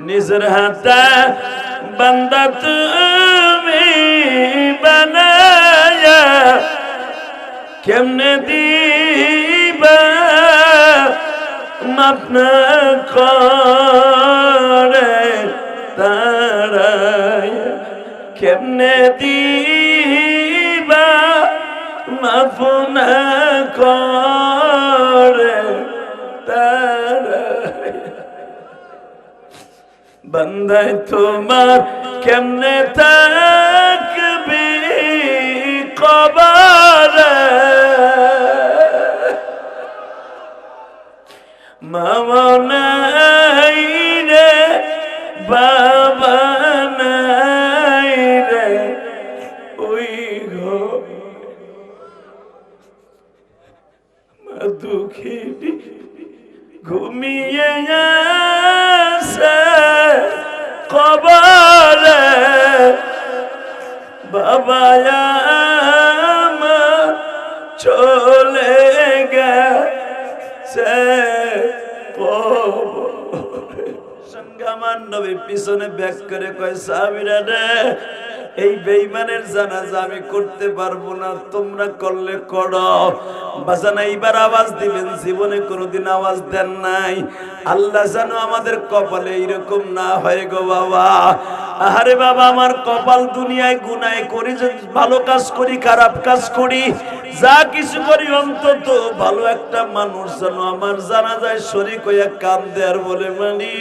নিজের হাতে বান্দা তুমি বানায়া কেমনে দিবা মাফ না করে তারাই কেমনে দিবা মাফ না করে তারাই বান্দায় তোমার কেমনে থাকবি কবরে মামা নাই রে বাবা নাই রে ওই গো মা দুঃখী ঘুমিয়ে আসে কবরে বাবা আমার চলে গেছে আমার নবী পিছনে ব্যাক করে কয় সাহাবীরা রে এই বেঈমানের জানাজা আমি করতে পারবো না, তোমরা করলে করো। বাজান এইবার আওয়াজ দিবেন, জীবনে কোনোদিন আওয়াজ দেন নাই। আল্লাহ যেন আমাদের কপালে এইরকম না হয় গো বাবা। আরে বাবা আমার কপাল দুনিয়ায় গুনাহ করি, ভালো কাজ করি খারাপ কাজ করি যা কিছু করি, অন্তত ভালো একটা মানুষ যেন আমার জানাজায় শরীক হইয়া কাঁদে আর বলে মানি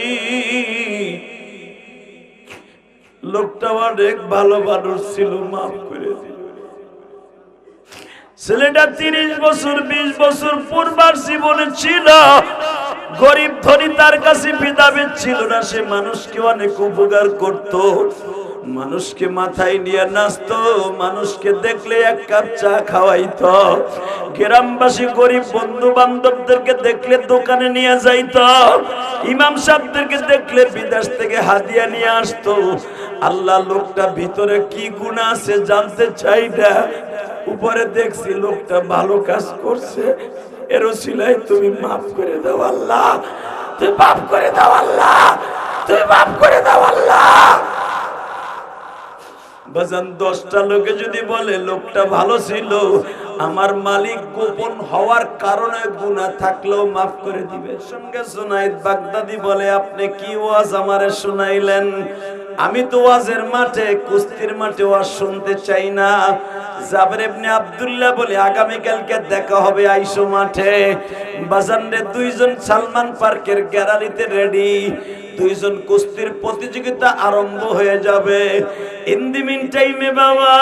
লোকটা অনেক ভালো মানুষ ছিল, মাফ করে দিল। ছেলেটা 30 বছর 20 বছর পূর্বার জীবনে ছিল, গরিব ধনী তার কাছে ভেদাভেদ ছিল না। সে মানুষকে অনেক উপকার করত, মানুষকে মাথায় নিয়ে নাচতো, মানুষকে দেখলে এক কাপ চা খাওয়াইতো, গ্রামবাসী গরিব বন্ধু বান্ধবদেরকে দেখলে দোকানে নিয়ে যাইতো, ইমাম সাহেবদেরকে দেখলে বিদেশ থেকে হাদিয়া নিয়ে আসতো। আল্লাহ লোকটা ভিতরে কি গুনাহ আছে জানতে চাই না, উপরে দেখছি লোকটা ভালো কাজ করছে, এর ওসিলায় তুমি মাফ করে দাও আল্লাহ, তুমি মাফ করে দাও আল্লাহ, তুমি মাফ করে দাও আল্লাহ। বাজান 10টা লোকে যদি বলে লোকটা ভালো ছিল, আমার মালিক গোপন হওয়ার কারণে গুনাহ থাকলেও মাফ করে দিবে। সঙ্গে জুনাইদ বাগদাদি বলে আপনি কি ওয়াজ আমারে শুনাইলেন? আমি তো ওয়াজের মাঠে কুস্তির মাঠে ওয়াজ শুনতে চাই না। জাবের ইবনে আব্দুল্লাহ বলে আগামী কালকে দেখা হবে আইসো মাঠে। বাজান রে 2 জন সালমান পার্কের গ্যালারিতে রেডি, 2 জন কুস্তির প্রতিযোগিতা আরম্ভ হয়ে যাবে। ইন দি মিন টাইমে বাবা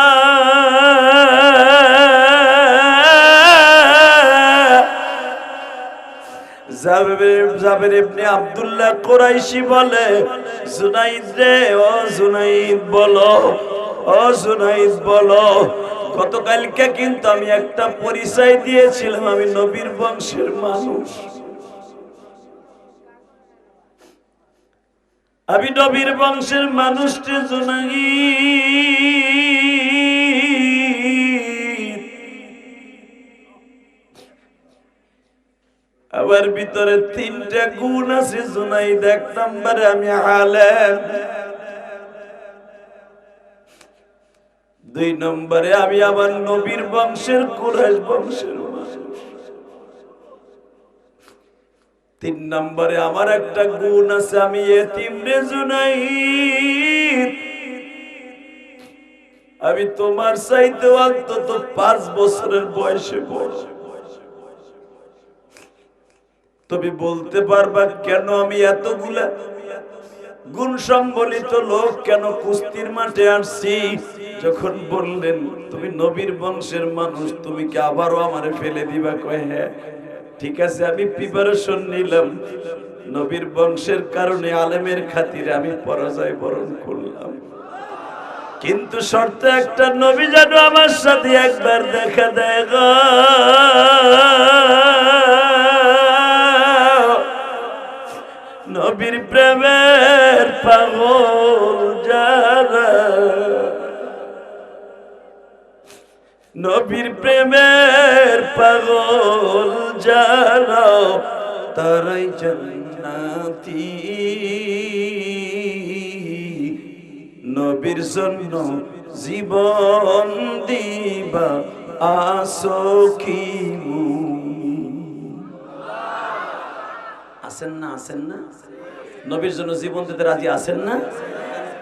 জাবের ইবনে আব্দুল্লাহ কুরাইশি বলে জুনাইদ রে, ও জুনাইদ বলো, ও জুনাইদ বলো, গতকালকে কিন্তু আমি একটা পরিচয় দিয়েছিলাম, আমি নবীর বংশের মানুষ, আমি নবীর বংশের মানুষটি জুনাইদ। আমার ভিতরে 3টা গুণ আছে জুনাইদ। 1 নম্বরে আমি আলেম, 2 নম্বরে আমি আমার নবীর বংশের কুরাইশ বংশের মানুষ, 3 নম্বরে আমার একটা গুণ আছে, আমি এতিম রে জুনাইদ। আমি তোমার চাইতে অন্তত 5 বছরের বয়সে বড়। তুমি বলতে পারবা কেন আমি এতগুলা গুণ সম্বলিত লোক কেন কুস্তির মাঠে আসছি? যখন বললেন তুমি নবীর বংশের মানুষ, তুমি কি আবারও আমারে ফেলে দিবা? কয় হ্যাঁ, ঠিক আছে আমি প্রিপারেশন নিলাম, নবীর বংশের কারণে আলেমের খাতিরে আমি পরাজয় বরণ করলাম, কিন্তু শর্ত একটা, নবী যেন আমার সাথে একবার দেখা দেয় গো। নবীর প্রেমের পাগল যারা, নবীর প্রেমের পাগল যারা, তারাই জান্নাতি। নবীর জন্য জীবন দিবা আসো কি আছেন না আছেন না নবীর জন্য জীবন দিতে রাজি আছেন না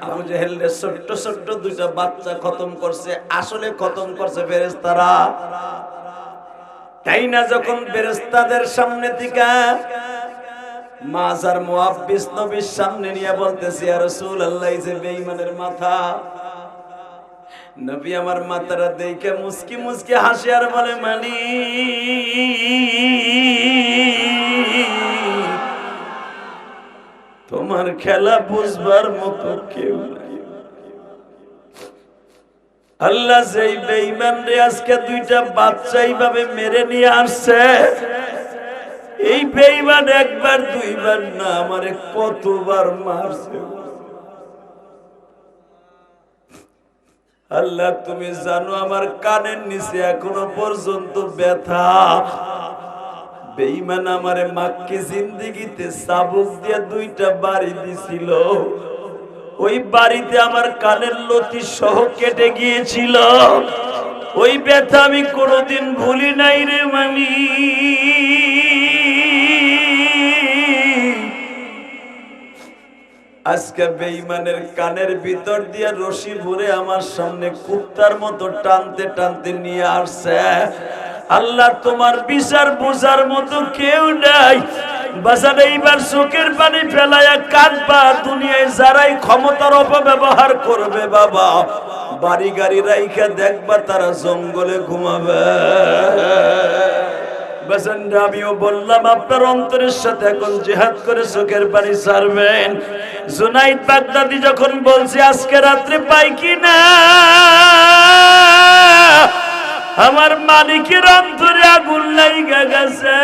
আবু জেহেলের ছোট্ট ছোট্ট দুইটা বাচ্চা খতম করছে আসলে খতম করছে ফেরেশতারা তাই না যখন ফেরেশতাদের সামনে থেকে মাজার মুআব্বিস নবীর সামনে নিয়ে বলতেছে ইয়া রাসূলুল্লাহ এই যে বেঈমানের মাথা নবী আমার মাথাটা দেখে মুস্কি মুস্কি হাসি আর বলে তোমার খেলা বুঝবার মতো কেউ নাই আল্লাহ যেই বেঈমান রে আজকে দুইটা বাচ্চা এইভাবে মেরে নিয়ে আসছে এই বেঈমান একবার দুইবার না আমারে কতবার মারছে আল্লাহ তুমি জানো আমার কানের নিচে এখনো পর্যন্ত ব্যথা বেঈমান আমারে মাক্কি জিন্দেগিতে চাবুক দিয়ে দুইটা বাড়ি দিছিল ওই বাড়িতে আমার কানের লতি সহ কেটে গিয়েছিল ওই ব্যথা আমি কোনোদিন ভুলি নাই রে আজকে বেঈমানের কানের ভিতর দিয়ে রশি ভরে আমার সামনে কুত্তার মতো টানতে টানতে নিয়ে আসছে আল্লাহ তোমার বিচার বোঝার মতো কেউ নাই বাজারে এইবার চোখের পানি ফেলায়া কাঁদবা দুনিয়ায় যারাই ক্ষমতার অপব্যবহার করবে বাবা বাড়ি গাড়ি রাইখা দেখবা তারা জঙ্গলে ঘুমাবে আমিও বললাম আপনার অন্তরের সাথে এখন জিহাদ করে চোখের পানি ছাড়বেন জুনাইদ বাগদাদি যখন বলছে আজকে রাত্রে পাই কি না আমার মালিকের অন্তরে আগুন লাইগা গেছে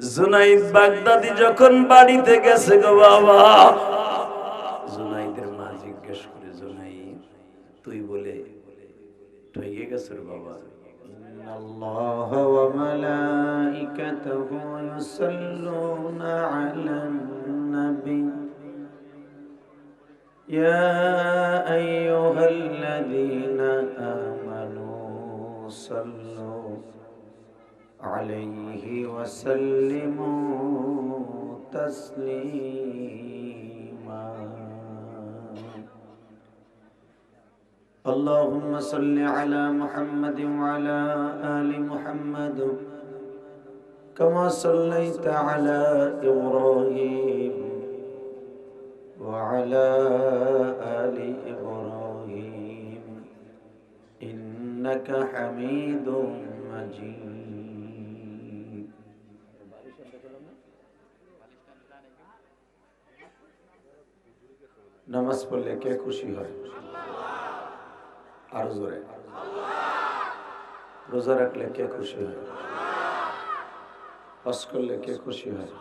জুনাইদ বাগদাদি যখন বাড়িতে গেছে গো বাবা জুনাইদের মা জিজ্ঞেস করে জুনাইদ তুই বলে ঠকে গেছে রে বাবা আল্লাহ ওয়া মালাইকাতুহু ইউসাল্লুনা আলান নবী ইয়া আইয়ুহাল্লাযীনা আমানু সাল্লু আলাইহি ওয়া সাল্লিমু তাসলিমা اللهم صل على محمد وعلى آل محمد كما صليت على إبراهيم وعلى آل إبراهيم إنك حميد مجيد নামাজ পড়লে কে খুশি হয় আর জোরে রোজা রাখলে কে খুশি হয় হজ করলে কে খুশি হয়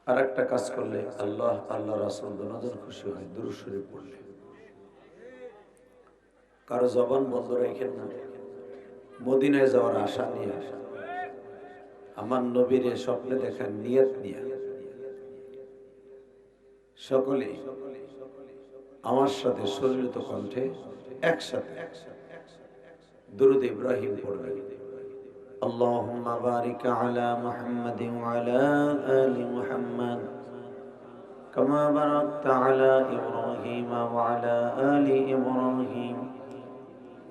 আর একটা কাজ করলে আল্লাহ আল্লাহ রাসূল দুজন খুশি হয় দুরূদ শরীফ পড়লে কারো জবান বন্ধ রাখেন না মদিনায় যাওয়ার আশা নিয়ে আমার নবীর স্বপ্নে দেখার নিয়ত নিয়ে সকলে আমার সাথে সজ্জিত কণ্ঠে একসাথে দুরূদ ইব্রাহিম পড়বেন আল্লাহুম্মা বারিক আলা মুহাম্মাদিন ওয়া আলা আলি মুহাম্মাদ কামা বারাকতা আলা ইব্রাহিম ওয়া আলা আলি ইব্রাহিম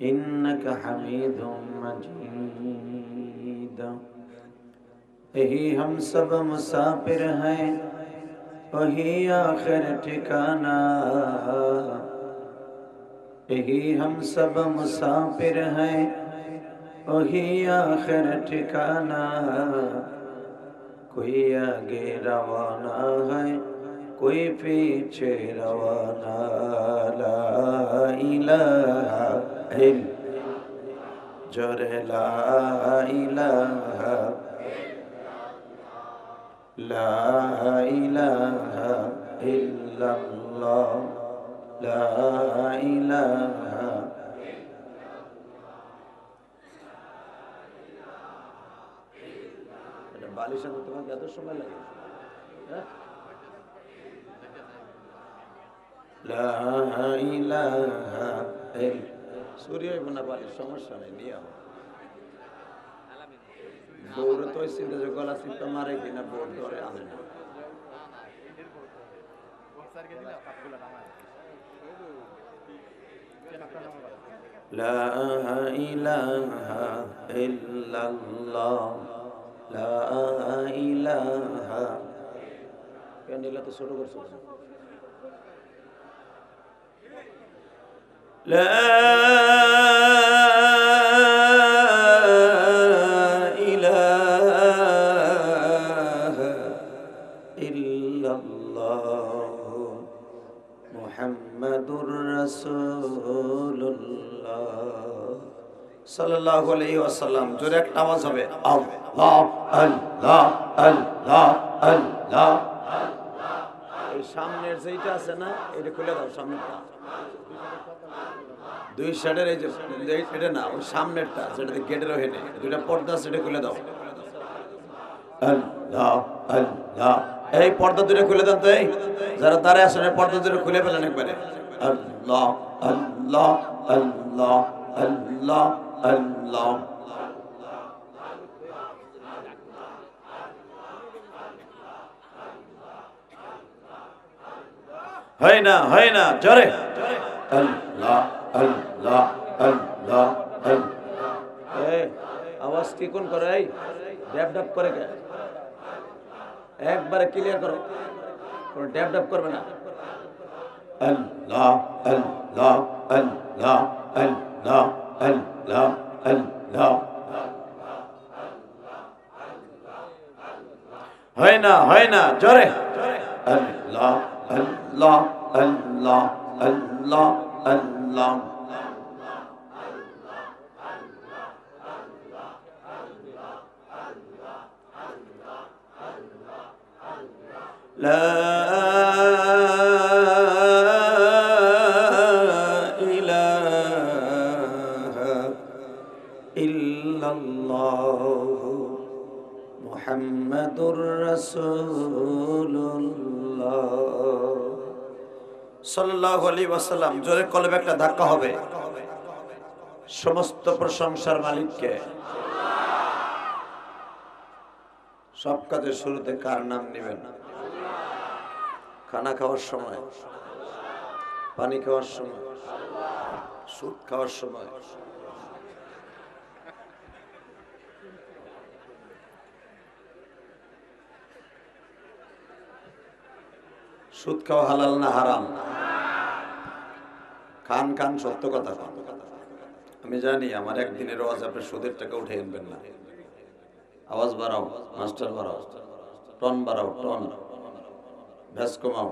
ইন্নাকা হামিদুম মাজিদ यही हम सब मुसाफिर हैं वही आखिर ठिकाना यही हम सब मुसाफिर हैं वही आखिर ठिकाना कोई आगे रवाना है कोई पीछे रवाना ला इलाहा इल्लल्लाह जोरे ला इलाहा لا إله إلا الله لا إله বালিশ আনতে তোমাকে এত সময় লাগে? হ্যাঁ? লা ইলাহা সূর্য হইব না বালিশ, সমস্যা নেই, নিয়ে আও। বউরে তো ওই চিন্তা যে গলা চিন্তা মারে কিনা বউর ধরে আনে না। লা ইলাহা ইল্লাল্লাহ, লা ইলাহা। কেন এলা তো ছোট করছো? লা ইলাহা ইল্লাল্লাহ মুহাম্মাদুর রাসূলুল্লাহ সাল্লাল্লাহু আলাইহি ওয়াসাল্লাম। জোরে একটা আওয়াজ হবে, আল্লাহ আল্লাহ আল্লাহ আল্লাহ। এই সামনের যেটা আছে না, এটা খুলে দাও। সামনেরটা দুই সাইডের, এই যে এটা না, ওই সামনেরটা যেটাতে গেটের ওখানে দুইটা পর্দা, সেটা খুলে দাও। আল্লাহ আল্লাহ। এই পর্দা দুটো খুলে দেন তো, এই যারা দাঁড়ায় আসেন পর্দা দুটো খুলে ফেলেন একবারে। আল্লাহ আল্লাহ আল্লাহ আল্লাহ আল্লাহ। হয় না, হয় না, জোরে আল্লাহ আল্লাহ আল্লাহ আল্লাহ। আওয়াজ কি কোন করে? এই ড্যাপ ড্যাপ করে কে? একবারে ক্লিয়ার করো, কোনো ড্যাপ ড্যাপ করবে না। আল্লাহ আল্লাহ আল্লাহ আল্লাহ আল্লাহ আল্লাহ। হয় না, হয় না, জোরে আল্লাহ আল্লাহ আল্লাহ আল্লাহ আল্লাহ। লা ইলাহা ইল্লাল্লাহ মুহাম্মাদুর রাসূলুল্লাহ সাল্লাল্লাহু আলাইহি ওয়াসাল্লাম। জোরে কলবে একটা ধাক্কা হবে। সমস্ত প্রশংসার মালিককে। সব কাজের শুরুতে কার নাম নেবেন? খানা খাওয়ার সময়, পানি খাওয়ার সময়, সুদ খাওয়ার সময়, সুদ খাওয়া হালাল না হারাম? খান খান, সত্য কথা খান। আমি জানি আমার একদিনের আওয়াজ আপনি সুদের টাকা উঠে আনবেন না। আওয়াজ বাড়াও, মাস্টার বাড়াও, টন বাড়াও, টন ভ্যাস কমাও।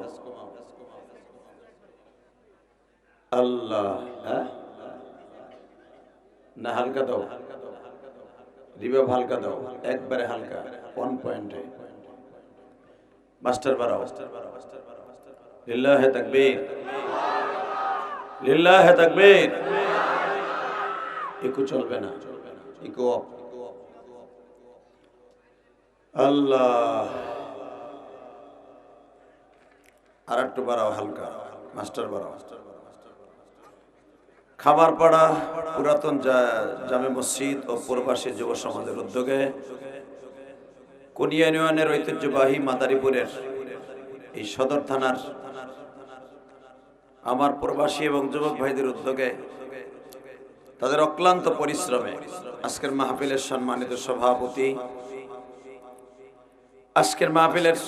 আল্লাহ, হ্যাঁ না, হালকা দাও, রিভাব হালকা দাও, একবারে হালকা, 1 পয়েন্টে। মাস্টার বাড়াও। লিল্লাহে তাকবীর, লিল্লাহে তাকবীর। ইকো চলবে না, ইকো অফ। আল্লাহ, আর একটু বাড়াও হালকা, মাস্টার বাড়াও। খামারপাড়া পুরাতন জামে মসজিদ ও প্রবাসী যুব সমাজের উদ্যোগে কোনিয়া ইউনিয়নের ঐতিহ্যবাহী মাদারীপুরের এই সদর থানার আমার প্রবাসী এবং যুবক ভাইদের উদ্যোগে, তাদের অক্লান্ত পরিশ্রমে আজকের মাহফিলের সম্মানিত সভাপতি, আজকের মাহফিলের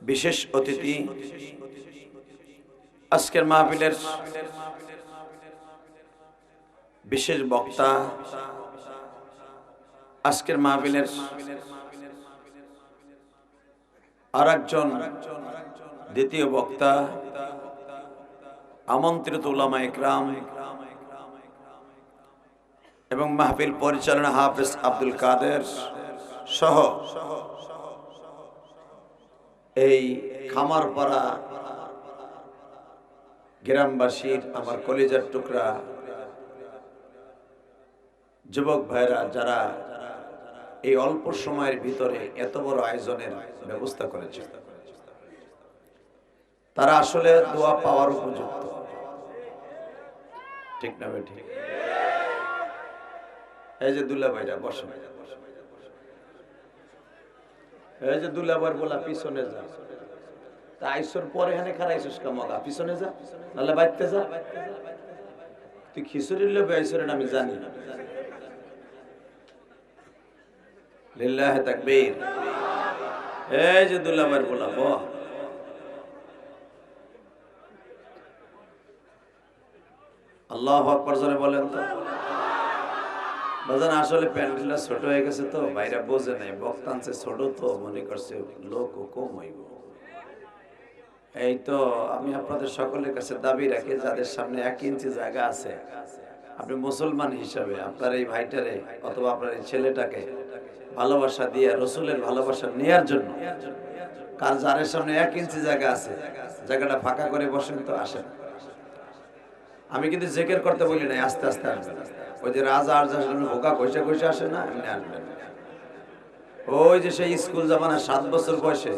বিশেষ অতিথি, আজকের মাহফিলের বিশেষ বক্তা, আজকের মাহফিলের আরেকজন দ্বিতীয় বক্তা, আমন্ত্রিত উলামায়ে কেরাম এবং মাহফিল পরিচালনা হাফেজ আব্দুল কাদের সহ এই খামারপাড়া গ্রামবাসীর আমার কলিজার টুকরা যুবক ভাইরা যারা এই অল্প সময়ের ভিতরে এত বড় আয়োজনের ব্যবস্থা করেছে, তারা আসলে দোয়া পাওয়ার উপযুক্ত, ঠিক না বেঠিক? এই যে দুলা ভাইরা বসে, এই যে দুলা ভাই বলা পিছনে যা, তা আইসর পরে এখানে খারাইছিস কামগা, পিছনে যা, নাহলে বাইতে যা। তুই খিচুড়ির লোভে আইসর এটা আমি জানি। লিল্লাহি তাকবীর। এই যে দুলা ভাই বলা বাহ, আল্লাহু আকবার জোরে বলেন তো। বাজান আসলে প্যান্ডেলটা ছোট হয়ে গেছে তো ভাইরা বোঝে নাই, বক্তাংশে ছোট তো মনে করছে লোক কম হইব। এই তো আমি আপনাদের সকলের কাছে দাবি রাখি, যাদের সামনে 1 ইঞ্চি জায়গা আছে, আপনি মুসলমান হিসাবে আপনার এই ভাইটারে অথবা আপনার এই ছেলেটাকে ভালোবাসা দিয়ে রসুলের ভালোবাসা নেয়ার জন্য, কার যার সামনে 1 ইঞ্চি জায়গা আছে, জায়গাটা ফাঁকা করে বসেন তো আসেন। আমি কিন্তু জিকির করতে বলি নাই, আস্তে আস্তে আসবেন। ওই যে রাজা আর ভোকা কইসা কইসা আসে না, এমনি আসবেন। ওই যে সেই স্কুল জামানা 7 বছর বয়সে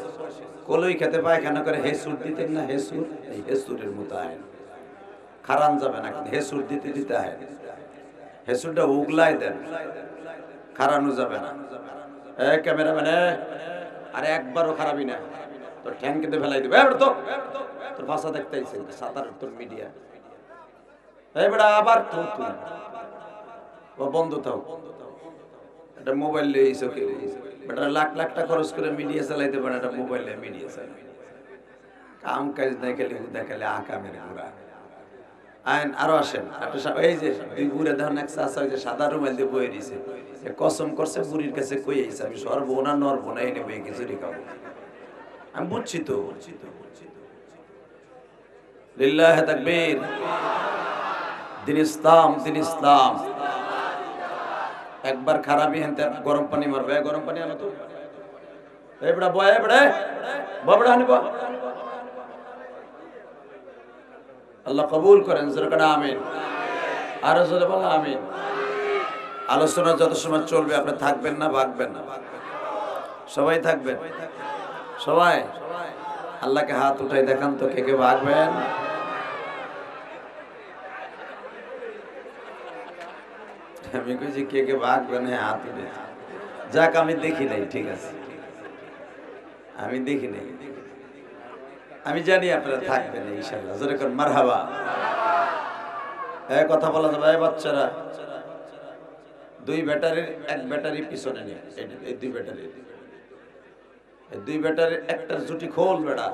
কলই খেতে পায়খানা করে হেসুর দিতেন না, হেসুর, এই হেসুরের মতো আয় খারান যাবে না, কিন্তু হেসুর দিতে দিতে আয়, হেসুরটা উগলাই দেন, খারানো যাবে না। ক্যামেরাম্যান আরে একবারও খারাপই না, তোর ঠ্যাং কেটে ফেলাই দেবে, তো তোর ভাষা দেখতে আইছে সাতার তোর মিডিয়া, এই বেটা আবার তো তুই বন্ধ থাও, এটা মোবাইল লইছ কে, বেটা লাখ লাখ টাকা খরচ করে মিডিয়া চালাইতে পারে, এটা মোবাইলে মিডিয়া চালাই, কাম কাজ দেখালে দেখালে আকামের ঘোরা। আইন আরো আসেন, এই যে দুই বুড়ে দেখুন এক চাষা যে সাদা রুমাল দিয়ে বয়ে দিছে, কসম করছে বুড়ির কাছে কই আইছে আমি সরবো না নরবো না, এনে বয়ে খিচুড়ি খাবো। আমি বুঝছি তো, লিল্লাহি তাকবীর। দিন ইসলাম, দিন ইসলাম। একবার খারাপই হেনতে গরম পানি মারবে, গরম পানি আনো তো, এই বড়া বয়, এই বড়া বড়া আনিব। আল্লাহ কবুল করেন, জোরে আমিন, আরো জোরে বলা আমিন। আলোচনা যত সময় চলবে আপনি থাকবেন না, ভাগবেন না, সবাই থাকবেন, সবাই। আল্লাহকে হাত উঠাই দেখান তো কে কে ভাগবেন। আমি কইছি কে কে ভাগবেন, হ্যাঁ হাত উঠে যাক, আমি দেখি নাই, ঠিক আছে আমি দেখি নাই, আমি জানি আপনারা থাকবেন ইনশাআল্লাহ, যেরকম মারহাবা। কথা বলা যাবে, বাচ্চারা 2 ব্যাটারির 1 ব্যাটারি পিছনে নিয়ে, এই 2 ব্যাটারি, এই 2 ব্যাটারির একটার জুটি খোল বেড়া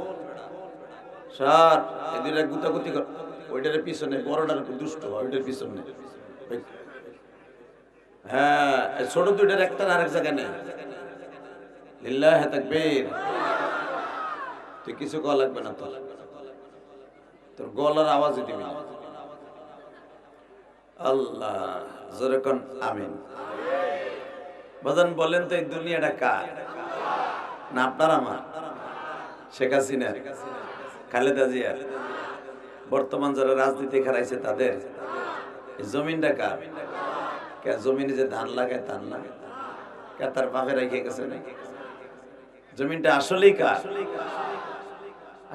স্যার, এই 2টা গুতাগুতি কর, ওইটার পিছনে বড়টার দুষ্ট, ওইটার পিছনে, হ্যাঁ ছোট 2টার একটা আরেক জায়গায় নেই। লিল্লাহি তাকবীর। তুই কিছু কল লাগবে না, তোর গলার আওয়াজই দিবি না। আল্লাহ জোরে কোন আমিন। বাজান বলেন তো এই দুনিয়াটা কার? না আপনার আমার? শেখ হাসিনা, খালেদা জিয়া, বর্তমান যারা রাজনীতি খারাইছে তাদের? এই জমিনটা কার? কে জমিনে যে ধান লাগায় তার না, কে তার বাপে রেখে গেছে নাকি? জমিনটা আসলেই কার?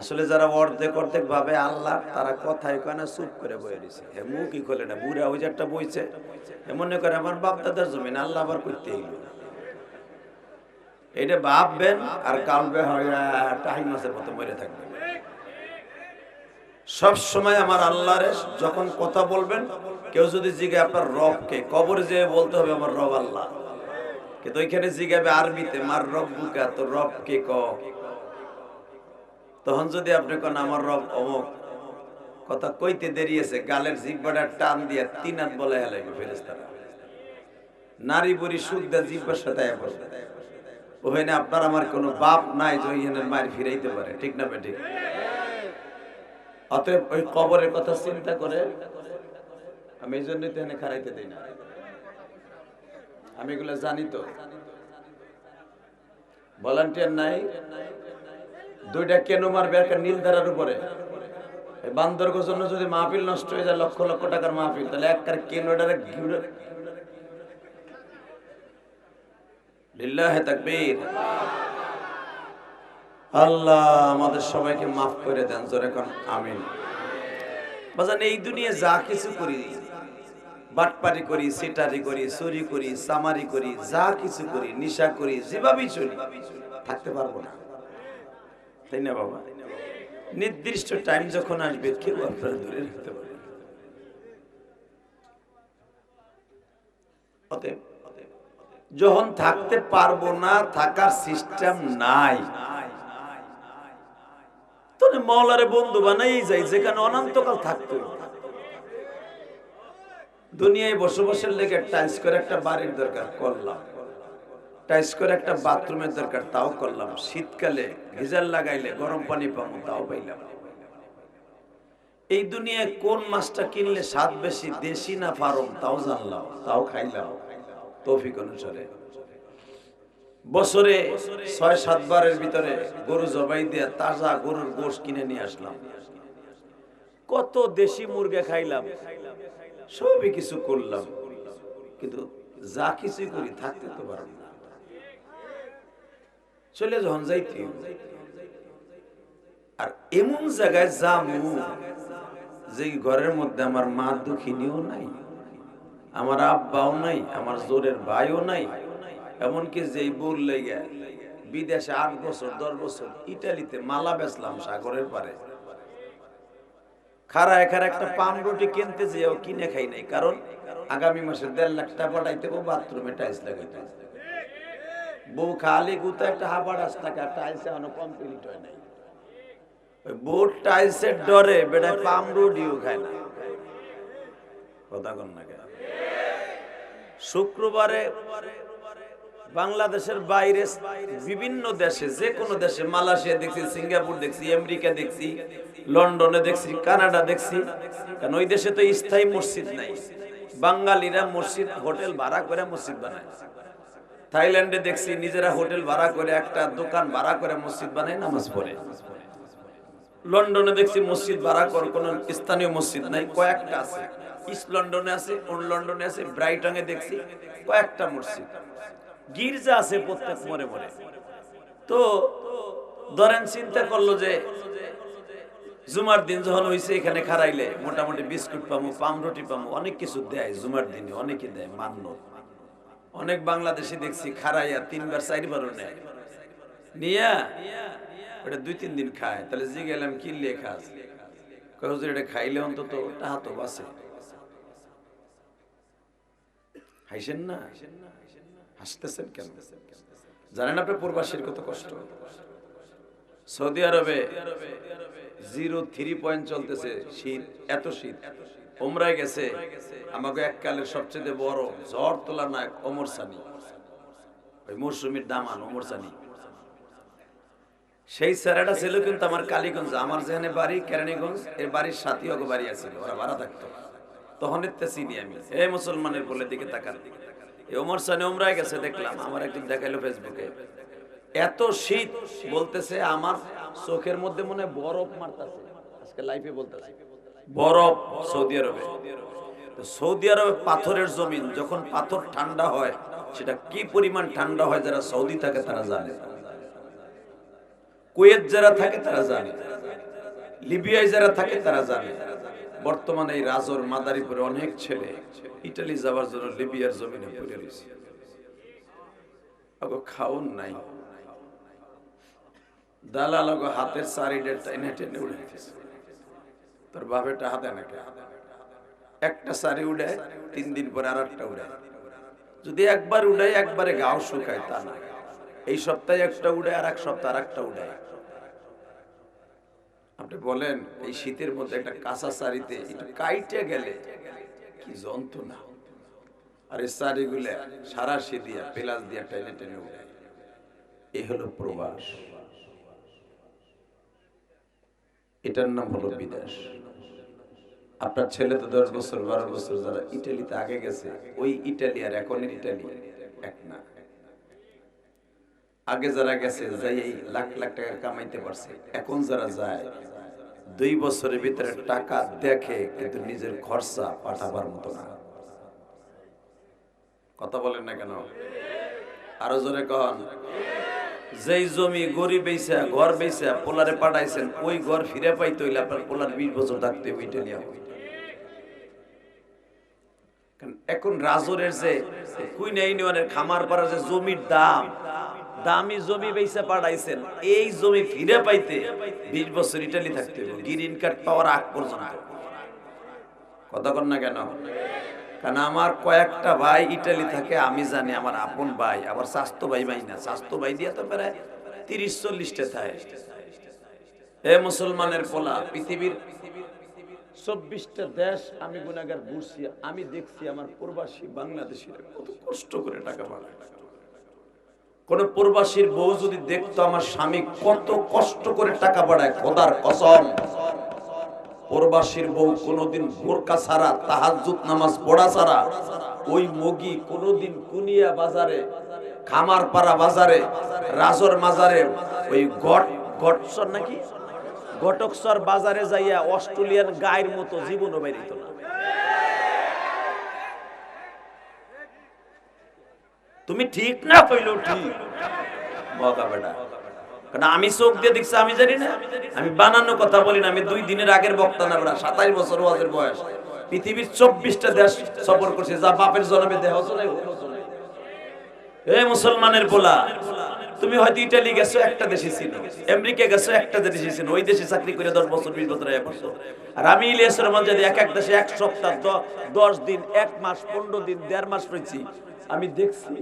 আসলে যারা অর্ধেক অর্ধেক ভাবে আল্লাহ, তারা কথাই কয় না, চুপ করে বয়ে দিছে। হে মুখই খোলে না, বুড়া ওই যে একটা বইছে, মনে করে আমার বাপ দাদার জমিন, আল্লাহ আবার করতে হইল। এটা ভাববেন আর কালবে টাহি মাছের মতো মরে থাকবে। সব সময় আমার আল্লাহরে যখন কথা বলবেন, কেউ যদি জিজ্ঞাসা আপনার রবকে, কবরে যেয়ে বলতে হবে আমার রব আল্লাহ। কিন্তু ওইখানে জিজ্ঞাসা আরবিতে মার রব বুকা, তো রব কে ক, তখন যদি আপনি কোন আমার রব অমুক, কথা কইতে দেরি আছে, গালের জিহ্বাটা টান দিয়া 3 হাত বলে হেলাইবে ফেরেশতারা। নারী বুড়ি সুখ দা জিহ্বার সাথে ওখানে আপনার আমার কোনো বাপ নাই যে ওইখানে মায়ের ফিরাইতে পারে, ঠিক না বেঠিক? অতএব ওই কবরের কথা চিন্তা করে আমি এই জন্যই তো এখানে খারাইতে দিই না, আমি এগুলো জানি তো। ভলান্টিয়ার নাই, 2টা কেন মারবে একটা নীলধারার উপরে, বান্দরগোর জন্য যদি মাহফিল নষ্ট হয়ে যায়, লক্ষ লক্ষ টাকার মাহফিল, তাহলে একবার কেনোটারে লিল্লাহে তাকবীর। আল্লাহ আমাদের সবাইকে মাফ করে দেন, জোরে কোন আমিন। বাজান এই দুনিয়া যা কিছু করি, বাটপারি করি, সিটারি করি, চুরি করি, সামারি করি, যা কিছু করি, নিশা করি, যেভাবেই চলি, থাকতে পারবো না, তাই না বাবা? নির্দিষ্ট টাইম যখন আসবে কেউ আপনারা দূরে রাখতে পারবে না। অতএব যখন থাকতে পারবো না, থাকার সিস্টেম নাই, তখন মওলারে বন্ধু বানাই যাই যেখানে অনন্তকাল থাকতে হবে। দুনিয়ায় বসবাসের লেগে টাইলস করে একটা বাড়ির দরকার করলাম, টাইলস করে একটা বাথরুমের দরকার তাও করলাম, শীতকালে গিজার লাগাইলে গরম পানি পাবো তাও পাইলাম। এই দুনিয়ায় কোন মাছটা কিনলে স্বাদ বেশি, দেশি না ফার্ম, তাও জানলাম, তাও খাইলাম তৌফিক অনুসারে। বছরে ৬-৭ বারের ভিতরে গরু জবাই দিয়ে তাজা গরুর গোশত কিনে নিয়ে আসলাম, কত দেশি মুরগি খাইলাম, সবই কিছু করলাম, কিন্তু যা কিছু করি থাকতে তো পারব না। চলে যখন যাইতে আর এমন জায়গায় যামু যে ঘরের মধ্যে আমার মা দুঃখিনীও নাই, আমার আব্বাও নাই, আমার জোরের ভাইও নাই, এমনকি যেই বল লেগে বিদেশে ৮ বছর ১০ বছর ইটালিতে মালা বেচলাম সাগরের পারে, খারা এখানে একটা পাম রুটি কিনতে যেও কিনে খাই নাই, কারণ আগামী মাসে ১.৫ লাখ টাকা পাঠাইতে বাথরুমে টাইলস লাগাইতে। বউ খালি গুতা একটা হাবাড়াস টাকা টাইলস এখনো কমপ্লিট হয় নাই, বউ টাইলসের ডরে বেটা পাম রুটিও খায় না। কথা কন না কেন? শুক্রবারে বাংলাদেশের বাইরে বিভিন্ন দেশে, যে কোনো দেশে, মালয়েশিয়া দেখছি, সিঙ্গাপুর দেখছি, আমেরিকা দেখছি, লন্ডনে দেখছি, কানাডা দেখছি, কারণ ওই দেশে তো স্থায়ী মসজিদ নাই, বাঙালিরা মসজিদ হোটেল ভাড়া করে মসজিদ বানায়। থাইল্যান্ডে দেখছি নিজেরা হোটেল ভাড়া করে, একটা দোকান ভাড়া করে মসজিদ বানায়, নামাজ পড়ে। লন্ডনে দেখছি মসজিদ ভাড়া করে, কোনো স্থানীয় মসজিদ নাই, কয়েকটা আছে, ইস্ট লন্ডনে আছে, ওল্ড লন্ডনে আছে, ব্রাইটনে দেখছি কয়েকটা মসজিদ, গির্জা আছে প্রত্যেক মরে মরে। তো ধরেন চিন্তা করলো যে জুমার দিন যখন হইছে এখানে খারাইলে মোটামুটি বিস্কুট পামু, পাম রুটি পামু, অনেক কিছু দেয় জুমার দিনে, অনেকে দেয় মান্য। অনেক বাংলাদেশি দেখছি খারাইয়া ৩ বার ৪ বারও নেয়, নিয়া ওটা ২-৩ দিন খায়। তাহলে জি গেলাম কি লিয়ে খাস, হুজুর এটা খাইলে অন্তত টাহা তো বাঁচে। হাসেন না, হাসতেছেন কেন? জানেন আপনার প্রবাসীর কত কষ্ট? সৌদি আরবে 0.3 পয়েন্ট চলতেছে শীত, এত শীত। উমরায় গেছে, আমাকে এককালের সবচেয়ে বড় ঝড় তোলা নায়ক ওমর সানি, ওই মৌসুমীর দামান ওমর সানি, সেই স্যারেটা ছিল কিন্তু আমার কালীগঞ্জ, আমার যেখানে বাড়ি কেরানীগঞ্জ, এর বাড়ির সাথী ওকে বাড়ি আছিল, ওরা ভাড়া থাকতো। তখন এতে চিনি আমি, এই মুসলমানের বলে দিকে তাকান। ওমর সানি উমরায় গেছে, দেখলাম, আমার একদিন দেখাইলো ফেসবুকে, এত শীত, বলতেছে আমার চোখের মধ্যে মনে হয় বরফ মারতেছে, আজকে লাইফে বলতেছে বরফ। সৌদি আরবে, সৌদি আরবে পাথরের জমিন, যখন পাথর ঠান্ডা হয় সেটা কি পরিমাণ ঠান্ডা হয় যারা সৌদি থাকে তারা জানে, কুয়েত যারা থাকে তারা জানে, লিবিয়ায় যারা থাকে তারা জানে। বর্তমানে এই রাজর মাদারীপুরে অনেক ছেলে ইটালি যাওয়ার জন্য লিবিয়ার জমিনে পড়ে রয়েছে, খাওন নাই, দালাল হাতের সাইডে টেনে টেনে উড়ে গেছে। তোর বাপেরটা হাতে নাকি একটা সারি উড়ায়, 3 দিন পরে আর একটা উড়ায়। যদি একবার উড়ায় একবারে গাও শুকায় তা না, এই সপ্তাহে একটা উড়ায়, আর এক সপ্তাহ আর একটা উড়ায়। আপনি বলেন এই শীতের মধ্যে একটা কাঁচা সারিতে একটু কাইটে গেলে কি যন্ত্রণা, আর এই সারিগুলা সারা শীত দিয়া পেলাস দিয়া টেনে টেনে উড়ায়। এই হলো প্রবাস, এটার নাম হলো বিদেশ। আপনার ছেলে তো 10 বছর 12 বছর যারা ইটালিতে আগে গেছে, ওই ইটালি আর এখনের ইটালি এক না। আগে যারা গেছে যাই এই লাখ লাখ টাকা কামাইতে পারছে, এখন যারা যায় 2 বছরের ভিতরে টাকা দেখে কিন্তু নিজের খরচা পাঠাবার মতো না। কথা বলেন না কেন? আরো জোরে কন। যেই জমি গরিব বেচা ঘর বেচা পোলারে পাঠাইছেন ওই ঘর ফিরে পাইতে হইলে আপনার পোলার 20 বছর থাকতে হবে ইটালিয়া। এখন রাজরের যে কুইনা ইউনিয়নের খামার পাড়ার যে জমির দাম, দামি জমি বেচা পাঠাইছেন, এই জমি ফিরে পাইতে 20 বছর ইটালি থাকতে হবে গ্রিন কার্ড পাওয়ার আগ পর্যন্ত। কথা কন না কেন? কারণ আমার কয়েকটা ভাই ইটালি থাকে, আমি জানি, আমার আপন ভাই, আবার স্বাস্থ্য ভাই ভাই না, স্বাস্থ্য ভাই দিয়ে তো প্রায় 30-40টা থাকে। এ মুসলমানের পোলা, পৃথিবীর 24টা দেশ আমি গুনাহগার ঘুরছি, আমি দেখছি আমার প্রবাসী বাংলাদেশিরা কত কষ্ট করে টাকা পাঠায়। কোন প্রবাসীর বউ যদি দেখতো আমার স্বামী কত কষ্ট করে টাকা পাঠায়, খোদার কসম প্রবাসীর বউ কোনদিন বোরকা ছাড়া তাহাজ্জুদ নামাজ পড়া ছাড়া ওই মগি কোনদিন কুনিয়া বাজারে, খামারপাড়া বাজারে, রাজর মাজারে, ওই গটসর নাকি ঘটকসর বাজারে যাইয়া অস্ট্রেলিয়ান গায়ের মতো জীবনও বেরিত না। তুমি ঠিক না কইলো ঠিক বকা বেটা, কারণ আমি চোখ দিয়ে দেখছি, আমি জানি না, আমি বানানো কথা বলি না, আমি 2 দিনের আগের বক্তা না বেটা, 27 বছর ওয়াজের বয়স, পৃথিবীর 24টা দেশ সফর করছে, যা বাপের জন্মে দেহ চলে। এ মুসলমানের পোলা, তুমি হয়তো ইটালি গেছো, একটা দেশে ছিল, আমেরিকা গেছো, একটা দেশে ছিল, ওই দেশে চাকরি করে 10 বছর 20 বছর আয়া পড়ছো। আর আমি ইলিয়াসের রহমান যদি এক এক দেশে 1 সপ্তাহ 10 দিন 1 মাস 15 দিন 1.5 মাস রয়েছি, আমি দেখছি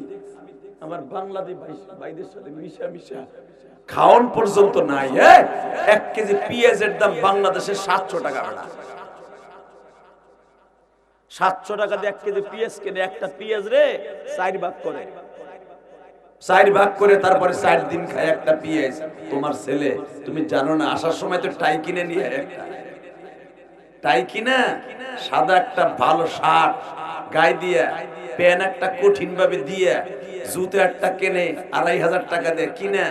আমার বাংলাদেশ ভাইদের সাথে মিশা মিশা খাওয়ান পর্যন্ত নাই। 1 কেজি পেঁয়াজের দাম বাংলাদেশে 700 টাকা। 700 টাকা দিয়ে 1 কেজি পেঁয়াজ কিনে, একটা পেঁয়াজ রে 4 ভাগ করে, 4 ভাগ করে তারপরে 4 দিন খায় একটা পেঁয়াজ। তোমার ছেলে, তুমি জানো না, আসার সময় তো টাই কিনে নিয়ে, একটা টাই কিনা সাদা একটা ভালো শার্ট গায়ে দিয়া, প্যান একটা কঠিন ভাবে দিয়া, জুতো একটা কেনে 2500 টাকা দিয়ে কিনা,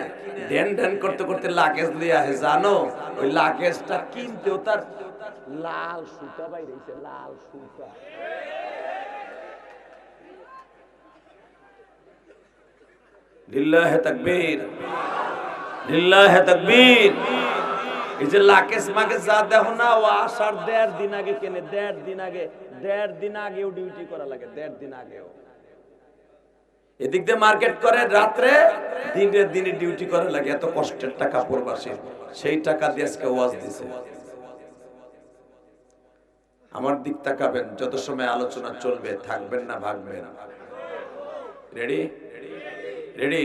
ধ্যান ধ্যান করতে করতে লাগেজ লিয়ে আসে। জানো ওই লাগেজটা কিনতেও তার লাল সুতা বাইরেছে, লাল সুতা। লিল্লাহে তাকবীর, লিল্লাহে তাকবীর। এই যে লাগেজ মাগে যা দেখো না, ও আসার 1.5 দিন আগে কেনে, 1.5 দিন আগে, 1.5 দিন আগেও ডিউটি করা লাগে, 1.5 দিন আগেও। এদিক দিয়ে মার্কেট করে রাত্রে, দিনে ডিউটি করা লাগে, এত কষ্টের টাকা প্রবাসীর, সেই টাকা দিয়ে আজকে ওয়াজ দিছে। আমার দিক তাকাবেন, যত সময় আলোচনা চলবে, থাকবেন না ভাগবেন। রেডি? রেডি?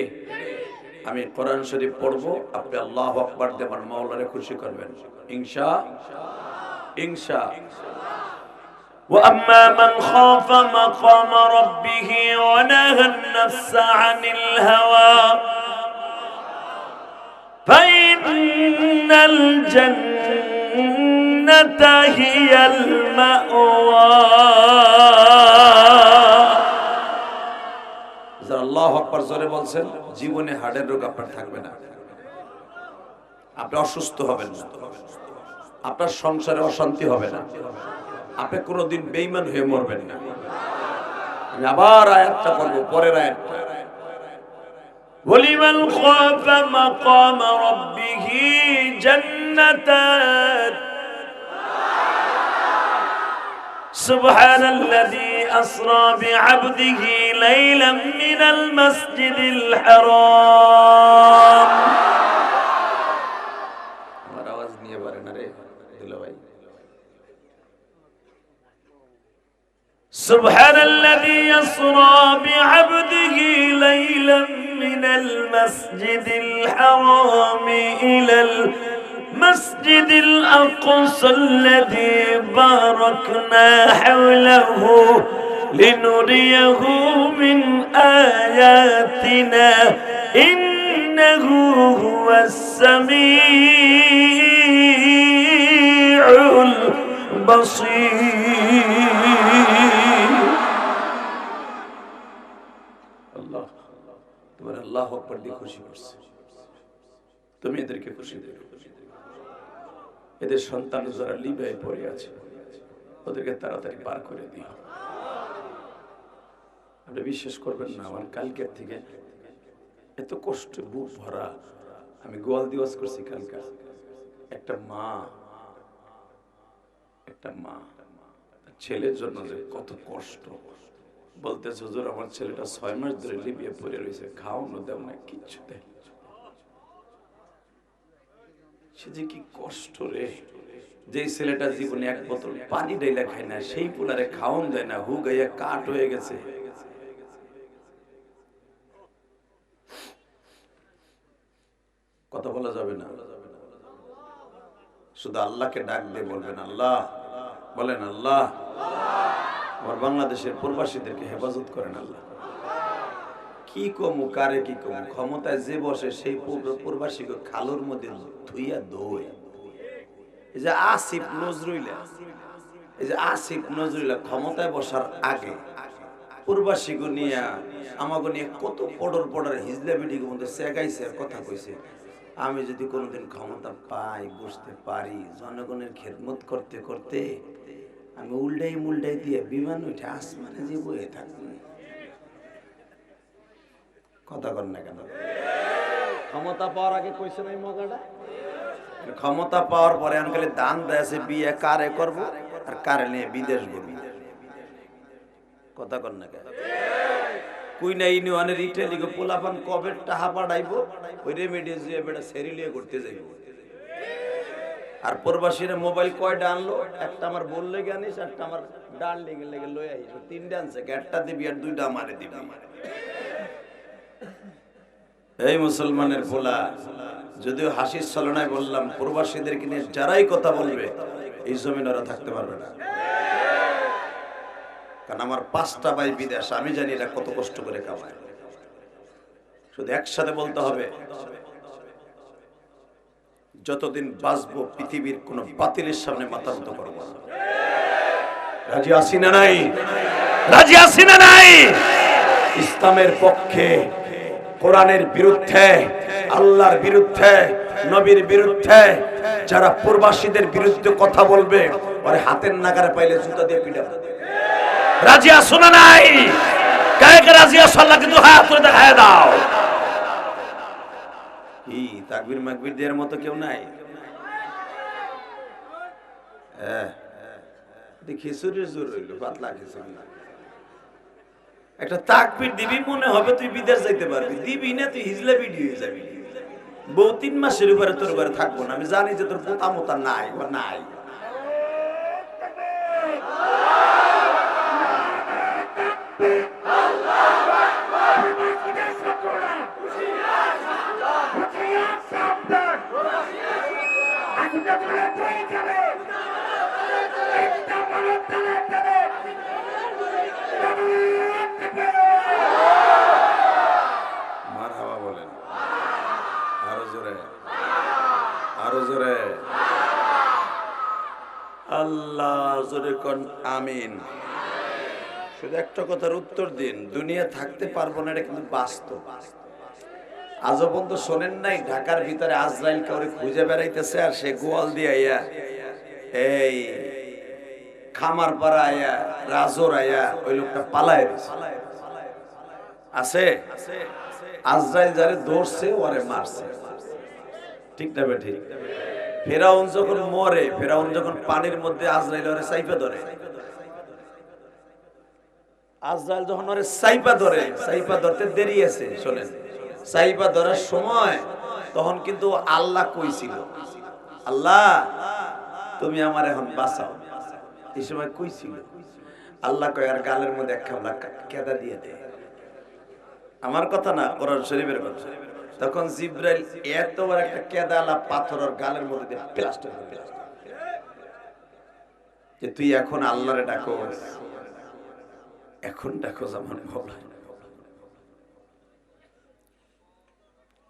আমি কোরআন শরীফ পড়বো, আপনি আল্লাহু আকবার দিয়ে আমার মাওলারে খুশি করবেন ইনশা। وأما من خاف مقام ربه ونهى النفس عن الهوى فإن الجنة هي المأوى। আল্লাহু আকবার জোরে বলছেন, জীবনে হার্টের রোগ আপনার থাকবে না, আপনি অসুস্থ হবেন না, আপনার সংসারে অশান্তি হবে না, আপনি কোনোদিন বেঈমান হয়ে মরবেন না। আমি আবার আয়াতটা পড়বো, পরের আয়াতটা। ولمن خاف مقام ربه جنتان سبحان الذي أسرى بعبده ليلا من المسجد الحرام। আমার আওয়াজ নিয়ে পারে না রে দিল ভাই। سبحان الذي أسرى بعبده ليلا من المسجد الحرام إلى المسجد الأقصى الذي باركنا حوله لنريه من آياتنا إنه هو السميع البصير। আল্লাহ তোমার আল্লাহু আকবার দিয়ে খুশি করছে, তুমি এদেরকে খুশি করো। এদের সন্তান যারা লিবিয়ায় পড়ে আছে, ওদেরকে তাড়াতাড়ি পার করে দিও। আপনি বিশ্বাস করবেন না, আমার কালকের থেকে এত কষ্ট বুক ভরা। আমি গোয়াল দিবস করছি কালকে। একটা মা ছেলের জন্য যে কত কষ্ট, বলতেছে হুজুর আমার ছেলেটা 6 মাস ধরে লিবিয়া পড়ে রয়েছে, খাওয়ানো দেও না, কিচ্ছু দেয়। সে যে কি কষ্ট রে। যে ছেলেটা জীবনে এক বোতল পানি ডাইলা খায় না, সেই পোলারে খাওয়ান দেয় না, হু গাইয়া কাঠ হয়ে গেছে। কথা বলা যাবে না, শুধু আল্লাহকে ডাক দিয়ে বলবেন আল্লাহ, বলেন আল্লাহ আমার বাংলাদেশের প্রবাসীদেরকে হেফাজত করেন আল্লাহ। কি কমু কারে কি কমু, ক্ষমতায় যে বসে সেই প্রবাসীকে খালুর মধ্যে ধুইয়া দই। এই যে আসিফ নজরুল্লাহ ক্ষমতায় বসার আগে প্রবাসীকে নিয়ে আমাকে নিয়ে কত পড়র হিজলা বিডির মধ্যে সেগাইছে, কথা কইছে। আমি যদি কোনোদিন ক্ষমতা পাই, বুঝতে পারি, জনগণের খেদমত করতে করতে আমি উল্টাই দিয়ে বিমান উঠে আসমানে যে বয়ে থাকবো। কথা কর না কেন? ক্ষমতা পাওয়ার আগে কইছে না এই মগাটা, ক্ষমতা পাওয়ার পরে আমি খালি দান দেয়াছে বিয়ে কারে করব আর কারে নিয়ে বিদেশ ঘুরবো। কথা কর না কেন? কুইনা ইউনিয়নের ইটালিকে পোলাপান কবে টাহা পাঠাইবো, ওই রেমিডিয়াস দিয়ে বেটা সেরিলিয়ে করতে যাইব। আর প্রবাসীরা মোবাইল কয়টা আনলো, একটা আমার বললে আনিস, একটা আমার ডান লেগে লই আইস, 3টা আনছে, একটা দিবি আর 2টা আমারে দিবি। এই মুসলমানের পোলা, যদিও হাসির ছলনায় বললাম, প্রবাসীদেরকে নিয়ে যারাই কথা বলবে এই জমিন ওরা থাকতে পারবে না। কারণ আমার 5টা ভাই বিদেশ, আমি জানি এরা কত কষ্ট করে কামায়। শুধু একসাথে বলতে হবে, যতদিন বাঁচবো পৃথিবীর কোন বাতিলের সামনে মাথা নত করব না। রাজি আছি না নাই? রাজি আছি না নাই? ইসলামের পক্ষে, কোরআনের বিরুদ্ধে, আল্লাহর বিরুদ্ধে, নবীর বিরুদ্ধে যারা প্রবাসীদের বিরুদ্ধে কথা বলবে, ওরে হাতের নাগারে পাইলে জুতা দিয়ে পিটাবো। রাজি আছো না নাই? কাকে রাজি আছো? আল্লাহ কিন্তু হাত করে দেখায় দাও। কি তাকবীর মাকবীর দেওয়ার মতো কেউ নাই? খিচুড়ির জোর হইল, পাতলা খিচুড়ি। একটা তাকবীর দিবি মনে হবে তুই বিদেশ যাইতে পারবি, দিবি না তুই হিজলা বিডি হয়ে যাবি। বউ 3 মাসের উপরে তোর ঘরে থাকবো না। আমি জানি যে তোর পোতা মোতা নাই বা নাই। মারহাবা বলেন আরো জোরে, আরো জোরে। আল্লাহ জোরে কোন আমিন। শুধু একটা কথার উত্তর দিন, দুনিয়া থাকতে পারবো না, এটা কিন্তু বাস্তব। আজও পর্যন্ত শোনেন নাই ঢাকার ভিতরে আজরাইল কাউরে খুঁজে বেড়াইতেছে, আর সে গোয়াল দিয়ে আইয়া, এই খামারপাড়া আইয়া, রাজোর আইয়া ওই লোকটা পালায় আছে। আজরাইল যারে ধরছে ওরে মারছে, ঠিক না বেঠিক? ফেরাউন যখন মরে, ফেরাউন যখন পানির মধ্যে আজরাইল ওরে সাইপা ধরে, আজরাইল যখন ওরে সাইপা ধরে, সাইপা ধরতে দেরি আছে। শোনেন, সাইপা ধরার সময় তখন কিন্তু আল্লাহ কইছিল, আল্লাহ তুমি আমার এখন বাঁচাও। এই সময় কইছিল আল্লাহ, কয় আর গালের মধ্যে এক খাবলা কেদা দিয়ে দে। আমার কথা না, কোরআন শরীফের কথা। তখন জিব্রাইল এত বড় একটা কেদালা পাথর ওর গালের মধ্যে দিয়ে প্লাস্টার করে দিল, যে তুই এখন আল্লাহরে ডাকো, এখন ডাকো আমার মওলা,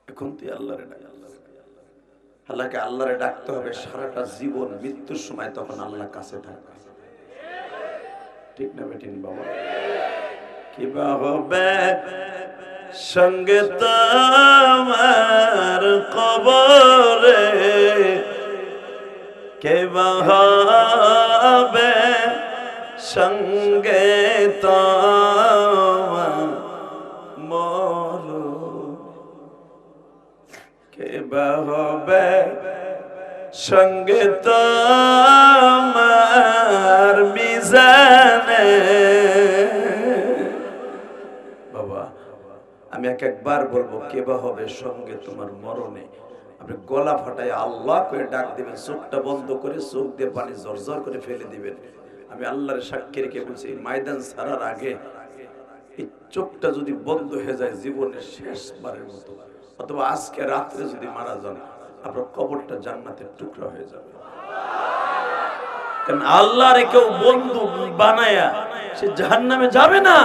এখন তুই আল্লাহরে ডাক। আল্লাহকে আল্লাহরে ডাকতে হবে সারাটা জীবন, মৃত্যুর সময় তখন আল্লাহর কাছে থাকবে। ঠিক না বেঠিন বাবা? কিবা হবে সঙ্গে তোমার কবরে, কিবা হবে সঙ্গে তোমার মরণ। বা হবে সঙ্গে তোমার মিজানে। বাবা আমি একবার বলবো, কে বা হবে সঙ্গে তোমার মরণে। আপনি গলা ফাটায় আল্লাহ করে ডাক দিবেন, চোখটা বন্ধ করে চোখ দিয়ে পানি জর্জর করে ফেলে দিবেন। আমি আল্লাহর সাক্ষী রেখে বলছি, ময়দান ছাড়ার আগে এই চোখটা যদি বন্ধ হয়ে যায় জীবনের শেষবারের মতো, অথবা আজকে রাত্রে যদি মারা যান, আপনার কবরটা জান্নাতের টুকরা হয়ে যাবে। কারণ আল্লাহর কেউ বন্ধু বানায়া সে জাহান্নামে যাবে না।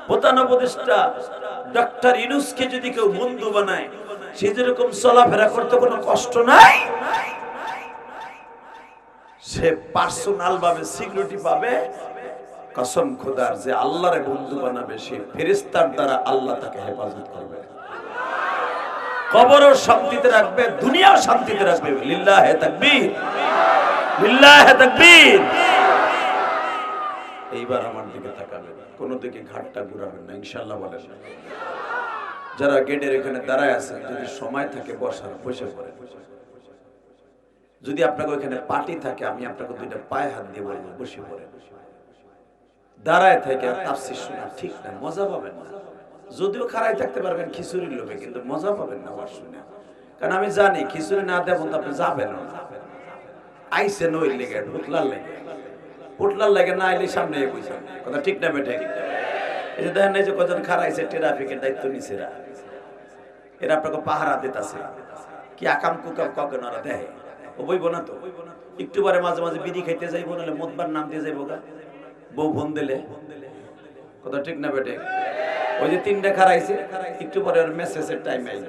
প্রধান উপদেষ্টা ডক্টর ইউনূসকে যদি কেউ বন্ধু বানায়, সে যেরকম চলাফেরা করতে কোনো কষ্ট নাই, সে পার্সোনাল ভাবে সিকিউরিটি পাবে। কসম খোদার, যে আল্লাহর বন্ধু বানাবে সে ফেরেশতার দ্বারা আল্লাহ তাকে হেফাজত করবে, কবরও শান্তিতে রাখবে, দুনিয়াও শান্তিতে রাখবে। লিল্লাহে তাকবীর, লিল্লাহে তাকবীর। এইবার আমার দিকে তাকাবেন, কোন দিকে ঘাটটা ঘুরাবেন না, ইনশাআল্লাহ বলেন। যারা গেটের এখানে দাঁড়ায় আছেন, যদি সময় থাকে বসার, বসে পড়েন। যদি আপনাকে ওইখানে পার্টি থাকে, আমি আপনাকে দুইটা পায়ে হাত দিয়ে বলবো বসে পড়েন। দাঁড়ায় থেকে তাফসীর শোনা ঠিক না, মজা পাবেন না। যদিও খাড়াই থাকতে পারবেন খিচুড়ির লোভে, কিন্তু মজা পাবেন না ওয়াজ শুনে। কারণ আমি জানি খিচুড়ি না দেবেন তো আপনি যাবেন না। আইসে নই লেগে ঢুকলার লেগে, পুটলার লেগে না আইলে সামনে বুঝছেন কথা ঠিক না বেঠে। এই যে দেখেন, এই যে কজন খাড়াইছে ট্রাফিকের দায়িত্ব নিছে, এরা আপনাকে পাহারা দিতেছে। কি আকাম কুকাম কখন ওরা দেয়, ও বইব না তো। একটু পরে মাঝে মাঝে বিড়ি খাইতে যাইবো, নাহলে মদবার নাম দিয়ে যাইবো গা, বউ ফোন দিলে কথা ঠিক না বেটে। ওই যে তিনটা খারাইছে, একটু পরে ওর মেসেজের টাইম আইল,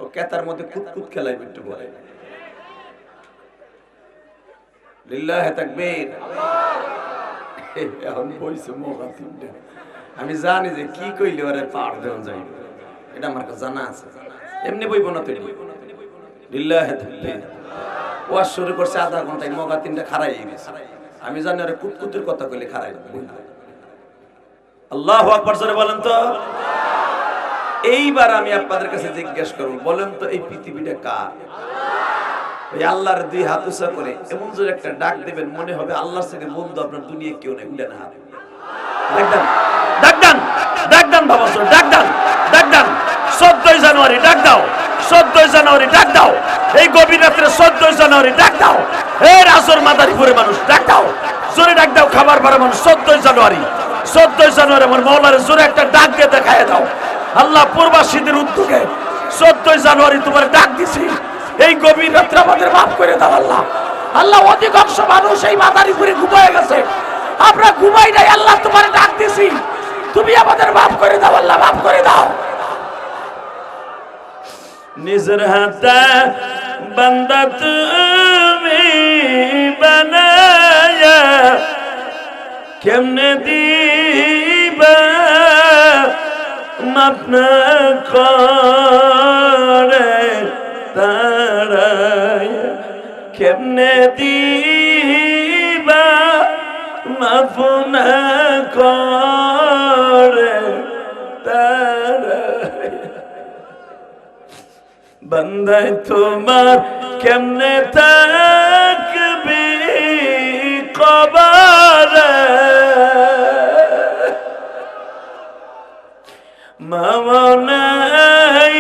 ও কেতার মধ্যে কুতকুত খেলাইবে একটু পরে। লিল্লাহে তাকবীর। এখন বইছে মোকা তিনটা, আমি জানি যে কি কইলে ওরে পার দেওয়া যাইবে, এটা আমার কাছে জানা আছে। এমনি বইব না তুই, লিল্লাহে তাকবীর। ওয়াজ শুরু করছে আধা ঘন্টায়, মোকা তিনটা খারাই গেছে। আমি জানি ওরে কুতকুতের কথা কইলে খারাই না। আল্লাহু আকবার জোরে বলেন তো। এইবার আমি আপনাদের কাছে জিজ্ঞেস করব, বলেন তো এই পৃথিবীটা কার? ওই আল্লাহর দুই হাত উঁচা করে এমন জোরে একটা ডাক দিবেন, মনে হবে আল্লাহর সাথে বন্ধু আপনার দুনিয়ায় কেউ নেই। উঠে না হাত, ডাক দেন, ডাক দেন, ডাক দেন বাবা, ডাক দেন, ডাক দেন। 14 জানুয়ারি ডাক দাও, 14 জানুয়ারি ডাক দাও। এই গভীর রাত্রে 14 জানুয়ারি ডাক দাও। এই রাজর মাদারীপুরের মানুষ ডাক দাও, জোরে ডাক দাও। খাবার পাড়া মানুষ 14 জানুয়ারি, 14 জানুয়ারি আমার মওলারে জোরে একটা ডাক দিয়ে দেখায় দাও। আল্লাহ পূর্বাসীদের উদ্যোগে 14 জানুয়ারি তোমার ডাক দিছি। এই গভীর রাত্রে আমাদের মাফ করে দাও আল্লাহ। আল্লাহ অধিকাংশ মানুষ এই মাদারীপুরে ঘুমায় গেছে, আমরা ঘুমাই নাই। আল্লাহ তোমার ডাক দিছি, তুমি আমাদের মাফ করে দাও আল্লাহ, মাফ করে দাও। নিজের হাতে বান্দা তুমি বানায়া কেমনে দিবা মাফ না করে তারাই, কেমনে দিবা মাফ না করে তারাই। বান্দাই তোমার কেমনে থাকবি কবরে, মামা নাই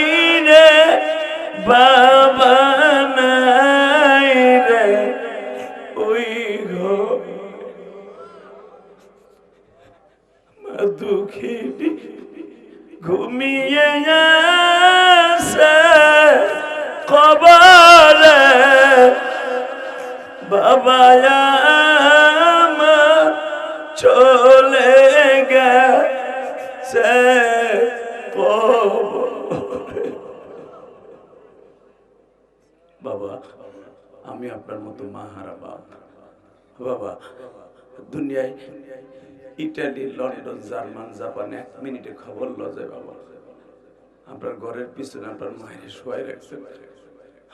রে বাবা নাই রে ওই ঘর, মা দুঃখী ঘুমিয়ে আছে কবরে, বাবা আমার চলে গেছে কবরে। বাবা আমি আপনার মতো মাহারা বাপ। বাবা দুনিয়ায় ইটালি, লন্ডন, জার্মান, জাপান 1 মিনিটে খবর লজায় বাবা। আপনার ঘরের পিছনে আপনার মায়ের শোয়াই রাখছেন,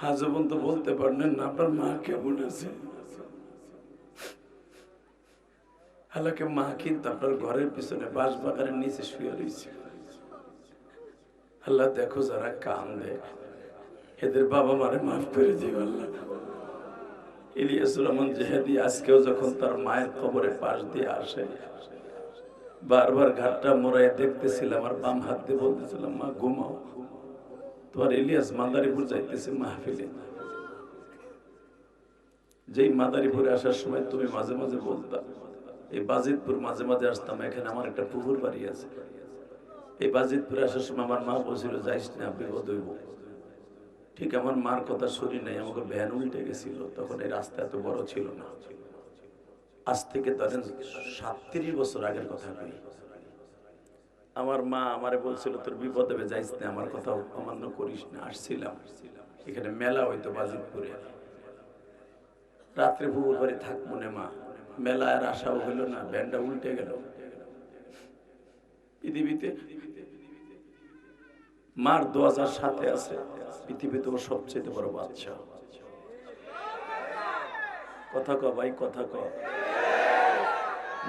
আজও পর্যন্ত বলতে পারলেন না আপনার মা কেমন আছে। হালাকে মা কিন্তু আপনার ঘরের পিছনে বাঁশ বাগানের নিচে শুয়ে রয়েছে। আল্লাহ দেখো যারা কান্দে এদের বাবা মারে মাফ করে দিও আল্লাহ। ইলিয়াসুর রহমান জেহাদি আজকেও যখন তার মায়ের কবরের পাশ দিয়ে আসে বারবার ঘাটটা মোড়ায় দেখতেছিলাম আর বাম হাত দিয়ে বলতেছিলাম মা ঘুমাও, তোমার ইলিয়াস মাদারীপুর যাইতেছে মাহফিলে। যেই মাদারীপুরে আসার সময় তুমি মাঝে মাঝে বলতাম, এই বাজিতপুর মাঝে মাঝে আসতাম, এখানে আমার একটা পুকুর বাড়ি আছে, এই বাজিতপুরে আসার সময় আমার মা বলছিল যাইস না বিপদ হইব। ঠিক আমার মার কথা শুনি নাই, আমাকে ভ্যান উল্টে গেছিল, তখন এই রাস্তা এত বড় ছিল না। আজ থেকে ধরেন 37 বছর আগের কথা কই। আমার মা আমারে বলছিল তোর বিপদ হবে, যাইস না, আমার কথা অমান্য করিস না। আসছিলাম, এখানে মেলা হইতো বাজিতপুরে, রাত্রে পুকুর বাড়ি থাকবো না মা, মেলা আর আশাও হইল না, ভ্যানটা উল্টে গেল। পৃথিবীতে মার দোয়া যার সাথে আছে, পৃথিবীতে ও সবচেয়ে বড় বাদশা। কথা ক ভাই, কথা ক।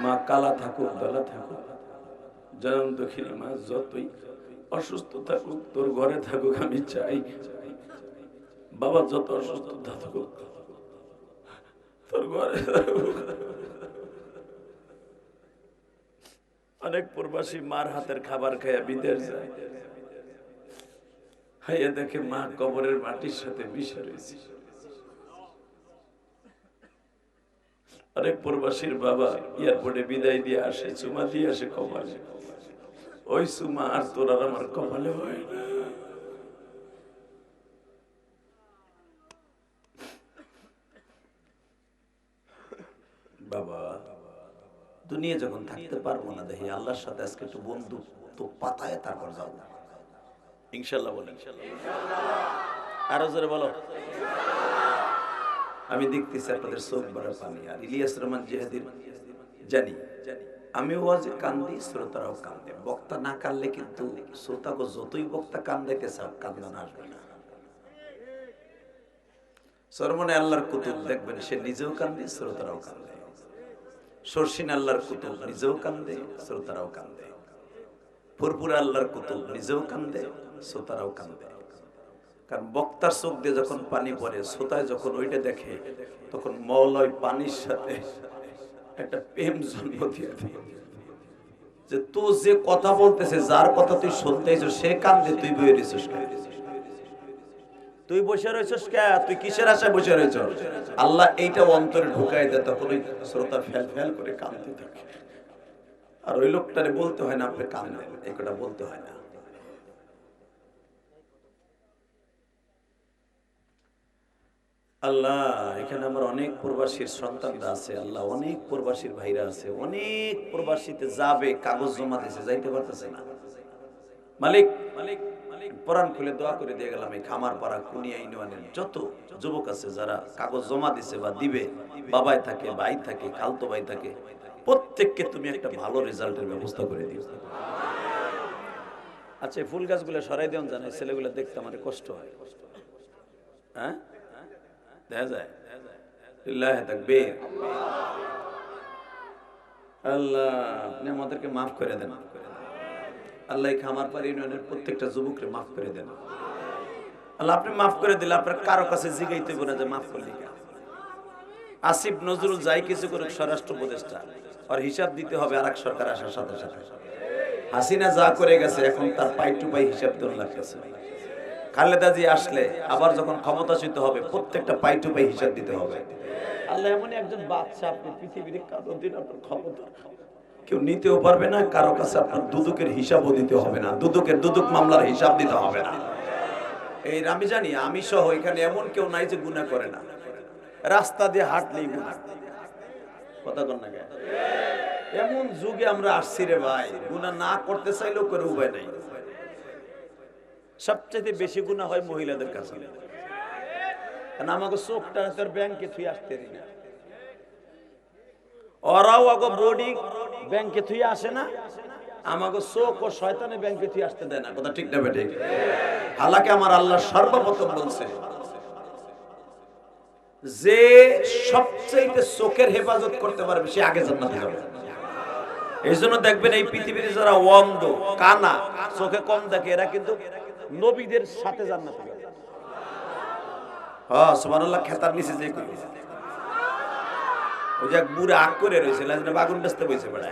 মা কালা থাকুক দলা থাকুক, জানান দক্ষিণী মা যতই অসুস্থ থাকুক, তোর ঘরে থাকুক আমি চাই। বাবা যত অসুস্থ থাকুক, তোর ঘরে থাকুক। অনেক প্রবাসী মার হাতের খাবার খাইয়া বিদেশ যায়, হাইয়া দেখে মা কবরের মাটির সাথে মিশে রয়েছে। অনেক প্রবাসীর বাবা এয়ারপোর্টে বিদায় দিয়ে আসে, চুমা দিয়ে আসে কপালে, ওই চুমা আর তোর আর আমার কপালে হয় না। বাবা দুনিয়া যখন থাকতে পারবো না, দেখি আল্লাহর সাথে আজকে একটু বন্ধু তো পাতায়, তারপর যাবো ইনশাল্লাহ। বলেন আরো জোরে বলো। আমি দেখতেছি আপনাদের চোখ ভরা পানি। আর ইলিয়াস রহমান জিহাদির জানি, আমি ওয়াজে কান্দি, শ্রোতারাও কান্দে। বক্তা না কানলে কিন্তু শ্রোতাকে যতই বক্তা কান্দাইতে চাও, কান্দানো আসবে না। সরমনে আল্লাহর কুতুব দেখবেন, সে নিজেও কান্দে, শ্রোতারাও কান্দে। শর্ষিন আল্লাহর কুতুব নিজেও কান্দে, শ্রোতারাও কান্দে। ফুরপুরা আল্লাহর কুতুব নিজেও কান্দে, শ্রোতারাও কান্দে। কারণ বক্তার চোখ দিয়ে যখন পানি পড়ে, শ্রোতায় যখন ওইটা দেখে, তখন মওলায় পানির সাথে একটা প্রেম জন্ম দিয়ে দেয়। যে তুই যে কথা বলতেছে, যার কথা তুই শুনতেছ, সে কান্দে, তুই বসে রয়েছিস কে? তুই বসে রয়েছিস কে? তুই কিসের আশায় বসে রয়েছ? আল্লাহ এইটা অন্তরে ঢুকাই দেয়, তখন ওই শ্রোতা ফেল ফেল করে কাঁদতে থাকে। আর ওই লোকটারে বলতে হয় না আপনি কাঁদেন, এই কথা বলতে হয় না। আল্লাহ এখানে আমার অনেক প্রবাসীর সন্তানরা আছে, আল্লাহ অনেক প্রবাসীর ভাইরা আছে, অনেক প্রবাসীতে যাবে, কাগজ জমা দিয়েছে, যাইতে পারতেছে না। মালিক পরাণ খুলে দোয়া করে দিয়ে গেলাম, এই খামারপাড়া কুনিয়া ইউনিয়নের যত যুবক আছে যারা কাগজ জমা দিছে বা দিবে, বাবাই থাকে, ভাই থাকে, খালতো ভাই থাকে, প্রত্যেককে তুমি একটা ভালো রেজাল্টের ব্যবস্থা করে দিও। আচ্ছা ফুল গাছগুলো সরাই দেন, জানে ছেলেগুলো দেখতে আমার কষ্ট হয়। হ্যাঁ দেখা যায়। আল্লাহ আপনি আমাদেরকে মাফ করে দেন। আল্লাহ খামারপাড়া ইউনিয়নের প্রত্যেকটা যুবককে মাফ করে দেন। আল্লাহ আপনি মাফ করে দিলে আপনার কারো কাছে জিগাইতে বলে যে মাফ করলি। আসিফ নজরুল যাই কিছু করে স্বরাষ্ট্র উপদেষ্টা, আর হিসাব দিতে হবে আরেক সরকার আসার সাথে সাথে। হাসিনা যা করে গেছে, এখন তার পাই টু পাই হিসাব দেওয়ার লাগতেছে। খালেদা জি আসলে আবার যখন ক্ষমতাচ্যুত হবে, প্রত্যেকটা পাই টু পাই হিসাব দিতে হবে। আল্লাহ এমনই একজন বাদশা, আপনি পৃথিবীর কতদিন আপনার ক্ষমতা কেউ নিতেও পারবে না, কারো কাছে আপনার দুদকের হিসাবও দিতে হবে না, দুদক মামলার হিসাব দিতে হবে না। এই আমি জানি, আমি সহ এখানে এমন কেউ নাই যে গুনাহ করে না। রাস্তা দিয়ে হাঁটলেই গুনাহ, কথা কন না কে? এমন যুগে আমরা আসছি রে ভাই, গুনাহ না করতে চাইলেও করে উপায় নাই। সবচেয়ে বেশি গুনাহ হয় মহিলাদের কাছে, কারণ আমাকে চোখটা তোর ব্যাংকে থুই আসতে দিই না, ওরাও আগে বডি ব্যাংকে থুই আসে না, আমাকে চোখ ও শয়তানে ব্যাংকে থুই আসতে দেয় না। কথা ঠিক না বেঠিক? হালাকে আমার আল্লাহ সর্বপ্রথম বলছে যে সবচেয়ে চোখের হেফাজত করতে পারবে সে আগে জান্নাতে যাবে। এই জন্য দেখবেন এই পৃথিবীতে যারা অন্ধ, কানা, চোখে কম দেখে, এরা কিন্তু নবীদের সাথে জান্নাতে যাবে। হ্যাঁ সুবহানাল্লাহ। খেতার নিচে যে কই ওই যে এক বুড়া আগ করে রয়েছে, লাজনা বাগুন বেচতে বইছে বেড়া।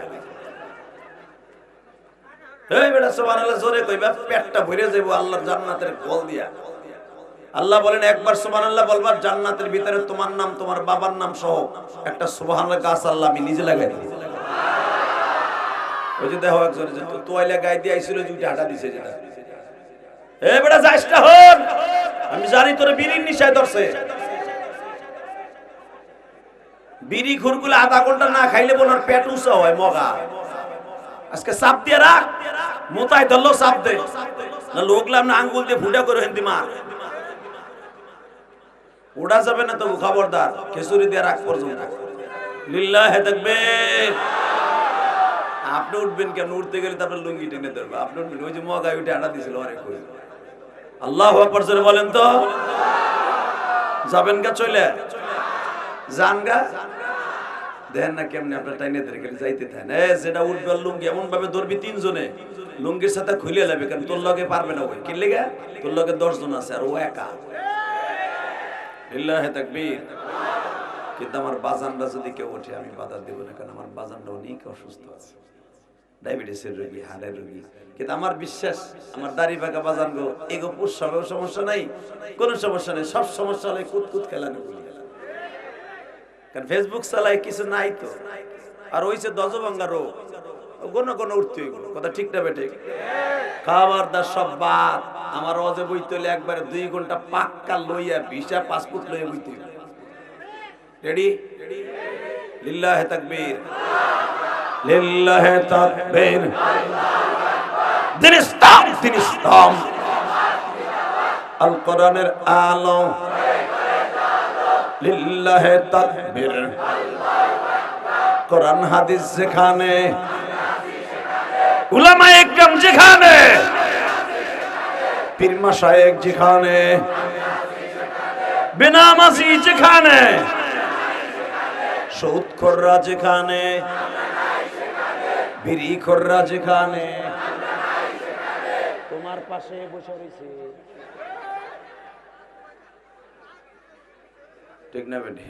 এই বেটা সুবহানাল্লাহ জোরে কইবা, পেটটা ভরে যাবো আল্লাহর জান্নাতের কল দিয়া। আল্লাহ বলেন একবার সুবহানাল্লাহ বলবার, জান্নাতের ভিতরে তোমার নাম, তোমার বাবার নাম সহ একটা সুবহানাল্লাহ গাছ আল্লাহ আমি নিজে লাগাই দিয়েছি। ওই যে দেখো একজন যে তোয়াইলা গায়ে দিয়ে আইছিল, যে হাঁটা দিছে যেটা। এ বেটা যাইস না, হন আমি জানি তোর বিড়ির নিশায় ধরছে। বিড়ি খুরগুলো আধা ঘন্টা না খাইলে বোনার পেট উঁচা হয় মগা। আজকে চাপ দিয়ে রাখ, মোতায় ধরলো চাপ দে, না লোকলাম না আঙ্গুল দিয়ে ফুটা করে হেন্দি মার। ওড়া যাবে না তো খবরদার, খেসুরি দিয়ে রাখ পর্যন্ত। লিল্লাহে তাকবীর। আপনি উঠবেন কেন? উঠতে গেলে তো আপনার লুঙ্গি টেনে ধরবে। আপনি উঠবেন, ওই যে মগায় উঠে আটা দিছিল অনেক। আল্লাহু আকবার জোরে বলেন তো। যাবেন গা চলে যান গা, দেন না কেমনে আপনার টাইনে ধরে গেলে যাইতে থাকেন। যেটা উঠবে লুঙ্গি এমন ভাবে ধরবি তিনজনে, লুঙ্গির সাথে খুলে যাবে, কারণ তোর লগে পারবে না। ওই কিনলে গা তোর লগে 10 জন আছে আর ও একা। লিল্লাহে তাকবীর। কিন্তু আমার বাজানরা যদি কেউ ওঠে আমি বাধা দেব না, কারণ আমার বাজানরা অনেক অসুস্থ আছে, ডায়াবেটিসের রোগী, হাড়ের রোগী। কিন্তু আমার বিশ্বাস আমার দাড়ি পাকা বাজান গো এগো পুষবেও সমস্যা নাই, কোনো সমস্যা নেই। সব সমস্যা হলে কুতকুত খেলানো বলি, কারণ ফেসবুক চালাই কিছু নাই তো। আর ওইছে দজভাঙ্গা রোগ, কোনো কোনো উঠতে হইব। কথা ঠিক না বেটে? খাবার দাবার সব বাদ। আমার অজে বইতে হলে একবারে 2 ঘন্টা পাক্কা লইয়া ভিসা পাসপোর্ট লইয়া বইতে হইব। রেডি? লিল্লাহে তাকবীর, লিল্লাহে তাকবীর। দিন ইসলাম, দিন ইসলাম। আল কোরআনের আলো, লিল্লাহে তাকবীর। কোরআন হাদিস যেখানে, উলামায়ে ইকরাম যেখানে, পীর মাশায়েখ যেখানে, বেনামাজি যেখানে, সুদখোররা যেখানে, বিড়িখোররা যেখানে, তোমার পাশে বসে রয়েছে। ঠিক না বেটি?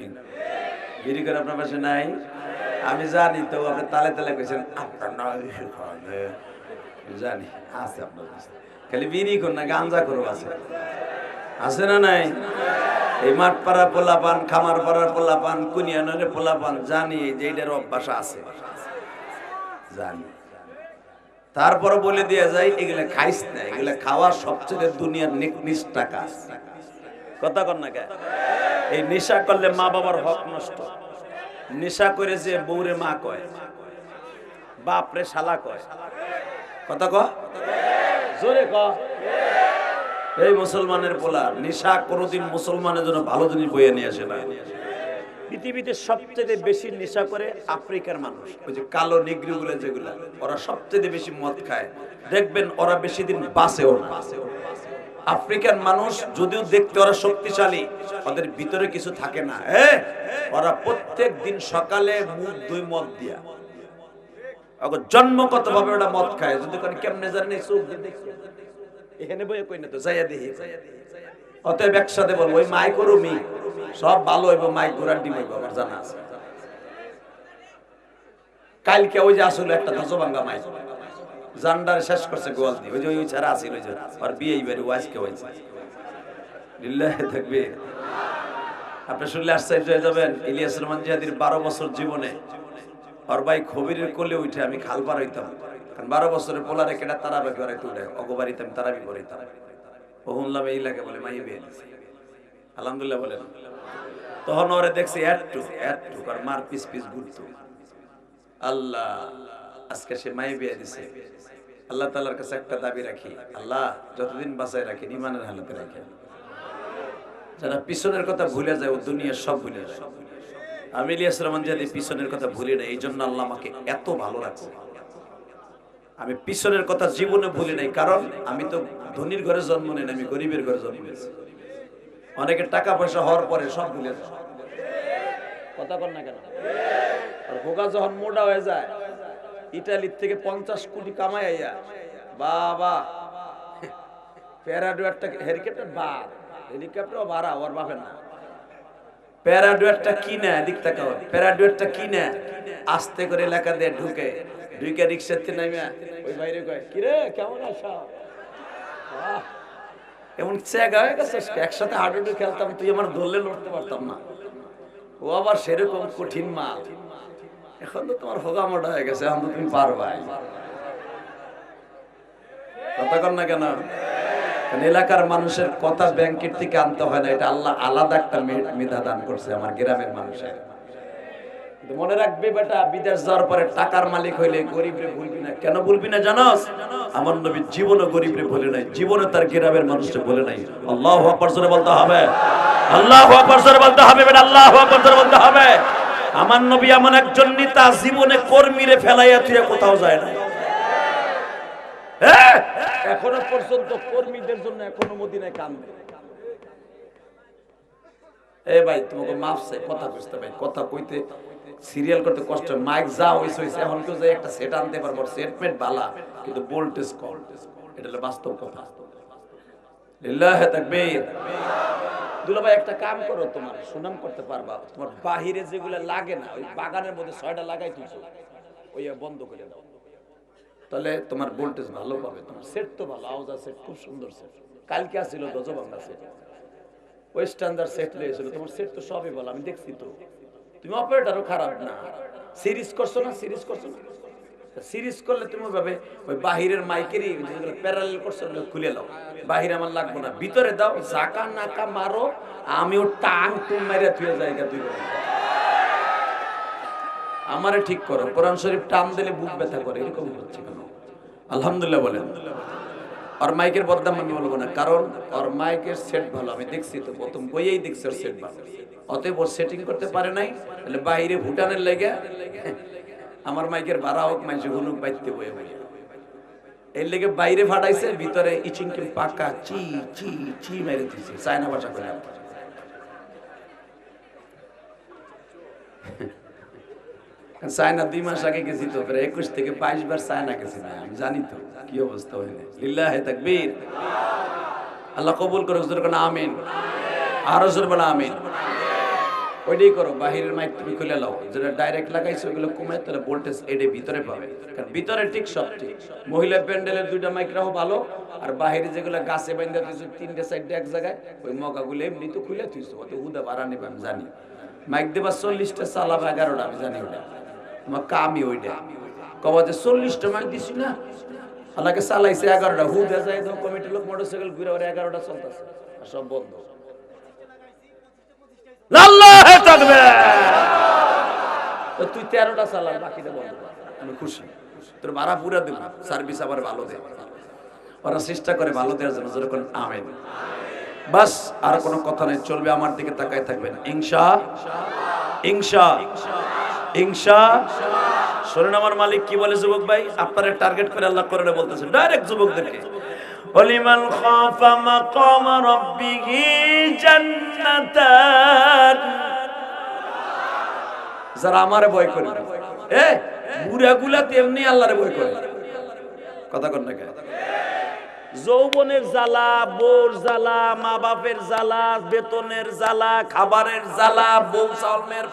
বিড়ি করে আপনার পাশে নাই, আমি জানি তো। আপনি তালে তালে কইছেন আপনার নয় জানি আছে আপনার কাছে, খালি বিড়ি কর না গাঞ্জা করো আছে, আছে না নাই? এই মাঠ পাড়া পোলাপান, খামার পাড়ার পোলাপান, কুনিয়ানের পোলাপান, জানি যে এটার অভ্যাস আছে, জানি। তারপর বলে দিয়ে যাই এগুলা খাইস না, এগুলা খাওয়া সবচেয়ে দুনিয়ার নিকৃষ্ট কাজ। কথা কর না কে? এই নেশা করলে মা বাবার হক নষ্ট। নেশা করে যে বউরে মা কয়, বাপরে শালা কয়। কথা ক, জোরে ক। এই মুসলমানের পোলা নেশা কোনোদিন মুসলমানের জন্য ভালো জিনিস বয়ে নিয়ে আসে না। পৃথিবীতে সবচেয়ে বেশি নেশা করে আফ্রিকার মানুষ, ওই যে কালো নিগ্রিগুলো যেগুলা, ওরা সবচেয়ে বেশি মদ খায়। দেখবেন ওরা বেশি দিন বাঁচেও না। আফ্রিকান মানুষ যদিও দেখতে ওরা শক্তিশালী, ওদের ভিতরে কিছু থাকে না। ওরা প্রত্যেক দিন সকালে মুখ ধুই মদ দিয়া, জন্মগত ভাবে ওরা মদ খায়। যদি কেমনে জানেন, চোখ দিয়ে দেখে এখানে বই কই না তো যাইয়া দেখি। অতএব একসাথে বলবো ওই মাই করুমি সব ভালো হইব, মাই ঘোরার ডিম হইব, আমার জানা আছে। কালকে ওই যে আসলে একটা ধ্বজভাঙ্গা মাই জান্ডার শেষ করছে গোয়াল দিয়ে, ওই যে ওই ছাড়া আসিল, ওই যে আর বিয়ে এইবারে ওয়াজকে হয়েছে। লিল্লাহে তাকবীর। আপনি শুনলে আশ্চর্য হয়ে যাবেন, ইলিয়াস রহমান জিহাদির 12 বছর জীবনে ওর ভাই খবিরের কোলে উঠে আমি খাল পার হইতাম। কারণ 12 বছরের পোলারে কেটা তারাবি করে তুলে অগবাড়িতে আমি তারাবি করিতাম। ও শুনলাম এই লাগে বলে মাই বিয়ে দিছে, আলহামদুলিল্লাহ বলেন। তখন ওরে দেখছি একটু আর মার পিস পিস ঘুরতো। আল্লাহ, আজকে সে মাই বিয়ে দিছে। আল্লাহ তাআলার কাছে একটা দাবি রাখি, আল্লাহ যতদিন বাঁচায় রাখেন ইমানের হালতে রাখেন। যারা পিছনের কথা ভুলে যায় ও দুনিয়ার সব ভুলে যায়। আমি ইলিয়াস রহমান জিহাদি পিছনের কথা ভুলি না, এই জন্য আল্লাহ আমাকে এত ভালো রাখছে। আমি পিছনের কথা জীবনে ভুলি নাই, কারণ আমি তো ধনীর ঘরে জন্ম নেই, আমি গরিবের ঘরে জন্ম নিয়েছি। অনেকের টাকা পয়সা হওয়ার পরে সব ভুলে যায়। কথা কর না কেন? আর হোগা যখন মোটা হয়ে যায়, ইটালির থেকে 50 কোটি কামাই আইয়া বাবা প্যারাডুয়ারটা হেলিকপ্টার বাদ, হেলিকপ্টারও ভাড়া ওর বাপে না। প্যারাডুয়ারটা কিনে এদিক তাকাও, প্যারাডুয়ারটা কিনে আস্তে করে এলাকা দিয়ে ঢুকে রিক্সাতে নাইমা ওই বাইরে কয় কি রে কেমন আছো, এমন চেগা হয়ে গেছে। একসাথে হাডুডু খেলতাম, তুই আমার ধরলে লড়তে পারতাম না। ও আবার সেরকম কঠিন মাল। এখন তো তোমার হোগা মোটা হয়ে গেছে, এখন তো তুমি পারবাই। কথা কর না কেন? এলাকার মানুষের কথা ব্যাংকের থেকে আনতে হয় না, এটা আল্লাহ আলাদা একটা মেধা দান করছে আমার গ্রামের মানুষের। মনে রাখবে বেটা, বিদেশ যাওয়ার পরে টাকার মালিক হইলে গরিবরে ভুলবি না। কেন ভুলবি না জানোস? আমার নবী জীবনে গরিবরে ভুলে নাই, জীবনে তার গ্রামের মানুষকে ভুলে নাই। আল্লাহু আকবার জোরে বলতে হবে, আল্লাহু আকবার জোরে বলতে হবে বেটা, আল্লাহু আকবার জোরে বলতে হবে। আমার নবী এমন একজন নেতা, জীবনে কর্মীরে ফেলাইয়া তুই কোথাও যায় না। এখনো পর্যন্ত কর্মীদের জন্য এখনো মদিনায় কান্দে। এ ভাই তোমাকে মাফছে কথা বুঝতে ভাই, কথা কইতে সিরিয়াল করতে কষ্ট। মাইক যা হইছে এখন কেউ যে একটা সেট আনতে পারবো, সেটমেন্ট বালা কিন্তু ভোল্টেজ কম। এটা হলো বাস্তব কথা। লিল্লাহি তাকবীর। দুলা ভাই একটা কাম করো, তোমার সুনাম করতে পারবা। তোমার বাহিরে যেগুলো লাগে না, ওই বাগানের মধ্যে 6টা লাগাই দিছো, ওই বন্ধ করে দাও, তাহলে তোমার ভোল্টেজ ভালো পাবে। তোমার সেট তো ভালো, আওয়াজ সেট খুব সুন্দর সেট। কালকে আসছিল গজবাংলা সেট, ওই স্ট্যান্ডার্ড সেট লেগেছিল। তোমার সেট তো সবই ভালো, আমি দেখছি তো। তুমি অপারেটরও খারাপ না। সিরিজ করছো না? সিরিজ করছো না? সিরিজ করলে তুমি ভাবে ওই বাহিরের মাইকেরই যেগুলো প্যারালাল করছো খুলে দাও। বাহিরে আমার লাগবে না, ভিতরে দাও, জাকা নাকা মারো, আমিও টাং টুম মারিয়া থুয়ে জায়গা দুই করে। আমারে ঠিক করো। কোরআন শরীফ টান দিলে বুক ব্যথা করে, এরকম হচ্ছে কেন? আলহামদুলিল্লাহ বলেন। আর মাইকের বদনাম আমি বলবো না, কারণ ওর মাইকের সেট ভালো, আমি দেখছি তো, প্রথম বইয়েই দেখছি ওর সেট ভালো। অতএব ওর সেটিং করতে পারে নাই, তাহলে বাইরে ভুটানের লেগে আমার মাইকের ভাড়া হোক, মাইসে হুনুক বাইতে বয়ে বয়ে এর লেগে বাইরে ফাটাইছে, ভিতরে ইচিংকে পাকা চি চি চি মেরে দিছে চায়না ভাষা করে। চায়না 2 মাস আগে গেছি তো, প্রায় 21 থেকে 22 বার চায়না গেছি না, আমি জানি তো কি অবস্থা হইলে। লিল্লাহি তাকবীর। আল্লাহ কবুল করুক, জোরে কোন আমিন। আরো জোরে বলা আমিন। ওইটাই করো, বাহিরের মাইক তুমি খুলে লাও, যেটা ডাইরেক্ট লাগাইছো ওগুলো কমায়, তাহলে ভোল্টেজ এডে ভিতরে পাবে। কারণ ভিতরে ঠিক সব ঠিক। মহিলা প্যান্ডেলের 2টা মাইক রাখো ভালো, আর বাহিরে যেগুলো গাছে বাইন্ধা দিয়েছো 3টে 4টে এক জায়গায়, ওই মগাগুলো এমনি তো খুলে দিয়েছো, অত হুদা ভাড়া নেবে আমি জানি। মাইক দেবা 40টা, চালাবা 11টা, আমি জানি ওটা তোমার কামই ওইটা। কবা যে 40টা মাইক দিছি না, হালাকে চালাইছে 11টা, হুদা যায় তো কমিটির লোক মোটরসাইকেল ঘুরে ওরা 11টা চলতেছে, আর সব বন্ধ। আল্লাহু তাকবীর। তো তুই 13টা চালা, বাকিটা বন্ধ কর, আমি খুশি। তোর ভাড়া পুরা দেব, সার্ভিস আবার ভালো দে। ওরা চেষ্টা করে ভালো দেওয়ার জন্য, যেরকম আমিন। বাস আর কোনো কথা নেই, চলবে। আমার দিকে তাকায় থাকবেন ইনশাআল্লাহ, ইনশাআল্লাহ। শুনুন আমার মালিক কি বলে যুবক ভাই, আপনারা টার্গেট করে আল্লাহ কোরআনে বলতেছেন ডাইরেক্ট যুবকদেরকে, ওয়ালিমান খাফা মাকাম রাব্বিহি জান্নাতান। যারা আমারে ভয় করে, বুড়াগুলা তেমনি আল্লাহরে ভয় করে। কথা কন না কেন? যৌবনের জ্বালা, বোর জ্বালা, মা বাপের জ্বালা, বেতনের জ্বালা, খাবারের জ্বালা, বউ চালমের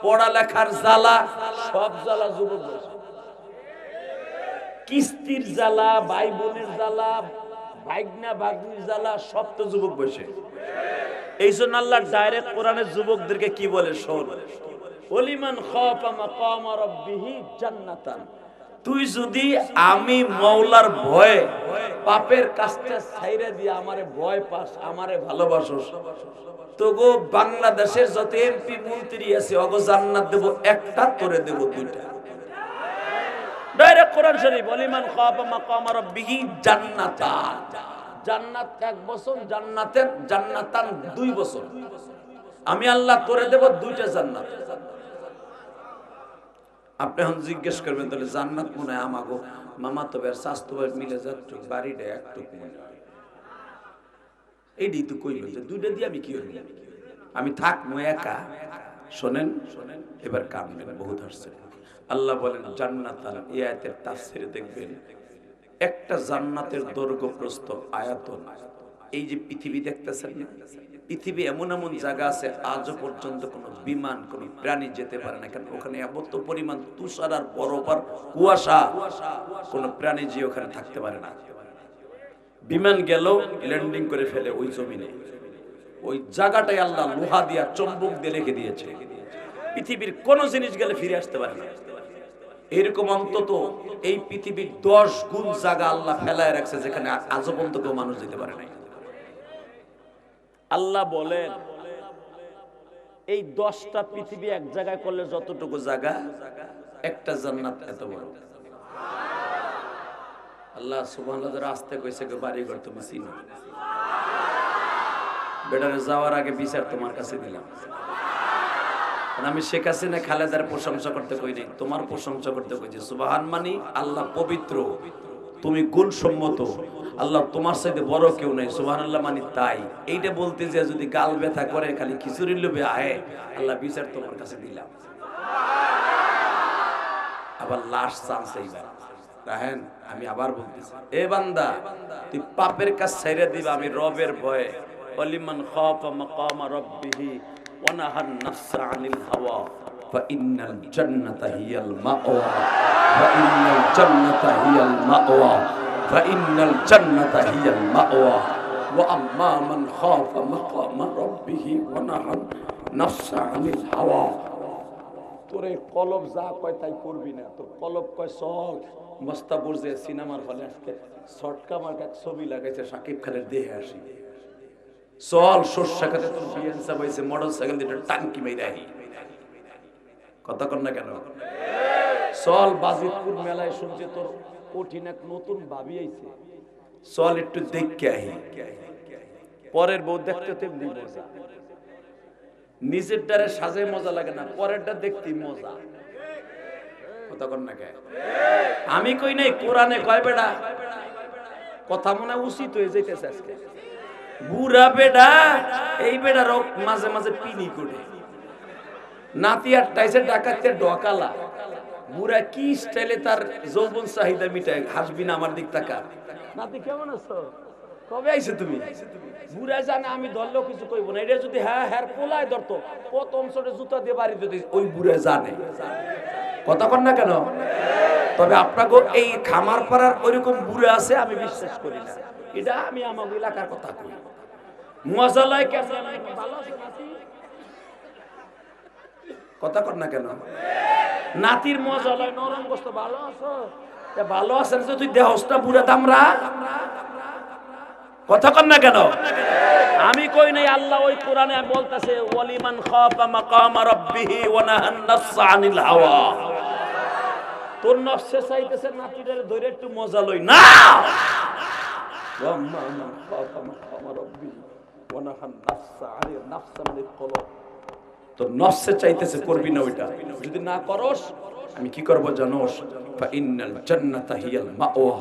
পড়ালেখার জ্বালা, সব জ্বালা যুবক বসে। কিস্তির জ্বালা, ভাই বোনের জ্বালা, ভাগনা ভাগ্নির জ্বালা, সব তো যুবক বসে। এই জন্য আল্লাহ ডাইরেক্ট কোরআনের যুবকদেরকে কি বলে শোন, ওলিমান খাফা মাকাম রাব্বিহি জান্নাতান। তুই যদি আমি মওলার ভয়ে পাপের কাজটা ছাইরা দিয়ে আমারে ভয় পাস, আমারে ভালোবাসোস, তো গো বাংলাদেশের যত এমপি মন্ত্রী আছে ওগো জান্নাত দেব একটা, তোরে দেব 2টা। ডাইরেক্ট কোরআন শরীফ, ওলিমান খাফা মাকাম রাব্বিহি জান্নাতান। জান্নাত 1 বছর, জান্নাতান 2 বছর। আমি আল্লাহ তোরে দেব 2টা জান্নাত। আপনি এখন জিজ্ঞেস করবেন তাহলে জান্নাত মনে হয় আমাগো মামাতো ভাই স্বাস্থ্য ভাই মিলে যাচ্ছে, বাড়িটা একটুকু মনে হয় এইটাই তো কইল যে 2টা দিয়ে আমি কি হইল, আমি থাকবো একা। শোনেন এবার কাঁদবেন, বহুত হাসছে। আল্লাহ বলেন জান্নাতান, এই আয়াতের তাফসীরে দেখবেন একটা জান্নাতের দৈর্ঘ্য প্রস্থ আয়তন। এই যে পৃথিবী দেখতেছেন না, পৃথিবী এমন এমন জায়গা আছে আজও পর্যন্ত কোনো বিমান কোনো প্রাণী যেতে পারে না, কারণ ওখানে এত পরিমাণ তুষার আর বরফ আর কুয়াশা, কোনো প্রাণী যে ওখানে থাকতে পারে না। বিমান গেল ল্যান্ডিং করে ফেলে ওই জমিনে, ওই জায়গাটাই আল্লাহ লোহা দিয়া চম্বুক দিয়ে রেখে দিয়েছে। পৃথিবীর কোন জিনিস গেলে ফিরে আসতে পারে না। এরকম অন্তত এই পৃথিবীর 10 গুণ জায়গা আল্লাহ ফেলায় রাখছে যেখানে আজও পর্যন্ত কেউ মানুষ যেতে পারে না। আল্লাহ বলেন এই 10টা পৃথিবী এক জায়গায় করলে যতটুকু জায়গা, একটা জান্নাত এত বড়। আল্লাহ সুবহানাহু রাস্তে কইছে কে বাড়ি ঘর তুমি চিনো, বেটারে যাওয়ার আগে বিচার তোমার কাছে দিলাম। আমি শেখ হাসিনা খালেদার প্রশংসা করতে কই নাই, তোমার প্রশংসা করতে কইছি। সুবহান মানি আল্লাহ পবিত্র, তুমি গুণসম্মত, আল্লাহ তোমার সাথে বড় কেউ নাই। সুবহানাল্লাহ মানি তাই। এইটা বলতে যে যদি গাল ব্যথা করে খালি খিচুড়ির লোভে আয়, আল্লাহ বিচার তোমার কাছে দিলাম। আবার লাস্ট চান্স এইবার রাহেন, আমি আবার বলতেছি, এ বান্দা তুই পাপের কাজ ছাইরা দিবা আমি রবের ভয়ে। ওয়ালিমান খাফা মাকামা রাব্বিহি ওয়া নাহান নাফসা আনিল হাওয়া ফাইন্নাল জান্নাতা হিয়াল মাওয়া ফাইন্নাল জান্নাতা হিয়াল মাওয়া ফাইন্নাল জান্নাতা হিয়াল মাওয়া ওয়া আম্মা মান খাফা মাকামা রাব্বিহি ওয়া নাহান নাফসা আনিল হাওয়া। তোরে কলব যা কয় তাই করবি না, তোর কলব কয় চল মস্তাপুর যে সিনেমার হলে আজকে শর্টকা মার্কা ছবি লাগাইছে শাকিব খানের দেহে আসি, চল সর্ষা খাতে তোর বিয়ান চাবাইছে মোটর সাইকেল দিয়ে টাঙ্কি মেরে আহি। কথা কর না কেন? চল বাজিতপুর মেলায় শুনছে তোর কঠিন এক নতুন ভাবি আইছে, চল একটু দেখকে আহি। পরের বউ দেখতে তেমনি মজা, নিজের দ্বারে সাজে মজা লাগে না, পরেরটা দেখতে মজা। কথা কর না কেন? আমি কই নাই, কোরআনে কয় বেড়া, কথা মনে উচিত হয়ে যাইতেছে আজকে। বুড়া বেডা এই বেডা রক মাঝে মাঝে পিনি করে নাতি আটটাইছে ডাকাতে ডকালা। বুড়া কি স্টাইলে তার যৌবন চাহিদা মিটায়, হাসবি না আমার দিক তাকা। নাতি কেমন আছো, কবে আইছো তুমি? বুড়া জানে আমি ধরলো কিছু কইব না, এটা যদি হ্যাঁ হ্যাঁ পোলায় ধরতো প্রথম ছোট জুতা দিয়ে বাড়ি দিতে, ওই বুড়া জানে। কথা কর না কেন? তবে আপনাকে এই খামার পাড়ার ওইরকম বুড়া আছে আমি বিশ্বাস করি না। এটা আমি আমার এলাকার কথা কই। মজা লাগে কেন? ভালো আছে নাতি? কথা কর না কেন? নাতির মজা লাগে নরম গোস্ত। ভালো আছো? ভালো আছেন যে তুই দেহসটা বুড়া দামরা। কথা কর না কেন? আমি কই নাই, আল্লাহ ওই কোরআনে বলতাছে ওয়ালিমান খাফা মাকামা রাব্বিহি ওয়া নাহান নাফসা আনিল হাওয়া। তোর নফসে চাইতেছে নাতিটারে ধরে একটু মজা লই না। ওয়ামান খাফা মাকামা রাব্বিহি ওয়া নাহান নাফসা আনিল নাফসা আনিল কলব। তোর নফসে চাইতেছে করবি না ওইটা, যদি না করস আমি কি করব জানোস? ফাইন্নাল জান্নাতা হিয়াল মাওয়া।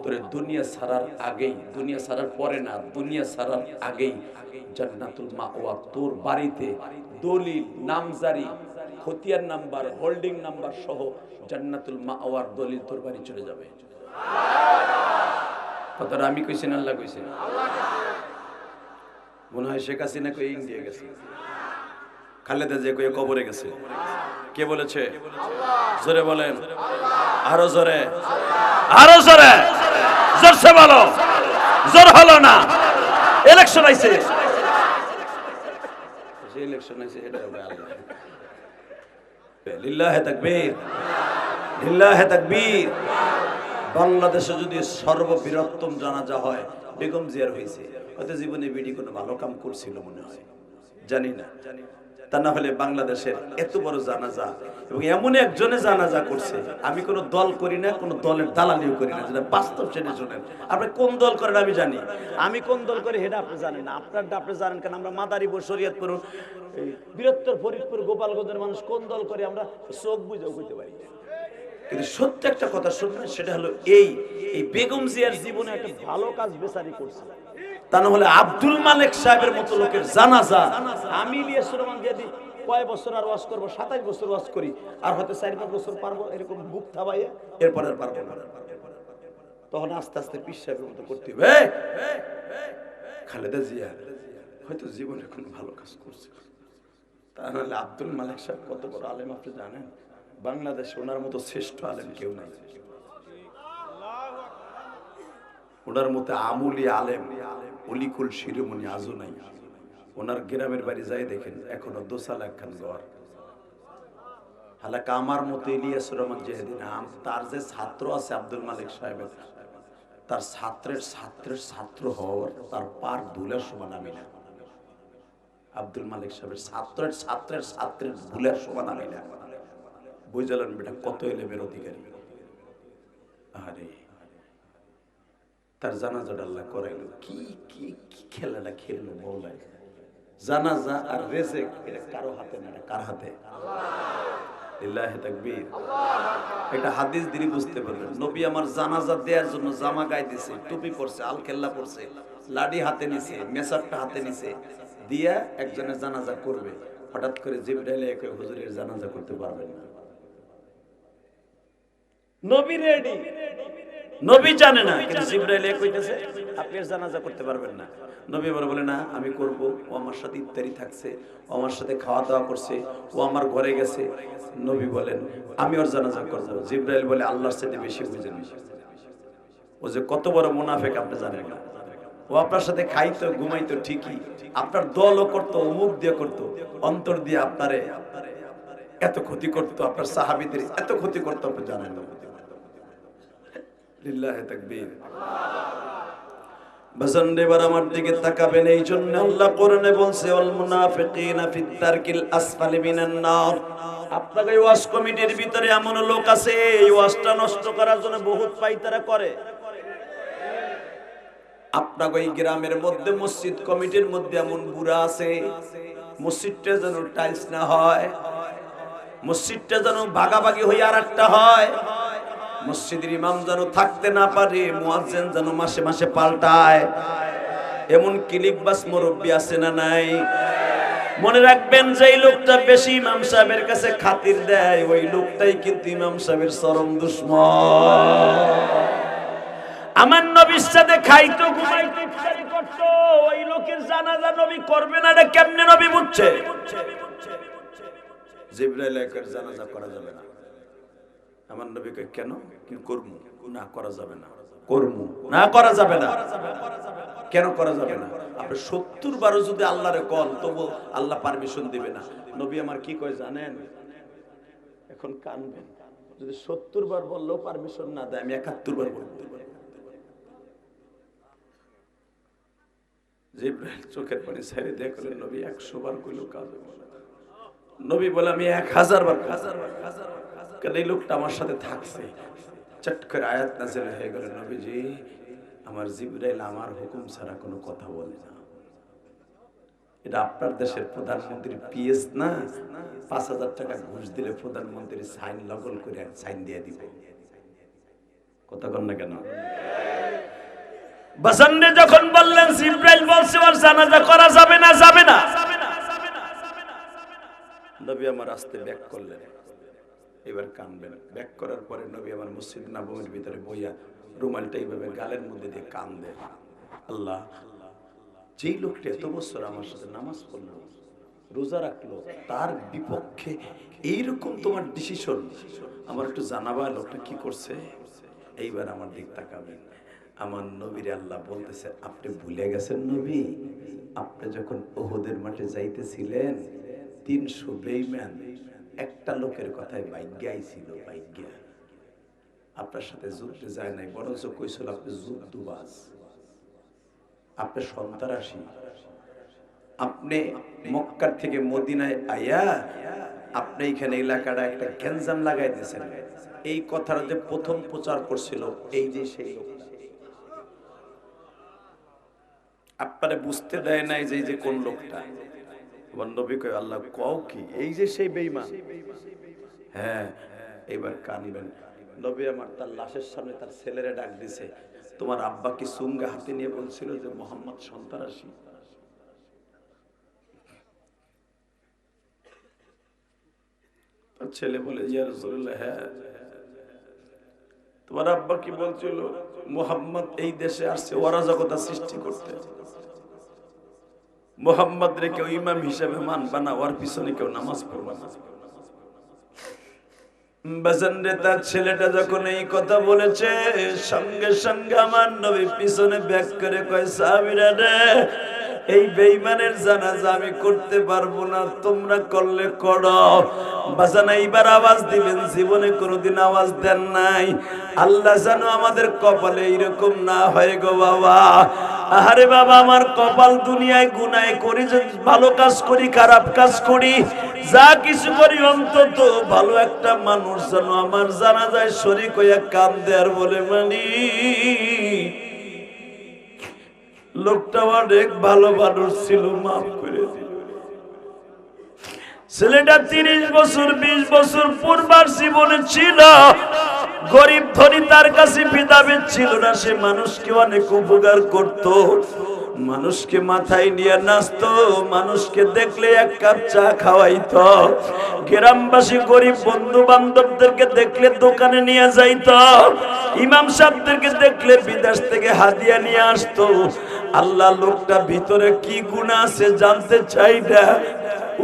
তোরে দুনিয়া ছাড়ার আগেই, দুনিয়া ছাড়ার পরে না, দুনিয়া ছাড়ার আগেই জান্নাতুল মাওয়া তোর বাড়িতে দলিল নামজারি খতিয়ান নাম্বার হোল্ডিং নাম্বার সহ জান্নাতুল মাওয়ার দলিল তোর বাড়ি চলে যাবে। কথাটা আমি কইছি না আল্লাহ কইছে? মনে হয় শেখ হাসিনা কই ইন্ডিয়া গেছে, খালেদা যে কই কবরে গেছে। কে বলেছে? জোরে বলেন, আরো জোরে, আরো জোরে, জোরসে বলো। জোর হলো না, ইলেকশন আইছে, ইলেকশন আইছে, এটা হবে আল্লাহ। লিল্লাহে তাকবীর, লিল্লাহে তাকবীর। বাংলাদেশে যদি সর্ববৃহত্তম জানাজা হয় বেগম জিয়ার হয়েছে, হয়তো জীবনে বিডি কোনো ভালো কাম করছিল মনে হয়, জানি না। তা না হলে বাংলাদেশের এত বড় জানাজা এবং এমন একজনে জানাজা করছে। আমি কোনো দল করি না, কোনো দলের দালালিও করি না, যেটা বাস্তব সেটা শোনেন। আপনি কোন দল করেন আমি জানি, আমি কোন দল করি সেটা আপনি জানেন না, আপনারটা আপনি জানেন। কারণ আমরা মাদারীপুর, শরীয়তপুর, বৃহত্তর ফরিদপুর, গোপালগঞ্জের মানুষ কোন দল করে আমরা চোখ বুঝেও কইতে পারি। কিন্তু সত্য একটা কথা শুনবেন, সেটা হলো এই বেগম জিয়ার জীবনে একটা ভালো কাজ বেচারি করছে। তা না হলে আব্দুল মালেক সাহেবের মতো লোকের জানাজা আমি ইলিয়াস রহমান দিয়ে দিই কয় বছর আর ওয়াজ করবো, 27 বছর ওয়াজ করি, আর হয়তো 4-5 বছর পারবো এরকম বুক থাবাইয়ে, এরপর আর পারবো না। তখন আস্তে আস্তে পীর সাহেবের মতো করতে হবে। খালেদা জিয়া হয়তো জীবনে কোনো ভালো কাজ করছে, তা নাহলে আব্দুল মালিক সাহেব কত বড় আলেম আপনি জানেন? বাংলাদেশে ওনার মতো শ্রেষ্ঠ আলেম কেউ নাই, ওনার মতো আমুলি আলেম অলিকুল শিরোমণি আজও নাই। ওনার গ্রামের বাড়ি যাই দেখেন এখনো দোসালা একখান ঘর। হালাকা আমার মতো ইলিয়াসুর রহমান জেহেদিন তার যে ছাত্র আছে আব্দুল মালিক সাহেবের, তার ছাত্রের ছাত্রের ছাত্র হওয়ার তার পার ধুলার সমান আমি না। আব্দুল মালিক সাহেবের ছাত্রের ছাত্রের ছাত্রের ধুলার সমান আমি না। বুঝলেন বেটা কত এলেমের অধিকারী। আরে তার জানাজাটা আল্লাহ করাইলো, কি কি কি খেলাটা খেললো মৌলায়। জানাজা আর রেজেক এটা কারো হাতে না, কার হাতে? লিল্লাহি তাকবীর। এটা হাদিস দিয়ে বুঝতে পারবেন। নবী আমার জানাজা দেওয়ার জন্য জামা গায়ে দিছে, টুপি পরছে, আল খেল্লা পরছে, লাঠি হাতে নিছে, মেসারটা হাতে নিছে, দিয়া একজনের জানাজা করবে। হঠাৎ করে জিবরাইল একে হুজুরের জানাজা করতে পারবেন না। নবী রেডি, নবী জানে না, কিন্তু জিবরাইল কইতেছে আপনি এর জানাজা করতে পারবেন না। নবী আবার বলে না আমি করব, ও আমার সাথে ইফতারি থাকছে, ও আমার সাথে খাওয়া দাওয়া করছে, ও আমার ঘরে গেছে। নবী বলেন আমি ওর জানাজা করব। জিবরাইল বলে আল্লাহর সাথে বেশি বুঝেন, ও যে কত বড় মুনাফিক আপনি জানেন না। ও আপনার সাথে খাইতো ঘুমাইতো ঠিকই, আপনার দলও করতো, মুখ দিয়ে করতো, অন্তর দিয়ে আপনারে এত ক্ষতি করতো, আপনার সাহাবীদের এত ক্ষতি করতো আপনি জানেন না। লিল্লাহি তাকবীর। বাজান এবার আমার দিকে তাকাবেন, এই জন্য আল্লাহ কোরআনে বলছে ওয়াল মুনাফিকিনা ফিত তারকিল আসফালি মিনান নার। আপনাদের এই ওয়াজ কমিটির ভিতরে এমন লোক আছে এই ওয়াজটা নষ্ট করার জন্য বহুত পাইতারা করে। আপনাদের এই গ্রামের মধ্যে মসজিদ কমিটির মধ্যে এমন বুড়া আছে, মসজিদটা যেন টাইলস না হয়, মসজিদটা যেন ভাগাভাগি হয়ে আরেকটা হয়, মসজিদের ইমাম যেন থাকতে না পারে, মুয়াজ্জিন যেন মাসে মাসে পাল্টায়, এমন ক্লিকবাস মুরব্বি আছে না নাই? মনে রাখবেন যেই লোকটা বেশি ইমাম সাহেবের কাছে খাতির দেয় ওই লোকটাই কিন্তু ইমাম সাহেবের চরম দুশমন। আমার নবীর সাথে খাইতো ঘুমাইতো ইফতারি করতো, ওই লোকের জানাজা নবী করবে না, এটা কেমনে নবী বুঝছে? জিবরাইল এর জানাজা করা যাবে না। আমার নবীকে কেন করব না, করা যাবে না, করব না, করা যাবে না। কেন করা যাবে না? আপনি 70 বারও যদি আল্লাহরে কল তবু আল্লাহ পারমিশন দিবে না। নবী আমার কি কয় জানেন? এখন কানবেন, যদি 70 বার বললেও পারমিশন না দেয় আমি 71 বার বলতে পারি। জিবরাইল চোখের পানি ছেড়ে দেখলেন নবী 100 বার কইলো কাজ হবে না। নবী বলে আমি 1000 বার, কেন এই লোকটা আমার সাথে থাকছে। চট করে আয়াত নাযিল হয়ে গেল, নবীজি আমার জিবরাইল আমার হুকুম ছাড়া কোনো কথা বলে না। এটা আপনার দেশের প্রধানমন্ত্রীর পিএস না, 5000 টাকা ঘুষ দিলে প্রধানমন্ত্রী সাইন লগল করে সাইন দিয়ে দিবে। কথা কন না কেন? বাসান্নে যখন বললেন জিবরাইল বলছে ওর জানাজা করা যাবে না, যাবে না, নবী আমার আস্তে ব্যাক করলেন। এবার কানবেন। ব্যাক করার পরে নবী আমার মসজিদ নববীর ভিতরে বইয়া রুমালটা এইভাবে গালের মধ্যে দিয়ে কান্দে। আল্লাহ, যেই লোকটা এত বছর আমার সাথে নামাজ পড়লো, রোজা রাখলো, তার বিপক্ষে এইরকম তোমার ডিসিশন, আমার একটু জানাবা লোকটা কি করছে। এইবার আমার দিক তাকাবেন। আমার নবীর আল্লাহ বলতেছে আপনি ভুলে গেছেন নবী, আপনি যখন উহুদের মাঠে যাইতেছিলেন 300 বেঈমান একটা লোকের কথায় ভাগ্যাই ছিল, ভাগ্যা আপনার সাথে যুদ্ধে যায় নাই, বরঞ্চ কইছিল আপনি যুদ্ধবাজ, আপনি সন্ত্রাসী। আপনি মক্কার থেকে মদিনায় আইয়া আপনি এখানে এলাকাটা একটা গ্যাঞ্জাম লাগাই দিয়েছেন। এই কথাটা যে প্রথম প্রচার করছিল এই যে সেই লোকটা, আপনারা বুঝতে দেয় নাই যে এই যে কোন লোকটা। নবী কয় আল্লাহ কও কি, এই যে সেই বেঈমান। হ্যাঁ, এবার কানবেন। নবী আমার তার লাশের সামনে তার ছেলেরে ডাক দিছে, তোমার আব্বা কি সুঙ্গা হাতে নিয়ে বলছিল যে মোহাম্মদ সন্ত্রাসী? তার ছেলে বলে ইয়া রাসূলুল্লাহ, হ্যাঁ। তোমার আব্বা কি বলছিল? মুহাম্মদ এই দেশে আসছে অরাজকতা সৃষ্টি করতে। মুহাম্মদ রে কেউ ইমাম হিসেবে মানবা না, ওর পিছনে কেউ নামাজ পড়বা না। বাজান রে, তার ছেলেটা যখন এই কথা বলেছে, সঙ্গে সঙ্গে আমার নবী পিছনে ব্যাক করে কয়, সাহাবীরা রে, এই বেঈমানের জানাজা আমি করতে পারবো না, তোমরা করলে করো। বাজান এইবার আওয়াজ দিবেন, জীবনে কোনোদিন আওয়াজ দেন নাই। আল্লাহ জানো আমাদের কপালে এইরকম না হয় গো বাবা। আরে বাবা, আমার কপাল দুনিয়ায় গুনাহ করি, ভালো কাজ করি, খারাপ কাজ করি, যা কিছু করি, অন্তত ভালো একটা মানুষ যেন আমার জানাজায় শরীক হইয়া কান্দে আর বলে, মানি লোকটা অনেক ভালো মানুষ ছিল, মাফ করে দিল। ছেলেটা 30 বছর 20 বছর পূর্বার জীবনে ছিল, গরিব ধনী তার কাছে ভেদাভেদ ছিল না। সে মানুষকে অনেক উপকার করত, মানুষকে মাথায় নিয়ে নাচতো, মানুষকে দেখলে এক কাপ চা খাওয়াইতো, গ্রামবাসী গরিব বন্ধু বান্ধবদেরকে দেখলে দোকানে নিয়ে যাইতো, ইমাম সাহেবদেরকে দেখলে বিদেশ থেকে হাদিয়া নিয়ে আসতো। আল্লাহ, লোকটা ভিতরে কি গুণ আছে জানতে চাই না,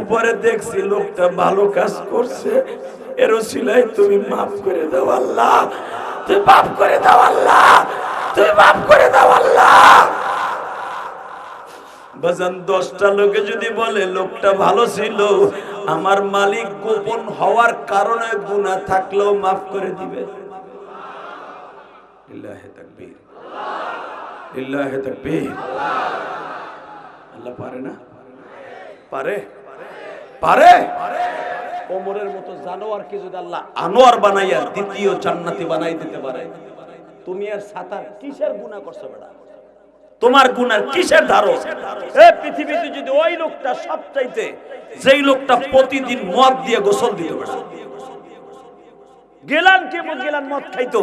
উপরে দেখছি লোকটা ভালো কাজ করছে, এর ওসিলায় তুমি মাফ করে দাও আল্লাহ, তুমি মাফ করে দাও আল্লাহ, তুমি মাফ করে দাও আল্লাহ। বাজান, 10টা লোকে যদি বলে লোকটা ভালো ছিল, আমার মালিক গোপন হওয়ার কারণে গুনাহ থাকলেও মাফ করে দিবে। লিল্লাহি তাকবীর, লিল্লাহি তাকবীর। আল্লাহ পারে না? পারে, পারে। ওমরের মতো জানোয়ারকে যদি আল্লাহ আনোয়ার বানাইয়া দ্বিতীয় জান্নাতি বানাই দিতে পারে, তুমি আর সাতার কিসের গুনাহ করছো বেটা? তোমার গুনার কিসের ধারো? এই পৃথিবীতে যদি ওই লোকটা সবচাইতে, যেই লোকটা প্রতিদিন মদ দিয়ে গোসল দিত, বেটা গেলান কেমন গেলান মদ খাইতো,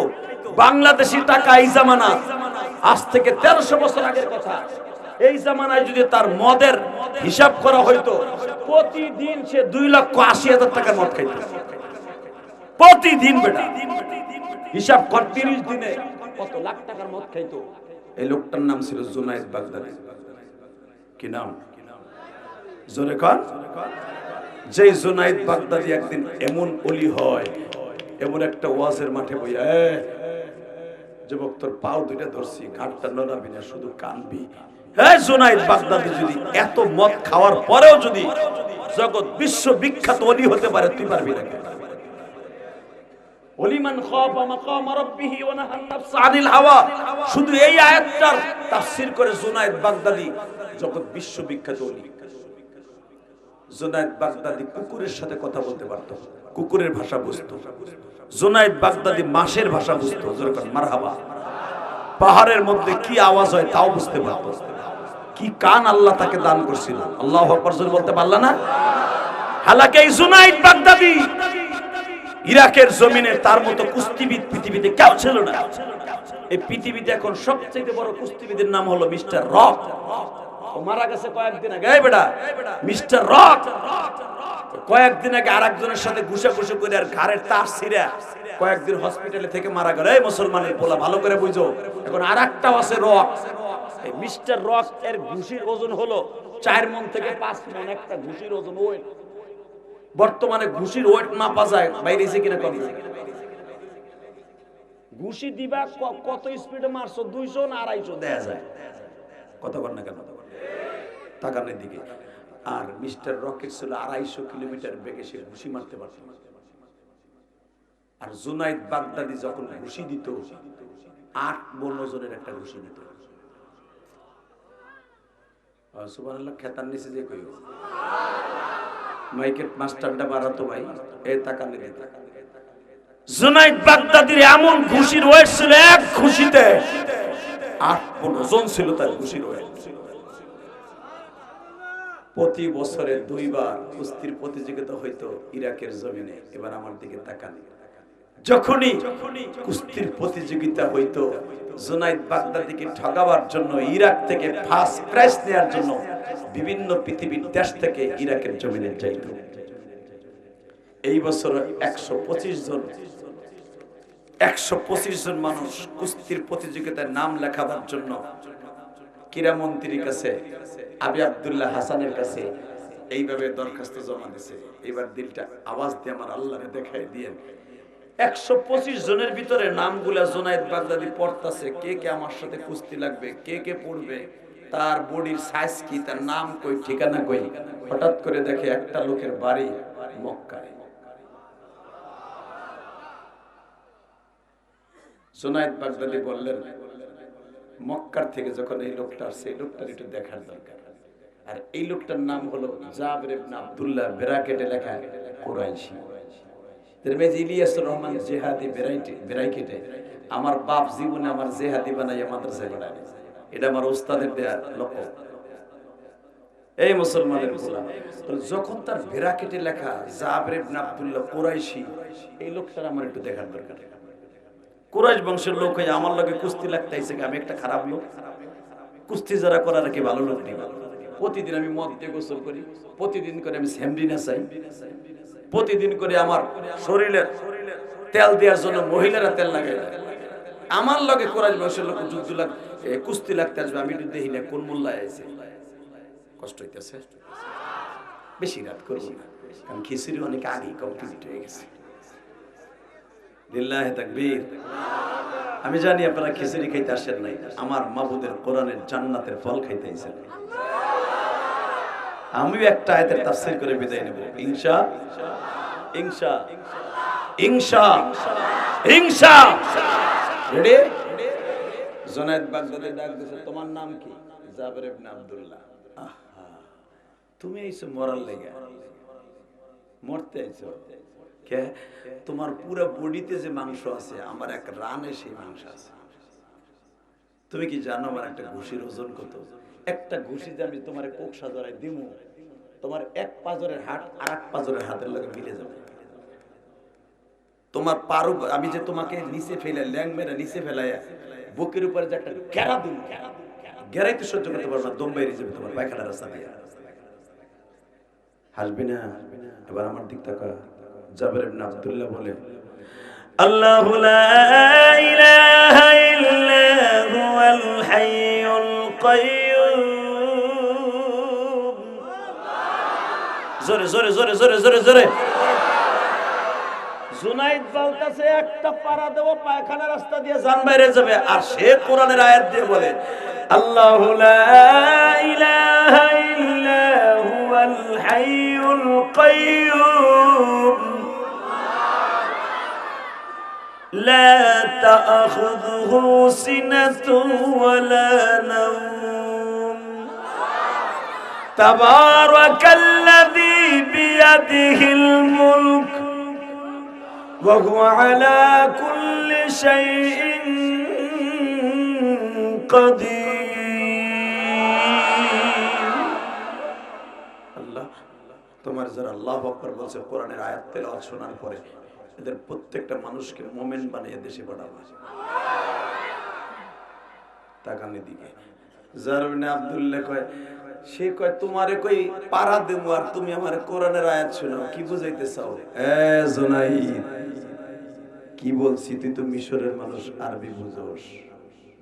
বাংলাদেশি টাকা এই জামানা, আজ থেকে 1300 বছর আগের কথা, এই জামানায় যদি তার মদের হিসাব করা হইতো, প্রতিদিন সে 2,80,000 টাকার মদ খাইতো প্রতিদিন। বেটা হিসাব কর, 30 দিনে কত লাখ টাকার মদ খাইতো। এই লোকটার নাম ছিল জুনায়েদ বাগদাদি। কি নাম? জোরে কর। যেই জুনায়েদ বাগদাদি একদিন এমন ওলি হয়, এমন একটা ওয়াজের মাঠে বইয়া, যুবক তোর পাও দুইটা ধরছি, ঘাটটা নড়াবি না, শুধু কানবি। জুনায়েদ বাগদাদি যদি এত মদ খাওয়ার পরেও যদি জগৎ বিশ্ব বিখ্যাত ওলি হতে পারে, তুই পারবি না? ওলিমান খাফা মাকাম রাব্বিহি ওয়া নাহান নাফসা আনিল হাওয়া, শুধু এই আয়াতটার তাফসীর করে জুনায়েদ বাগদাদি জগৎ বিশ্ব বিখ্যাত ওলি। জুনায়েদ বাগদাদি কুকুরের সাথে কথা বলতে পারতো, কুকুরের ভাষা বুঝতো। জুনায়েদ বাগদাদি মাছের ভাষা বুঝতো, যেরকম মারহাবা। পাহাড়ের মধ্যে কি আওয়াজ হয় তাও বুঝতে পারতো। কি কান আল্লাহ তাকে দান করছিল, আল্লাহু আকবার জোরে বলতে পারলা না? হালাকে এই জুনায়েদ বাগদাদি ইরাকের জমিনে তার মতো কুস্তিবিদ পৃথিবীতে কেউ ছিল না। এই পৃথিবীতে এখন সবচেয়ে বড় কুস্তিবিদের নাম হলো মিস্টার রক। ও মারা গেছে কয়েকদিন আগে। এই বেটা মিস্টার রক কয়েকদিন আগে আরেকজনের সাথে ঘুষাঘুষি করে আর ঘাড়ের তার ছিঁড়া কয়েকদিন হসপিটালে থেকে মারা গেল। এই মুসলমানের পোলা ভালো করে বুঝো, এখন আরেকটাও আছে রক। এই মিস্টার রক এর ঘুষির ওজন হলো 4 মণ থেকে 5 মণ একটা ঘুষির ওজন। ওয়েট বর্তমানে ঘুষির ওয়েট মাপা যায়, বাইরেছে কিনা কম। ঘুষি দিবা কত স্পিডে মারছো, 200 না 250 দেয়া যায়। কথা বল না কেন? তাকানের দিকে। আর মিস্টার রকেট ছিল 250 কিলোমিটার বেগে সে ঘুষি মারতে পারত। আর জুনায়েদ বাগদাদি যখন ঘুষি দিত 8 মণ ওজনের একটা ঘুষি দিত। সুবহানাল্লাহ। খেতার নিচে যে কইও মাইকের মাস্টারটা বাড়াতো ভাই, এই তাকানে দিতে। জুনায়েদ বাগদাদির এমন ঘুষির ওয়েট ছিল, এক ঘুষিতে 8 মণ ওজন ছিল তার ঘুষির ওয়েট। প্রতি বছরে 2 বার কুস্তির প্রতিযোগিতা হইতো ইরাকের জমিনে। এবার আমার দিকে তাকান, যখনই কুস্তির প্রতিযোগিতা হইতো জুনায়েদ বাগদাদিকে ঠগাবার জন্য, ইরাক থেকে ফার্স্ট প্রাইজ নেওয়ার জন্য বিভিন্ন পৃথিবীর দেশ থেকে ইরাকের জমিনে যাইতো। এই বছর 125 জন 125 জন মানুষ কুস্তির প্রতিযোগিতায় নাম লেখাবার জন্য ক্রীড়ামন্ত্রীর কাছে আবি আব্দুল্লাহ হাসানের কাছে এইভাবে দরখাস্ত জমা দিছে। এবার দিলটা আওয়াজ দিয়ে আমার আল্লাহরে দেখাই দিয়েন। 125 জনের ভিতরে নামগুলা জুনায়েদ বাগদাদি পড়তাছে, কে কে আমার সাথে কুস্তি লাগবে, কে কে পড়বে, তার বডির সাইজ কি, তার নাম কই, ঠিকানা কই। হঠাৎ করে দেখে একটা লোকের বাড়ি মক্কায়। জুনায়েদ বাগদাদি বললেন, মক্কার থেকে যখন এই লোকটা আসছে, এই লোকটার একটু দেখার দরকার। আর এই লোকটার নাম হলো জাবের ইবনে আব্দুল্লাহ, ব্র্যাকেটে লেখা কুরাইশি। তিরমিজি ইলিয়াসুর রহমান জিহাদি ব্র্যাকেটে, আমার বাপ জীবনে আমার জিহাদি বানাইয়া মাদ্রাসায় পড়ায়, এটা আমার উস্তাদের দেয়া লক্ষ্য। এই মুসলমানের গোলাম, যখন তার ব্র্যাকেটে লেখা জাবের ইবনে আব্দুল্লাহ কুরাইশি, এই লোকটার আমার একটু দেখার দরকার। কুরাইশ বংশের লোক হয়ে আমার লগে কুস্তি লাগতে আইছে, আমি একটা খারাপ লোক? কুস্তি যারা করার কি ভালো লোক নেই? প্রতিদিন আমি মদ দিয়ে গোসল করি, প্রতিদিন করে আমি স্যামরিনা চাই, প্রতিদিন করে আমার শরীরের তেল দেওয়ার জন্য মহিলারা তেল লাগাই। আমার লগে কুরাইশ বংশের লোক যুদ্ধ কুস্তি লাগতে আসবে, আমি একটু দেখি না কোন মোল্লায় আছে। কষ্ট হইতেছে, বেশি রাত করবো না, কারণ খিচুড়ি অনেক আগেই কমপ্লিট হয়ে গেছে। লিল্লাহি তাকবীর। আমি জানি আপনারা খিচুড়ি খাইতে আসেন নাই, আমার মাবুদের কোরআনের জান্নাতের ফল খাইতে আইছেন। আমিও একটা আয়াতের তাফসীর করে বিদায় নেব, ইনশা ইনশা ইনশা ইনশা। রেডি? জুনায়েদ বাগদাদি ডাক দিছে, তোমার নাম কি? জাবের ইবনে আব্দুল্লাহ। আহা, তুমি আইছো মরার লাগা, মরতে আইছো কে? তোমার পুরো বডিতে যে মাংস আছে, আমার এক রানে সেই মাংস আছে। তুমি কি জানো আমার একটা ঘুষির ওজন কত? একটা ঘুষিতে আমি তোমার কোকসা ধরাই দিমু, তোমার এক পাজরের হাত আর এক পাজরের হাতের লগে মিলে যাবে। তোমার পারু, আমি যে তোমাকে নিচে ফেলে ল্যাং মেরে নিচে ফেলাইয়া বুকের উপরে যে একটা গেরা দিন, গেরাই তো সহ্য করতে পারবে না, দম বাইরে যাবে তোমার পায়খানা রাস্তা দিয়ে। হাসবি না? এবার আমার দিক তাকা। জাবের ইবনে আব্দুল্লাহ বলে, আল্লাহু লা ইলাহা ইল্লা হুয়াল হাইয়ুল কাইয়্যুম। জোরে জোরে জোরে জোরে জোরে জোরে। জুনায়েদ বলতেছে একটা পারা দেব পায়খানা রাস্তা দিয়ে জান বাইরে যাবে, আর সে কোরআনের আয়াত দিয়ে বলে, আল্লাহু লা ইলাহা ইল্লা হুয়াল হাইয়ুল কাইয়্যুম لا تأخذه سنة ولا نوم تبارك الذي بيده الملك وهو على كل شيء قدير। আল্লাহ, তোমার যারা আল্লাহু আকবার বলছে কোরআনের আয়াত তেলাওয়াত শোনার পরে, এদের প্রত্যেকটা মানুষকে মোমেন বানিয়ে দেশে পাঠাবো। তাকানি দিকে জাবের ইবনে আব্দুল্লাহ কয়, সে কয় তোমারে কই পারা দেব আর তুমি আমার কোরআনের আয়াত শোনাও, কি বুঝাইতে চাও? জুনাইদ, কি বলছি? তুই তো মিশরের মানুষ, আরবি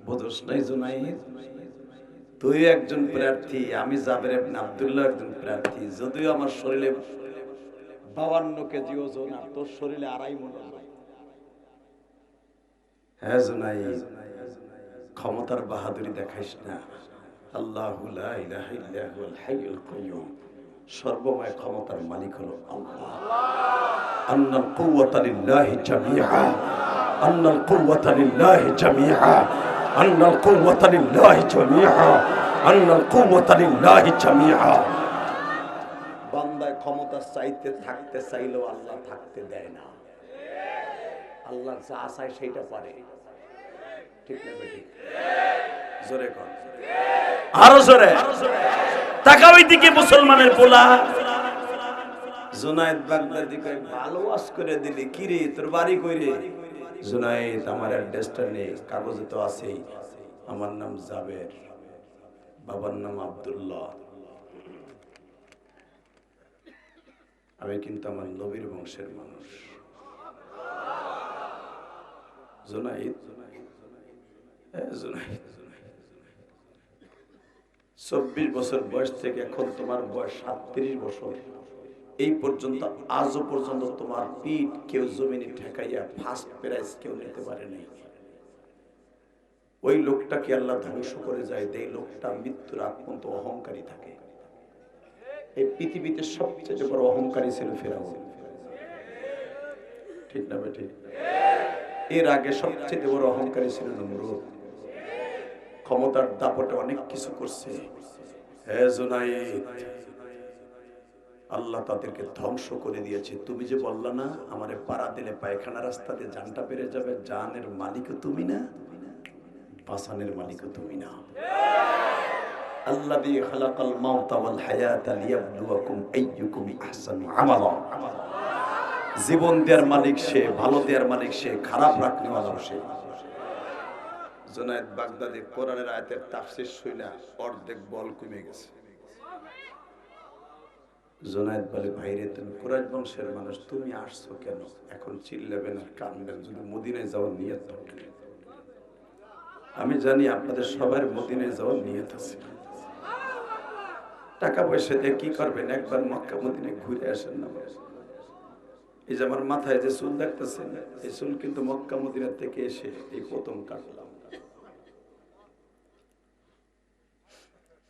বুঝোস নাই জুনাইদ? তুই একজন প্রার্থী, আমি জাবের ইবনে আব্দুল্লাহ একজন প্রার্থী। যদিও আমার শরীরে 52 কেজি ওজন, আর তোর শরীরে 2.5 মণ ওজন। হ্যাঁ জুনাইদ, ক্ষমতার বাহাদুরি দেখাইস না। আল্লাহু লা ইলাহা ইল্লা হুয়াল হাইয়ুল কাইয়্যুম, সর্বময় ক্ষমতার মালিক হলো আল্লাহ। আন্নাল কুওয়াতা লিল্লাহি জামিআ, আন্নাল কুওয়াতা লিল্লাহি জামিআ, আন্নাল কুওয়াতা লিল্লাহি জামিআ, আন্নাল কুওয়াতা লিল্লাহি জামিআ। বান্দায় ক্ষমতা চাইতে থাকতে চাইলেও আল্লাহ থাকতে দেয় না। আল্লাহ যা চায় সেটা পারে, ঠিক না বেঠিক? জোরে কর, আরো জোরে। তাকাও এইদিকে মুসলমানের পোলা। জুনায়েদ বাগদাদি কয়, ভালো ওয়াজ করে দিলি, কি রে তোর বাড়ি কই রে? জুনায়েদ, আমার অ্যাড্রেসটা নেই, কাগজে তো আছেই। আমার নাম জাবের, বাবার নাম আব্দুল্লাহ, আমি কিন্তু আমার নবীর বংশের মানুষ। জুনাইদ, 24 বছর বয়স থেকে এখন তোমার বয়স 37 বছর, এই পর্যন্ত আজও পর্যন্ত তোমার পিঠ কেউ জমিনে ঠেকাইয়া ফার্স্ট প্রাইজ কেউ নিতে পারে নাই। ওই লোকটাকে আল্লাহ ধ্বংস করে যায়, এই লোকটা মৃত্যুর আগ পর্যন্ত অহংকারী থাকে। এই পৃথিবীতে সবচেয়ে বড় অহংকারী ছিল ফেরাউন, ঠিক না বেটি? এর আগে সবচেয়ে বড় অহংকারী ছিল নমরুদ। ক্ষমতার দাপটে অনেক কিছু করছে। হে জুনাইদ, আল্লাহ তাদেরকে ধ্বংস করে দিয়েছে। তুমি যে বললা না আমারে পাড়া দিলে পায়খানা রাস্তা দিয়ে জানটা পেরে যাবে, জানের মালিকও তুমি না, বাসানের মালিকও তুমি না। আল্লাযী খালাকাল মাউতা ওয়াল হায়াতা লিয়াবলুয়াকুম আইয়ুকুম আহসানু আমালা। জীবন দেওয়ার মালিক সে, ভালো দেওয়ার মালিক সে, খারাপ রাখনেওয়ালা সে। জুনায়েদ বাগদাদি কোরআনের আয়াতের তাফসীর শুনা অর্ধেক বল কমে গেছে। জুনায়েদ বলে, ভাইরে তুমি কুরাইশ বংশের মানুষ, তুমি আসছো কেন? এখন চিল্লাবেন আর কাঁদবেন, যদি মদিনায় যাওয়ার নিয়ত থাকে। আমি জানি আপনাদের সবার মদিনায় যাওয়ার নিয়ত আছে। টাকা পয়সা দিয়ে কি করবেন? একবার মক্কা মদিনায় ঘুরে আসেন না। এই যে আমার মাথায় যে চুল দেখতেছেন, এই চুল কিন্তু মক্কা মদিনা থেকে এসে এই প্রথম কাটলাম।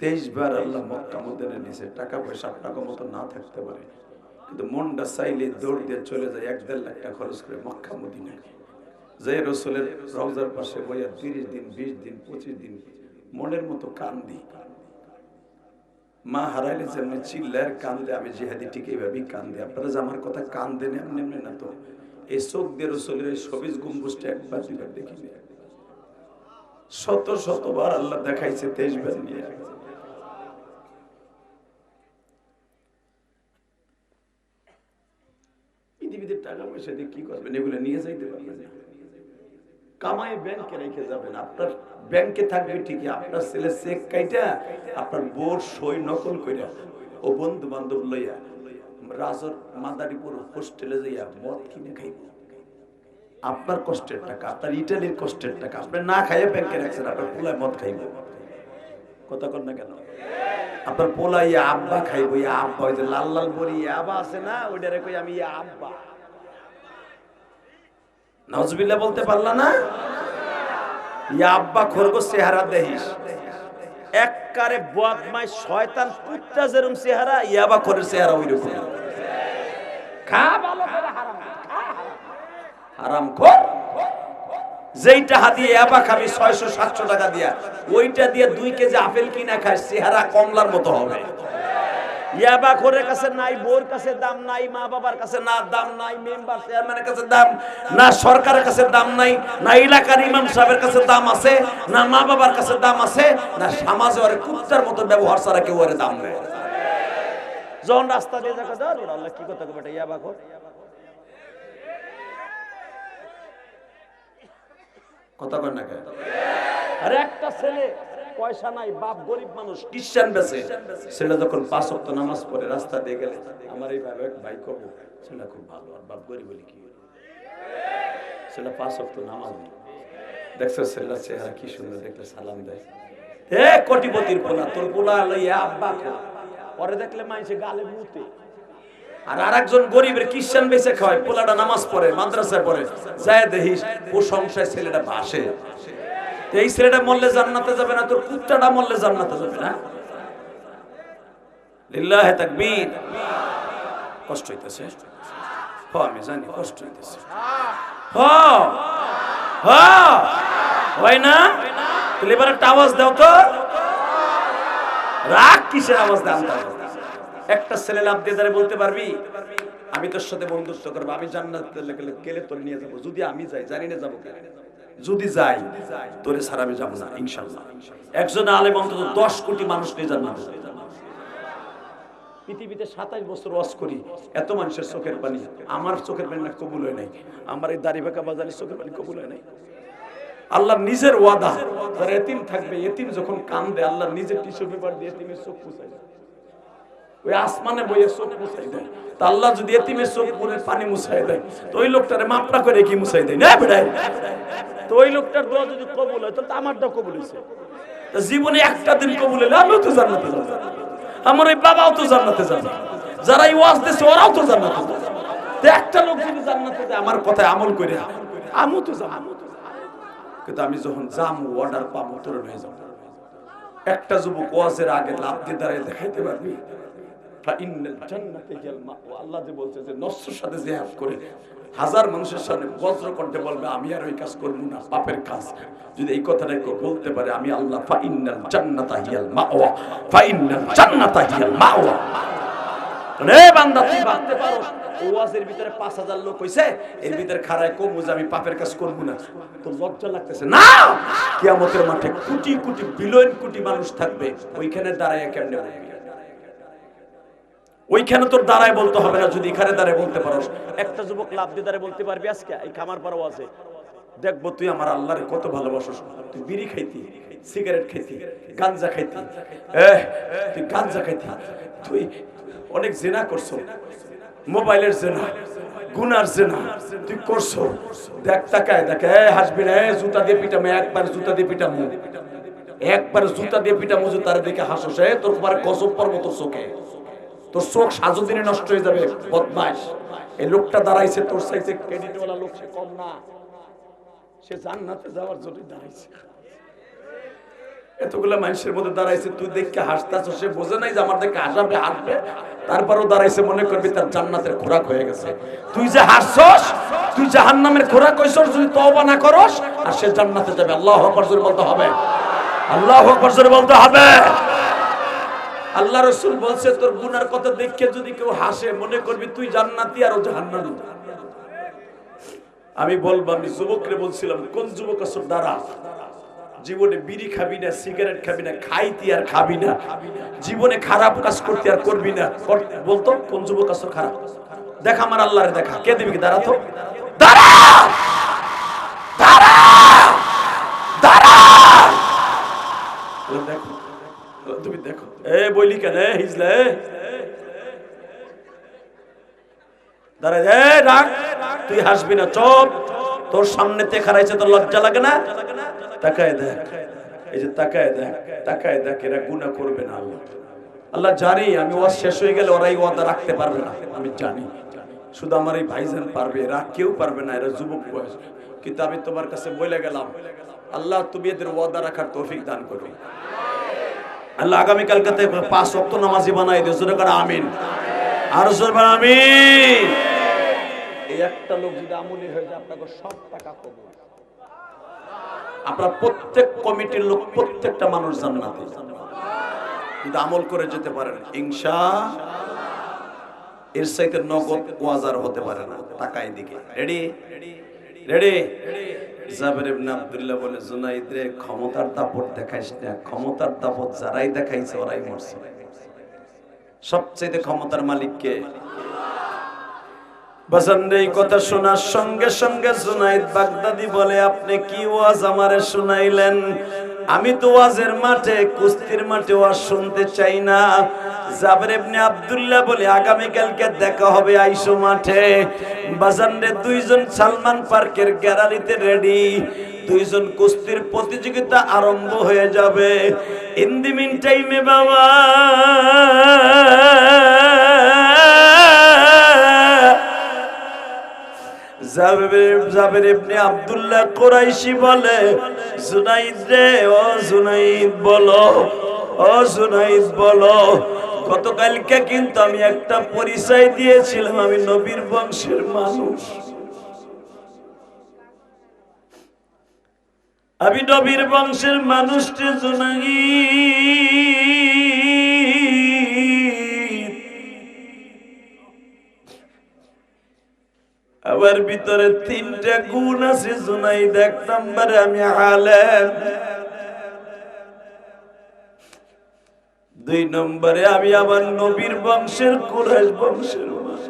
23 বার আল্লাহ মক্কা মদিনা নিয়েছে। টাকা পয়সা আপনার মতো না থাকতে পারে, কিন্তু মনটা চাইলে দৌড় দিয়ে চলে যায় 1-1.5 লাখ টাকা খরচ করে মক্কা মদিনায়। যে রসুলের রওজার পাশে বইয়া 30 দিন 20 দিন 25 দিন মনের মতো কান্দি। মা হারাইলে যেমনি চিল্লার কান্দে, আমি জিহাদি ঠিক এইভাবেই কান্দে। আপনারা যে আমার কথা কান্দেন এমনি এমনি না তো, এই চোখ দিয়ে রসুলের এই সবিজ গম্বুজটা একবার দুইবার দেখিনি, শত শতবার আল্লাহ দেখাইছে 23 বার নিয়ে। পৃথিবীতে টাকা পয়সা দিয়ে কি করবেন? এগুলো নিয়ে যাইতে পারবেন না। কামাই ব্যাংকে রেখে যাবেন, আপনার ব্যাংকে থাকবে ঠিকই। আপনার ছেলে চেক কাইটা আপনার বোর সই নকল কইরা ও বন্ধু বান্ধব লইয়া রাজর মাদারীপুর হোস্টেলে যাইয়া মদ কিনে খাইব। আপনার কষ্টের টাকা, আপনার ইটালির কষ্টের টাকা আপনি না খাইয়া ব্যাংকে রাখছেন, আপনার পোলায় মদ খাইব। কথা কর না কেন? আপনার পোলা ইয়া আব্বা খাইব। ইয়া আব্বা, ওই যে লাল লাল বড়ি আব্বা আছে না, ওইটারে কই আমি ইয়া আব্বা। নাউজুবিল্লাহ বলতে পারলা না? ইয়া আব্বা খরগোশ চেহারা দেখিস, এককারে বদমাইশ শয়তান কুত্তা যেরকম চেহারা, ইয়াবা খরের চেহারা ওইরকম। খা ভালো করে হারাম খা, হারাম খোর। যেইটা হাতিয়ে ইয়াবা খাবি 600-700 টাকা দিয়া, ওইটা দিয়ে 2 কেজি আপেল কিনা খাস, চেহারা কমলার মতো হবে। ইয়াবা খোরের কাছে নাই বোর কাছে দাম নাই, মা বাবার কাছে না দাম নাই, মেম্বার চেয়ারম্যানের কাছে দাম না, সরকারের কাছে দাম নাই, না এলাকার ইমাম সাহেবের কাছে দাম আছে, না মা বাবার কাছে দাম আছে, না সমাজে ওরে কুত্তার মতো ব্যবহার ছাড়া কেউ ওরে দাম নেই। যখন রাস্তা দিয়ে দেখা যায় আল্লাহ কি কথা বেটা ইয়াবা খোর। কথা কর না কেন? আরে একটা ছেলে পয়সা নাই, বাপ গরিব মানুষ, খ্রিস্টান বেছে, ছেলে যখন 5 ওয়াক্ত নামাজ পড়ে রাস্তা দিয়ে গেলে আমার এই ভাই কব ছেলে খুব ভালো, আর বাপ গরিব বলি কি ছেলে 5 ওয়াক্ত নামাজ দেখছো, ছেলে চেহারা কি সুন্দর, দেখলে সালাম দেয়। হে কোটিপতির পোলা, তোর পোলা লইয়া আব্বা খা, পরে দেখলে মাইছে গালে মুতে। আর আরেকজন গরিবের খ্রিস্টান বেছে খায়, পোলাটা নামাজ পড়ে, মাদ্রাসায় পড়ে, যায় দেখিস ও সংসার ছেলেটা ভাসে। এই ছেলেটা মরলে জান্নাতে যাবে না, তোর কুত্তাটা মরলে জান্নাতে যাবে না। লিল্লাহি তাকবীর। কষ্ট হইতেছে? আমি জানি কষ্ট হইতেছে। হয় না? তাহলে এবার একটা আওয়াজ দাও তো। রাগ কিসের আওয়াজ দাও? একটা ছেলে লাভ দিয়ে দাঁড়িয়ে বলতে পারবি আমি তোর সাথে বন্ধুত্ব করবো, আমি জান্নাতে গেলে তোর নিয়ে যাবো। যদি আমি যাই, জানি না যাবো কেন, যদি যাই তোরে ছাড়া আমি যাবো না ইনশাআল্লাহ। একজন আলেম অন্তত 10 কোটি মানুষ নিয়ে জান্নাতে যাবে। পৃথিবীতে 27 বছর ওয়াজ করি, এত মানুষের চোখের পানি, আমার চোখের পানি কবুল হয় নাই, আমার এই দাড়ি বাঁকা বাজারের চোখের পানি কবুল হয় নাই। আল্লাহ নিজের ওয়াদা, যারা এতিম থাকবে, এতিম যখন কান্দে আল্লাহ নিজের টিস্যু পেপার দিয়ে এতিমের চোখ পুছায়। ওই আসমানে বইয়ে চোখ মুছাই দেয়। তা আল্লাহ যদি এতিমের চোখ পরে পানি মুছাই দেয়, তো ওই লোকটারে মাপটা করে কি মুছাই দেয় না বেড়াই? তো ওই লোকটার দোয়া যদি কবুল হয়, তো আমারটা কবুল হয়েছে। জীবনে একটা দিন কবুল হলে আমিও তো জান্নাতে যাব, আমার ওই বাবাও তো জান্নাতে যাবে, যারা এই ওয়াজ দিচ্ছে ওরাও তো জান্নাতে যাবে। তো একটা লোক যদি জান্নাতে যায় আমার কথায় আমল করে, আমিও তো যাব। কিন্তু আমি যখন যাবো অর্ডার পাবো তোর হয়ে যাবো। একটা যুবক ওয়াজের আগে লাভ দিয়ে দাঁড়িয়ে দেখাইতে পারবি আল্লাহ যে বলছে যে নফসের সাথে জিহাদ করে হাজার মানুষের সামনে বজ্র কণ্ঠে বলবে আমি আর ওই কাজ করবো না, পাপের কাজ। যদি এই কথাটা কেউ বলতে পারে, আমি আল্লাহ ফাইন্নাল জান্নাতা হিয়াল মাওয়া, ফাইন্নাল জান্নাতা হিয়াল মাওয়া। রে বান্দা, তুই ভাবতে পারো ওয়াজের ভিতরে 5000 লোক হইছে, এর ভিতরে খাড়ায় কমু যে আমি পাপের কাজ করব না, তো লজ্জা লাগতেছে না? কিয়ামতের মাঠে কোটি কোটি বিলিয়ন কোটি মানুষ থাকবে, ওইখানে দাঁড়ায় কেমনে বলবি? ওইখানে তোর দাঁড়ায় বলতে হবে না, যদি এখানে দাঁড়ায় বলতে পারোস। একটা যুবক লাভ দিয়ে দাঁড়ায় বলতে পারবি আজকে এই খামার পাড়া ওয়াজে, দেখবো তুই আমার আল্লাহরে কত ভালোবাসিস। তুই বিড়ি খাইতি, সিগারেট খাইতি, গাঞ্জা খাইতি, তুই গাঞ্জা খাইতি, তুই অনেক জেনা করছো, মোবাইলের জেনা, গুনার জেনা তুই করছো। দেখ তাকায় দেখ, হাসবি না, জুতা দিয়ে পিটামো, একবার জুতা দিয়ে পিটামো, একবার জুতা দিয়ে পিটামো, তার দিকে হাসো, সে তোর উপরে গজব পড়বো তোর চোখে, তোর চোখ সাজদিনে নষ্ট হয়ে যাবে। বদমাইশ, এই লোকটা দাঁড়াইছে তোর চাইতে ক্রেডিটওয়ালা লোক, সে কম না, সে জান্নাতে যাওয়ার জন্য দাঁড়াইছে। এতগুলা মানুষের মধ্যে দাঁড়াইছে, তুই দেখে হাসতাছ, সে বোঝে নাই যে আমার দেখে হাসাবে, হাসবে, তারপরও দাঁড়াইছে, মনে করবি তার জান্নাতের খোরাক হয়ে গেছে। তুই যে হাসছস, তুই জাহান্নামের খোরাক হইছস যদি তওবা না করস, আর সে জান্নাতে যাবে। আল্লাহু আকবার জোরে বলতে হবে, আল্লাহু আকবার জোরে বলতে হবে। আল্লাহ রাসূল বলছে, তোর গুনার কথা দেখে যদি কেউ হাসে, মনে করবি তুই জান্নাতি আর ও জাহান্নামী। আমি বলবো, আমি যুবকরে বলছিলাম, কোন যুবক আসর দাঁড়া, জীবনে বিড়ি খাবি না, সিগারেট খাবি না, খাইতি আর খাবি না, জীবনে খারাপ কাজ করতে আর করবি না, বলতো কোন যুবক আসর খারাপ? দেখা আমার আল্লাহরে দেখা, কে দিবি কি? দাঁড়া তো, দাঁড়া দাঁড়া দাঁড়া, দেখো তুমি দেখো, বইলি কেন হিজলে দাঁড়ায়, রাখ, তুই হাসবি না, চুপ। তোর সামনেতে খারাইছে, তোর লজ্জা লাগে না? তাকায় দেখ, এই যে তাকায় দেখ, তাকায় দেখ, এরা গুনাহ করবে না। আল্লাহ জানি, আমি ওয়াজ শেষ হয়ে গেলে ওরা এই ওয়াদা রাখতে পারবে না, আমি জানি। শুধু আমার এই ভাইজান পারবে, এরা কেউ পারবে না, এরা যুবক বয়স। কিন্তু আমি তোমার কাছে বলে গেলাম, আল্লাহ তুমি এদের ওয়াদা রাখার তৌফিক দান করবে। আল্লাহ আগামীকালকে 5 ওয়াক্ত নামাজি বানাই দিও, জোরে করে আমিন, আর জোরে বল আমিন। এই একটা লোক যদি আমলি হয়ে যায়, আপনাকে সব টাকা কবুল। আপনার প্রত্যেক কমিটির লোক, প্রত্যেকটা মানুষ জান্নাতে, যদি আমল করে যেতে পারেন ইনশাআল্লাহ। এর চাইতে নগদ ওয়াজার হতে পারে না। টাকা এদিকে রেডি রেডি। জাবের ইবনে আব্দুল্লাহ বলে, জুনাইদ রে, ক্ষমতার দাপট দেখাইস না, ক্ষমতার দাপট যারাই দেখাইছে ওরাই মরছে। সবচেয়ে ক্ষমতার মালিক কে? বাজানরে এই কথা শোনার সঙ্গে সঙ্গে জুনাইদ বাগদাদি বলে, আপনি কি ওয়াজ আমারে শুনাইলেন? আমি তো ওয়াজের মাঠে, কুস্তির মাঠে ওয়াজ শুনতে চাই না। জাবের ইবনে আব্দুল্লাহ বলে, আগামীকালকে দেখা হবে আইসো মাঠে। বাজানরে দুইজন সালমান পার্কের গ্যালারিতে রেডি, দুইজন কুস্তির প্রতিযোগিতা আরম্ভ হয়ে যাবে। ইন দি মিন টাইমে বাবা জাবের ইবনে আব্দুল্লাহ কুরাইশি বলে, জুনাইদ রে, ও জুনাইদ বলো, ও জুনাইদ বলো, গতকালকে কিন্তু আমি একটা পরিচয় দিয়েছিলাম, আমি নবীর বংশের মানুষ, আমি নবীর বংশের মানুষটি জুনাইদ। আমার ভিতরে 3টা গুণ আছে জুনাইদ। 1 নম্বরে আমি আলেম, 2 নম্বরে আমি আমার নবীর বংশের, কুরাইশ বংশের মানুষ,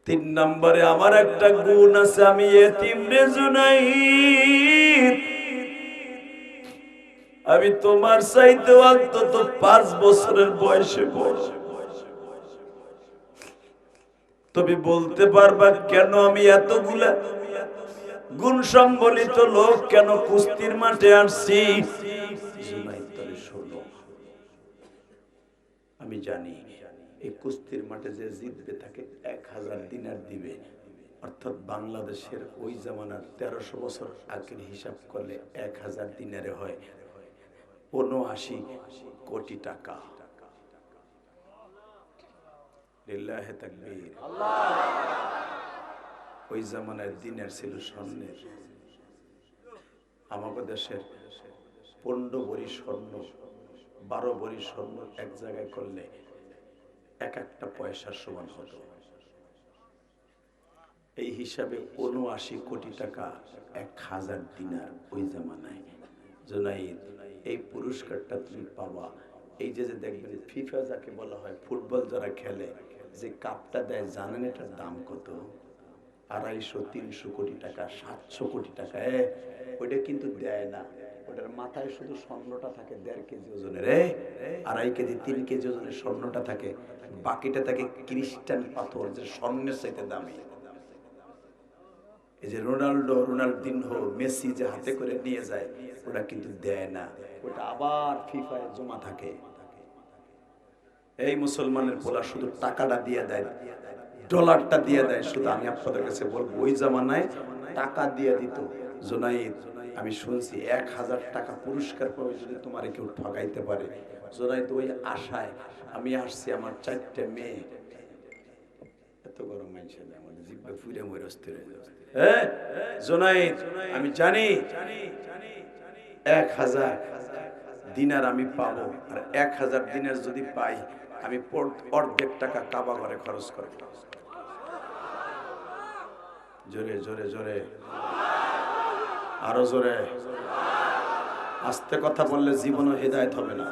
3 নম্বরে আমার একটা গুণ আছে, আমি এতিম রে জুনাইদ। আমি তোমার চাইতে অন্তত 5 বছরের বয়সে বড়। তুমি বলতে পারবা কেন আমি এতগুলা গুণ সম্বলিত লোক কেন কুস্তির মাঠে আসছি? শোনো, আমি জানি এই কুস্তির মাঠে যে জিতবে তাকে 1000 দিনার দিবে, অর্থাৎ বাংলাদেশের ওই জামানার 1300 বছর আগের হিসাব করলে 1000 দিনারে হয় ৭৯ কোটি টাকা। লিল্লাহে তাকবীর। ওই জামানার দিনের ছিল স্বর্ণের। আমাদের দেশের 15 ভরি স্বর্ণ, 12 ভরি স্বর্ণ এক জায়গায় করলে এক একটা পয়সার সমান হতো। এই হিসাবে ৭৯ কোটি টাকা 1000 দিনার ওই জামানায়। জুনাইদ, এই পুরস্কারটা তুমি পাবা। এই যে দেখবেন ফিফা যাকে বলা হয়, ফুটবল যারা খেলে যে কাপটা দেয়, জানেন এটার দাম কত? 250-300 কোটি টাকা, 700 কোটি টাকা। ওইটা কিন্তু দেয় না, ওটার মাথায় শুধু স্বর্ণটা থাকে 1.5 কেজি ওজনের, 2.5 কেজি 3 কেজি ওজনের স্বর্ণটা থাকে, বাকিটা থাকে ক্রিস্টাল পাথর, যে স্বর্ণের চাইতে দামি। এই যে রোনাল্ডিনহো, মেসি যে হাতে করে নিয়ে যায়, ওটা কিন্তু দেয় না, ওটা আবার ফিফায় জমা থাকে। এই মুসলমানের পোলা শুধু টাকাটা দিয়ে দেয়, ডলারটা দিয়ে দেয়। শুধু আমি আপনাদের কাছে বলবো, ওই জামানায় টাকা দিয়ে দিত। জুনাইদ, আমি শুনছি 1000 টাকা পুরস্কার পাবে যদি তোমার কেউ ঠকাইতে পারে। জুনাইদ, ওই আশায় আমি আসছি, আমার 4টে মেয়ে। এত গরম মাইছে আমাদের জিব্বা ফুরে মরে অস্থির হয়ে যাচ্ছে। জুনাইদ, আমি জানি 1000 দিনার আমি পাবো, আর 1000 দিনার যদি পাই আমি অর্ধেক টাকা কাবা ঘরে খরচ করব। জোরে জোরে জোরে, আরো জোরে। আস্তে কথা বললে জীবনও হেদায়েত হবে না।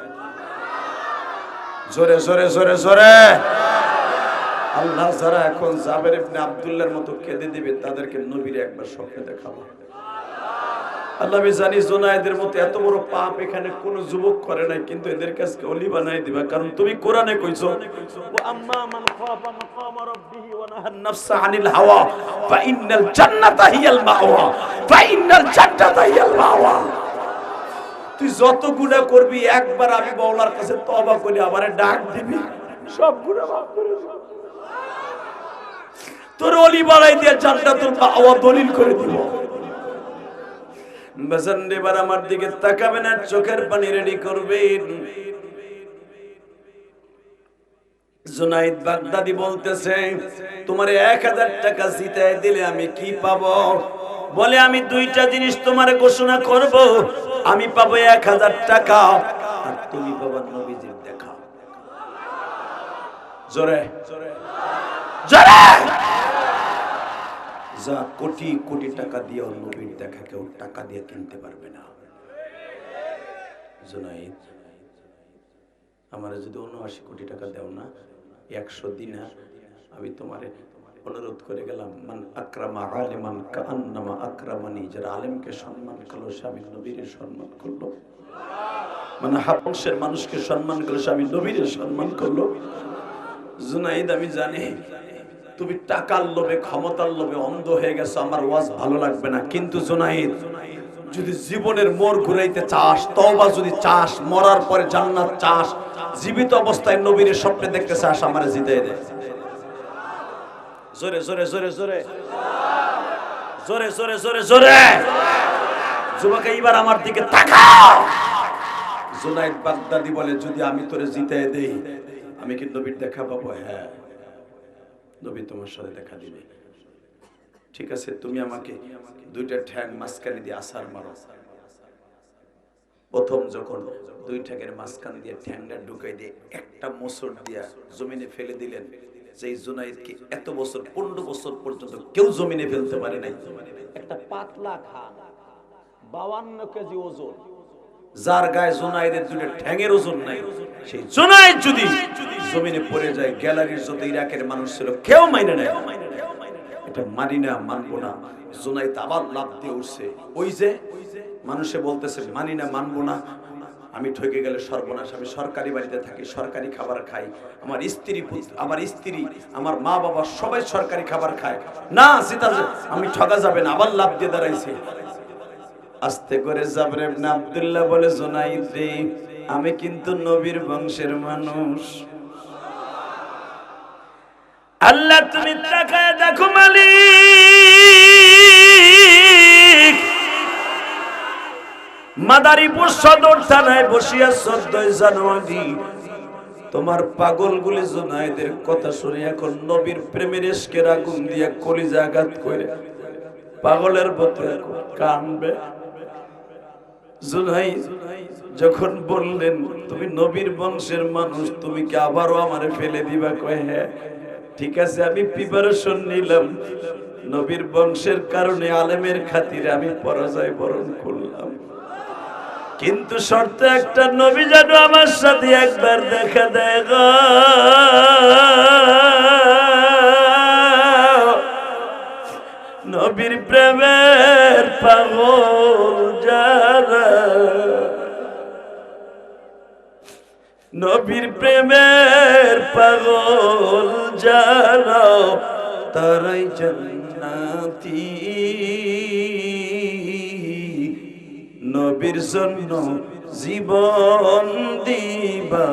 জোরে জোরে জোরে জোরে। আল্লাহ যারা এখন জাবের ইবনে আব্দুল্লাহর মতো কেঁদে দিবে, তাদেরকে নবীর একবার স্বপ্নে দেখাবো। আল্লাহ, আমি জানি জুনায়েদের মতো এত বড় পাপ এখানে কোন যুবক করে নাই, কিন্তু এদের কাছে ওলি বানাই দিবা, কারণ তুমি কোরআনে কইছো, ওয়া আম্মা মান খাফা মাকামা রাব্বিহি ওয়া নাহান নাফসা আনিল হাওয়া ফা ইন্নাল জান্নাতা হিয়াল মাওয়া, ফা ইন্নাল জান্নাতা হিয়াল মাওয়া। তুই যত গুনাহ করবি, একবার আমি মাওলার কাছে তওবা করে আমারে ডাক দিবি, সব গুনাহ মাফ করে দিব, তোর ওলি বানাই দিয়ে জান্নাতুল মাওয়া দলিল করে দিব। বাজান, এবার আমার দিকে তাকাবেন আর চোখের পানি রেডি করবেন। জুনাইদ বাগদাদি বলতেছে, তোমারে 1000 টাকা জিতায় দিলে আমি কি পাবো? বলে, আমি 2টা জিনিস তোমারে ঘোষণা করব। আমি পাবো 1000 টাকা, আর তুমি পাবা নবীজির দেখা। জোরে জোরে। যা কোটি কোটি টাকা দিয়ে নবীর দেখা কেউ টাকা দিয়ে কিনতে পারবে না। জুনাইদ, আমারে যদি 79 কোটি টাকা দাও না, 100 দিনার, আমি তোমারে অনুরোধ করে গেলাম, মান আকরামা আলিমান কাআন্নামা আকরামানি, যারা আলেমকে সম্মান করলো সে আমি নবীর সম্মান করলো। মানে হাবশের মানুষকে সম্মান করলো সে আমি নবীর সম্মান করলো। জুনাইদ, আমি জানি তুমি টাকার লোভে, ক্ষমতার লোভে অন্ধ হয়ে গেছো, আমার ওয়াজ ভালো লাগবে না, কিন্তু জুনাইদ, যদি জীবনের মোড় ঘুরাইতে চাস, তওবা যদি চাস, মরার পরে জান্নাত চাস, জীবিত অবস্থায় নবীর স্বপ্নে দেখতে চাস, আমারে জিতাই দে। জোরে জোরে জোরে জোরে জোরে জোরে জোরে জোরে। যুবক, এইবার আমার দিকে তাকাও। জুনাইদ বাগদাদি বলে, যদি আমি তোরে জিতাই দেই, আমি কি নবীর দেখা পাবো? হ্যাঁ, নবী তোমার সাথে দেখা দিবে। ঠিক আছে, তুমি আমাকে 2টা ঠ্যাং মাঝখানে দিয়ে আছাড় মারো। প্রথম যখন 2 ঠ্যাঙের মাঝখানে দিয়ে ঠ্যাংটা ঢুকাই দিয়ে একটা মোচড় দিয়া জমিনে ফেলে দিলেন, যেই জুনাইদকে এত বছর, 15 বছর পর্যন্ত কেউ জমিনে ফেলতে পারে নাই। একটা পাতলা খান, 52 কেজি ওজন, যার গায়ে জুনাইদের 2টা ঠ্যাঙের ওজন নাই, সেই জুনাইদ যদি জমিনে পড়ে যায়, গ্যালারির যত ইরাকের মানুষ ছিল কেউ মাইনে নেয়, এটা মানি না, মানবো না। জুনাইদ আবার লাফ দিয়ে উঠছে। ওই যে মানুষে বলতেছে মানি না, মানবো না, আমি ঠকে গেলে সর্বনাশ। আমি সরকারি বাড়িতে থাকি, সরকারি খাবার খাই, আমার স্ত্রী আমার মা বাবা সবাই সরকারি খাবার খায়। না সীতা, আমি ঠকা যাবে না। আবার লাভ দিয়ে দাঁড়াইছে। আস্তে করে জাবর ইবনে আব্দুল্লাহ বলে, জুনাইদ রে, আমি কিন্তু নবীর বংশের মানুষ। আল্লাহ তুমি তাকায় দেখো মালিক, মাদারীপুর সদর থানায় বসিয়া 14 জানুয়ারি তোমার পাগলগুলি জুনাইদের কথা শুনে এখন নবীর প্রেমের ইশকের আগুন দিয়া কলিজা আঘাত করে পাগলের মতো কানবে। জুনাইদ যখন বললেন তুমি নবীর বংশের মানুষ, তুমি কি আবারও আমারে ফেলে দিবা? কয় হ্যাঁ, ঠিক আছে, আমি প্রিপারেশন নিলাম। নবীর বংশের কারণে, আলেমের খাতিরে আমি পরাজয় বরণ করলাম, কিন্তু শর্ত একটা, নবী যেন আমার সাথে একবার দেখা দেয় গো। নবীর প্রেমের পাগল যারা, নবীর প্রেমের পাগল যারা, তারাই জান্নাতি। নবীর জন্য জীবন দিবা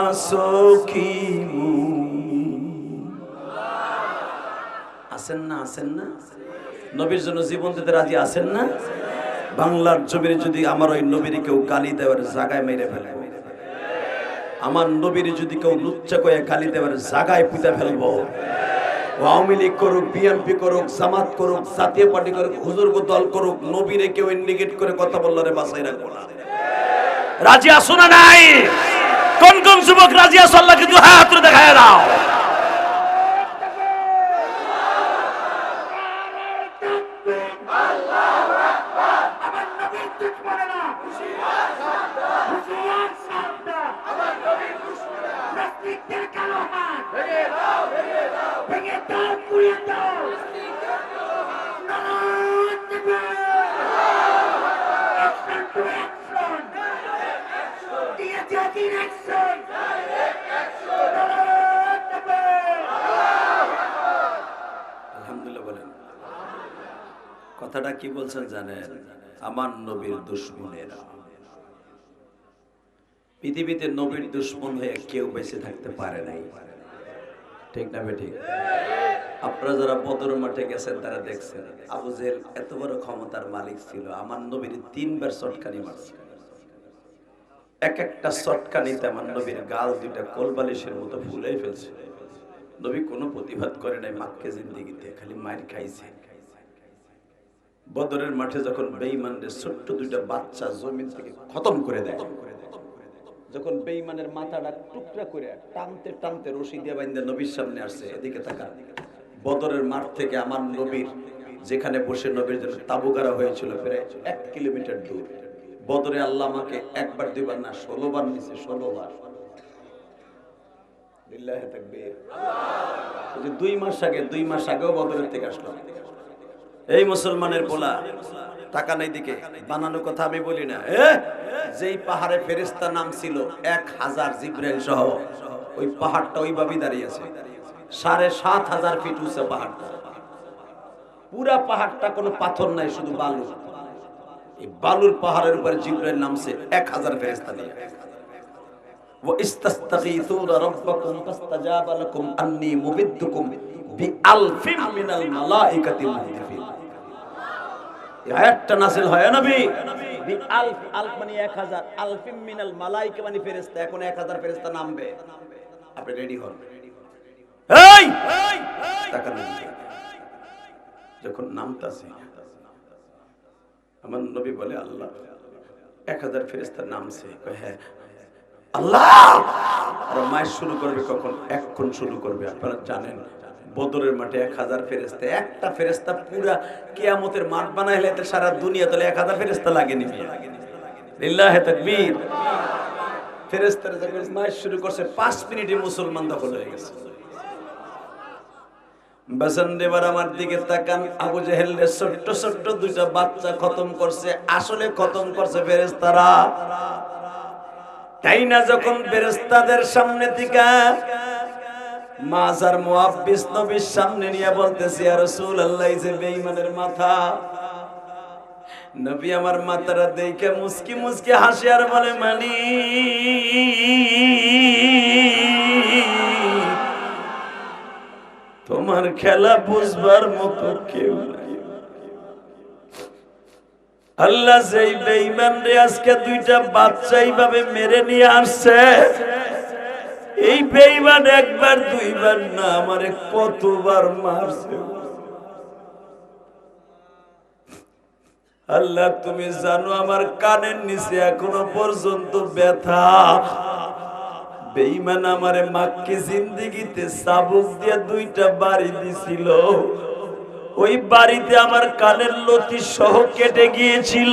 আসো কি আছেন না? আছেন না? নবীর জন্য জীবন দিতে রাজি আছেন না? বাংলার জমির যদি আমার ওই নবীর কেউ গালি দেওয়ার জায়গায় মেরে ফেলে, আমার নবীর যদি কেউ লুচ্চা করে গালি দেওয়ার জায়গায় পুঁতে ফেলবো, আওয়ামী লীগ করুক, বিএনপি করুক, জামাত করুক, জাতীয় পার্টি করুক, হুজুরগ দল করুক, নবীরে কেউ ইন্ডিকেট করে কথা বললে রে বাঁচাই রাখবো না। রাজি আসো না নাই? কোন কোন যুবক রাজি আসো? আল্লাহকে দুই হাত তুলে দেখায় দাও। আলহামদুলিল্লাহ বলেন। কথাটা কি বলছেন জানেন? আমার নবীর দুশমনেরা। পৃথিবীতে নবীর দুশমন হয়ে কেউ বেঁচে থাকতে পারে নাই, ঠিক না বেঠিক? আপনারা যারা বদর মাঠে গেছেন তারা দেখছেন, আবু জেহেল এত বড় ক্ষমতার মালিক ছিল, আমার নবীর 3 বার চটকানি মারছে। এক একটা চটকানিতে আমার নবীর গাল দুইটা কোলবালিশের মতো ফুলে ফেলছে। নবী কোনো প্রতিবাদ করে নাই মাক্কে জিন্দেগিতে, খালি মার খাইছে। বদরের মাঠে যখন বেঈমানদের ছোট্ট দুইটা বাচ্চা জমিন থেকে খতম করে দেয়, যখন বেঈমানের মাথাটা টুকরা করে টানতে টানতে রশি দিয়ে বাইন্ধা নবীর সামনে আসছে, এদিকে তাকান, বদরের মাঠ থেকে আমার নবীর যেখানে বসে নবীর জন্য তাবু গাড়া হয়েছিল প্রায় 1 কিলোমিটার দূর, বদরে আল্লাহ আমাকে একবার দুইবার না 16 বার নিছে, 16 বার। লিল্লাহি তাকবীর। এই যে 2 মাস আগেও বদরের থেকে আসলাম। এই মুসলমানের পোলা টাকা নাই দিকে বানানো কথা আমি বলি না। যেই পাহাড়ে ফেরেশতা নাম ছিল 1000 জিবরাইল সহ, ওই পাহাড়টা ওইভাবেই দাঁড়িয়ে আছে। 7500 ফিট উঁচু পাহাড়টা, পুরা পাহাড়টা কোনো পাথর নাই, শুধু বালু। এই বালুর পাহাড়ের উপরে জিবরাইল নামছে 1000 ফেরেশতা দিয়ে। ওয়া ইস্তাস্তাগীথুনা রাব্বাকুম ফাস্তাজাবা লাকুম আন্নী মুবিদ্দুকুম বিআলফিম মিনাল মালাইকাতি মুহদিফিন। এই আয়াতটা নাযিল হয় নবী বিআলফ, আলফ মানে 1000, আলফিম মিনাল মালাইকা মানে ফেরেশতা। এখন 1000 ফেরেশতা নামবে, আপনি রেডি হন। এই টাকা নেই, যখন নামতাছে আমার নবী বলে আল্লাহ 1000 ফেরেশতা নামছে। হ্যাঁ আল্লাহ। আর মায়ের শুরু করবে কখন? এখন শুরু করবে। আপনারা জানেন বদরের মাঠে 1000 ফেরেশতা, একটা ফেরেশতা পুরা কিয়ামতের মাঠ বানাইলে তো সারা দুনিয়া তাহলে 1000 ফেরেশতা লাগেনি। লিল্লাহি তাকবীর। ফেরেশতারা যখন মায়ের শুরু করছে 5 মিনিটে মুসলমান দখল হয়ে গেছে। বাজান এবার আমার দিকে তাকান। আবু জেহেলের ছোট্ট ছোট্ট দুইটা বাচ্চা খতম করছে। আসলে খতম করছে ফেরেশতারা। তাই না, যখন ফেরেশতাদের সামনে থেকে মাজার মুআব্বিস নবীর সামনে নিয়ে বলতেছে, ইয়া রাসূলুল্লাহ, এই যে বেঈমানের মাথা। নবী আমার মাথাটা দেখে মুস্কি মুস্কি হাসি আর বলে, তোমার খেলা বুঝবার মতো কেউ নাই। আল্লাহ যেই বেঈমান রে আজকে দুইটা বাচ্চা এইভাবে মেরে নিয়ে আসছে, এই বেঈমান একবার দুইবার না আমারে কতবার মারছে। আল্লাহ তুমি জানো আমার কানের নিচে এখনো পর্যন্ত ব্যথা। বেঈমান আমারে মাক্কি জিন্দেগিতে চাবুক দিয়ে দুইটা বাড়ি দিছিল, ওই বাড়িতে আমার কানের লতি সহ কেটে গিয়েছিল।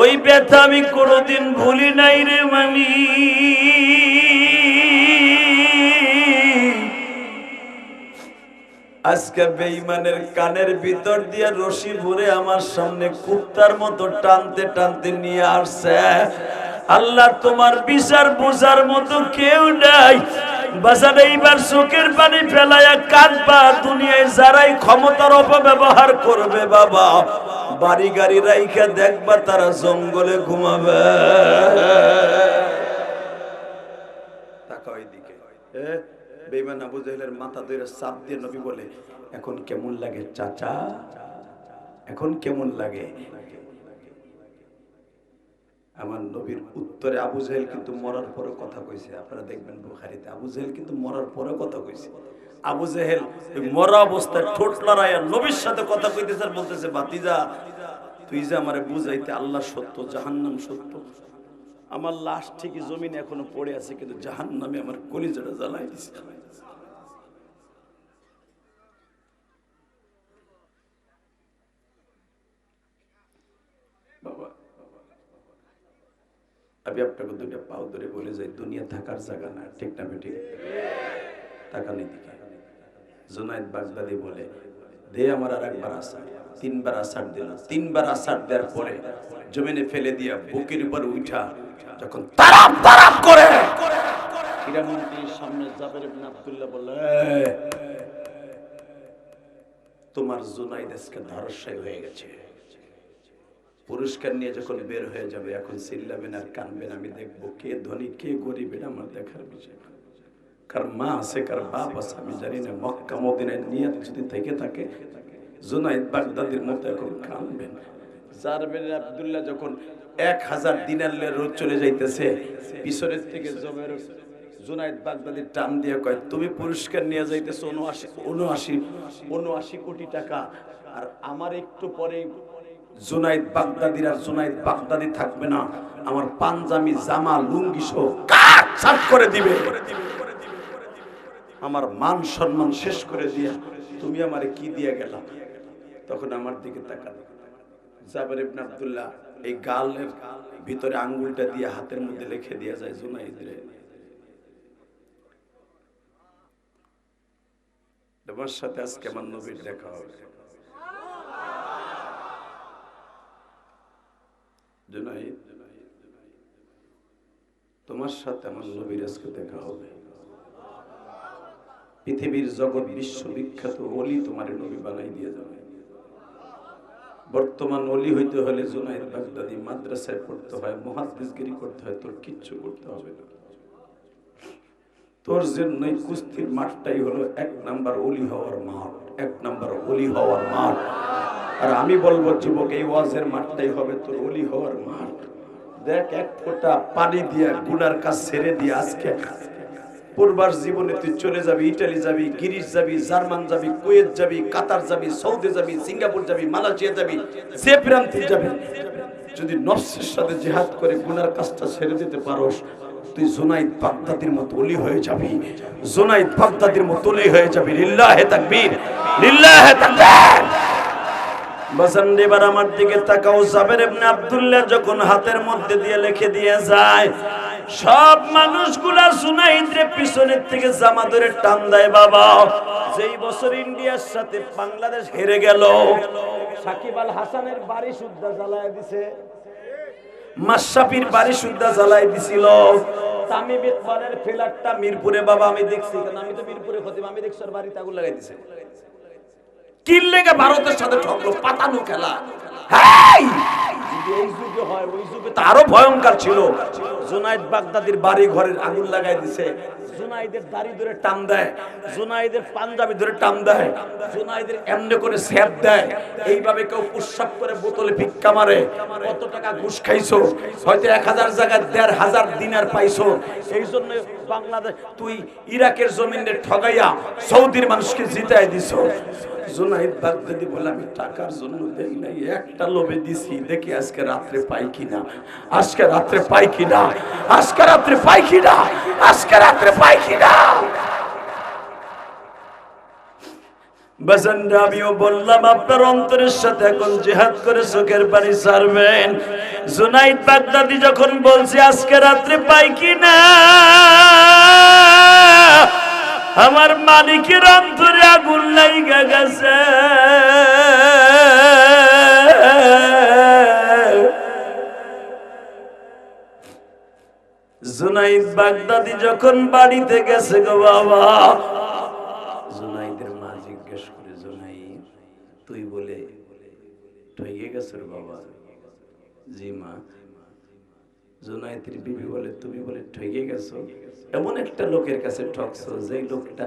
ওই ব্যথা আমি কোনোদিন ভুলি নাই রে আজকে বেঈমানের কানের ভিতর দিয়ে রশি ভরে আমার সামনে কুত্তার মতো টানতে টানতে নিয়ে আসছে। আল্লাহ তোমার বিচার বোঝার মতো কেউ নাই। বাজার এইবার চোখের পানি ফেলায়া কাঁদবা। দুনিয়ায় যারাই ক্ষমতার অপব্যবহার করবে বাবা, বাড়ি গাড়ি রাইখা দেখবা তারা জঙ্গলে ঘুমাবে। তাকাও এইদিকে। বেঈমান আবু জেহেলের মাথা ধরে চাপ দিয়ে নবী বলে, এখন কেমন লাগে চাচা, এখন কেমন লাগে? আমার নবীর উত্তরে আবু জেহেল কিন্তু মরার পরে কথা কইছে। আপনারা দেখবেন বুখারীতে আবু জেহেল কিন্তু মরার পরে কথা কইছে। আবু জেহেল মরা অবস্থায় ঠোঁট লড়াইয়া নবীর সাথে কথা কইতেছে আর বলতেছে, ভাতিজা তুই যে আমারে বুঝাইতে আল্লাহ সত্য, জাহান্নাম সত্য। আমার লাশ ঠিকই জমিনে এখনো পড়ে আছে, কিন্তু জাহান্নামে আমার কলিজাটা জ্বালাই দিছে। বাবা আমি আপনাকে দুইটা পাও ধরে বলে যাই, দুনিয়া থাকার জায়গা না, ঠিক না বেঠিক? তাকানি দিকে জুনায়েদ বাগদাদি বলে, দে আমার আর একবার আসার। তিনবার আসার দিল। তিনবার আসার দেওয়ার পরে জমিনে ফেলে দিয়া বুকের উপর উঠা যখন তারাপ তারাপ করে হীরামন্ত্রীর সামনে জাবের ইবনে আব্দুল্লাহ বলে, তোমার জুনায়েদ আজকে ধর্ষায় হয়ে গেছে। পুরস্কার নিয়ে যখন বের হয়ে যাবে, এখন চিল্লাবেন আর কানবেন, আমি দেখবো কে ধনী কে গরিব, এটা আমার দেখার বিষয়। কার মা আছে কার বাপ আছে আমি জানি না। মক্কা মদিনায় নিয়ত যদি থেকে থাকে, জুনায়েদ বাগদাদির মতো এখন কানবেন। জাবের ইবনে আব্দুল্লাহ যখন 1000 দিনার রোজ চলে যাইতেছে, পিছনের থেকে জুনায়েদ বাগদাদির টান দিয়ে কয়, তুমি পুরস্কার নিয়ে যাইতেছো 79 কোটি টাকা, আর আমার একটু পরে জুনায়েদ বাগদাদির আর জুনায়েদ বাগদাদি থাকবে না, আমার পাঞ্জাবি জামা লুঙ্গি সহ কাট ছাট করে দিবে, আমার মান সম্মান শেষ করে দিয়া তুমি আমারে কি দিয়ে গেলা। তখন আমার দিকে তাকাল জাবের ইবনে আব্দুল্লাহ, এই গালের ভিতরে আঙ্গুলটা দিয়ে হাতের মধ্যে লিখে দিয়া যায়, জুনায়েদ রে, তোমার সাথে আজকে আমার নবীর দেখা হবে। জুনায়েদ, তোমার সাথে আমার নবীর আজকে দেখা হবে। পৃথিবীর জগৎ বিশ্ববিখ্যাত ওলি তোমার নবী বানাই দিয়ে যাবে। বর্তমান ওলি হইতে হলে জুনায়েদ বাগদাদি মাদ্রাসায় পড়তে হয়, মুহাদ্দিসগিরি করতে হয়, তোর কিচ্ছু করতে হবে না। তোর জন্যই কুস্তির মাঠটাই হলো 1 নাম্বার ওলি হওয়ার মাঠ, 1 নাম্বার ওলি হওয়ার মাঠ। আর আমি বলবো যুবক, এই ওয়াজের মাঠটাই হবে তোর ওলি হওয়ার মাঠ। দেখ, 1 ফোঁটা পানি দিয়া গুনার কাজ ছেড়ে দিয়ে আজকে পূর্বার জীবনে তুই চলে যাবি, ইটালি যাবি, গ্রিস যাবি, জার্মান যাবি, কুয়েত যাবি, কাতার যাবি, সৌদি যাবি, সিঙ্গাপুর যাবি, মালয়েশিয়া যাবি, যে প্রান্তে যাবি, যদি নফসের সাথে জিহাদ করে গুনার কাজটা ছেড়ে দিতে পারোস, তুই জুনায়েদ বাগদাদির মতো ওলি হয়ে যাবি। জুনায়েদ বাগদাদির মতো ওলি হয়ে যাবি। লিল্লাহে তাকবীর, লিল্লাহে তাকবীর। বাজান এবার আমার দিকে তাকাও। জাবের ইবনে আব্দুল্লাহ যখন হাতের মধ্যে দিয়ে লিখে দিয়ে যায়, সব মানুষগুলা জুনাইদের পিছনের থেকে জামা ধরে টান দেয়। বাবা, যেই বছর ইন্ডিয়ার সাথে বাংলাদেশ হেরে গেল, সাকিব আল হাসানের বাড়ি সুদ্ধা জ্বালায় দিছে, মাশরাফির বাড়ি সুদ্ধা জ্বালায় দিছিল, তামিম ইকবালের ফ্ল্যাটটা মিরপুরে, বাবা আমি দেখছি, কারণ আমি তো মিরপুরে খতিব, আমি দেখছি ওর বাড়িতে আগুন লাগাই দিছে। কি লেগে ভারতের সাথে ঠকলো, পাতানো খেলা। হেই, যদি এই যুগে হয়, ওই যুগে তো আরো ভয়ঙ্কর ছিল। জুনাইদ বাগদাদির বাড়ি ঘরের আগুন লাগাই দিছে, জুনাইদের দাড়ি ধরে টান দেয়, জুনাইদের পাঞ্জাবি ধরে টান দেয়, জুনাইদের এমনি করে স্যাপ দেয়, এইভাবে কেউ পুশআপ করে বোতলে ভিক্ষা মারে। কত টাকা ঘুষ খাইছো, হয়তো 1000 জায়গায় 1500 দিনার পাইছো। এই জন্য বাংলাদেশ, তুই ইরাকের জমিনে ঠগাইয়া সৌদির মানুষকে জিতাই দিছো। জুনাইদ বাগদাদি বলে, আমি টাকার জন্য দেই নাই, একটা লোভে দিছি, দেখি আজকে রাত্রে পাই কিনা, আজকে রাত্রে পাই কিনা, আজকে রাত্রে পাই কিনা, আজকে রাত্রে পাই কিনা। বাজানরা আমিও বললাম আপনার অন্তরের সাথে এখন জিহাদ করে চোখের পানি ছাড়বেন। জুনাইদ বাগদাদি যখন বলছে আজকে রাত্রে পাই কিনা, আমার মালিকের অন্তরে আগুন লাইগা গেছে। জুনাইদ বাগদাদি যখন বাড়িতে গেছে গো বাবা, জুনাইদের মা জিজ্ঞেস করে, জুনাইদ তুই বলে ঠকে গেছ বাবা? জি মা। জুনাইদের বিবি বলে, তুমি বলে ঠকে গেছো? এমন একটা লোকের কাছে ঠকছো যে লোকটা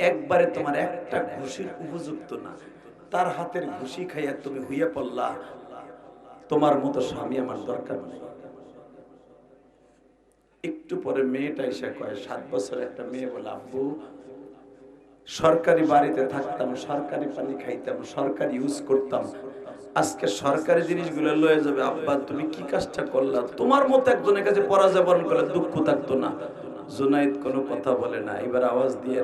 একবারে তোমার একটা ঘুষির উপযুক্ত না, তার হাতের ঘুষি খাইয়া তুমি হইয়া পড়লা, তোমার মতো স্বামী আমার দরকার নেই। একটু পরে মেয়েটা এসে কয়, 7 বছরের একটা মেয়ে বলে, আব্বু সরকারি বাড়িতে থাকতাম, সরকারি পানি খাইতাম, সরকারি ইউজ করতাম, আজকে সরকারি জিনিসগুলো লয়ে যাবে, আব্বা তুমি কি কাজটা করলা? তোমার মতো একজনের কাছে পরাজয় বরণ করলে দুঃখ থাকতো না। জুনাইদ কোনো কথা বলে না। এবার আওয়াজ দিয়ে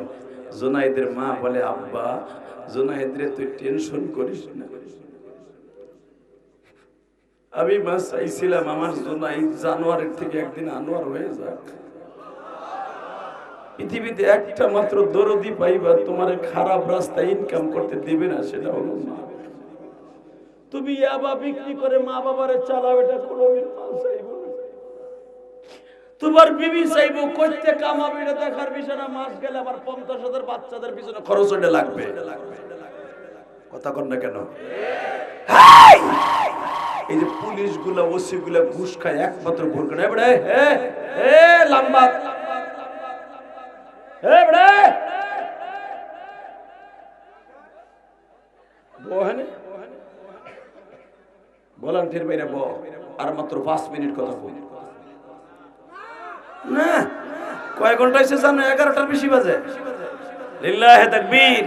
জুনাইদের মা বলে, আব্বা জুনাইদ রে তুই টেনশন করিস না, আমি মা চাইছিলাম আমার জুনাইদ জানোয়ারের থেকে একদিন আনোয়ার হয়ে যাক। পৃথিবীতে একটা মাত্র দরদি পাইবা তোমার খারাপ রাস্তায় ইনকাম করতে দেবে না, সেটা হলো মা। তুমি ইয়াবা বিক্রি করে মা বাবারে চালাও, এটা কোনোদিন মা চাইবো না। তোমার বিবি চাইবো কইতে কামাবে, এটা দেখার বিষয় না। মাস গেলে আবার 50,000 বাচ্চাদের পিছনে খরচ হতে লাগবে। কথা কন না কেন? এই যে পুলিশ গুলা, ওসি গুলা ঘুষ খায় একমাত্র ভোর করে, লম্বা ভলান্টিয়ার বাইরে আর মাত্র 5 মিনিট কথা বল না। কয় ঘন্টা এসে জানো? 11টার বেশি বাজে। লিল্লাহে তাকবীর।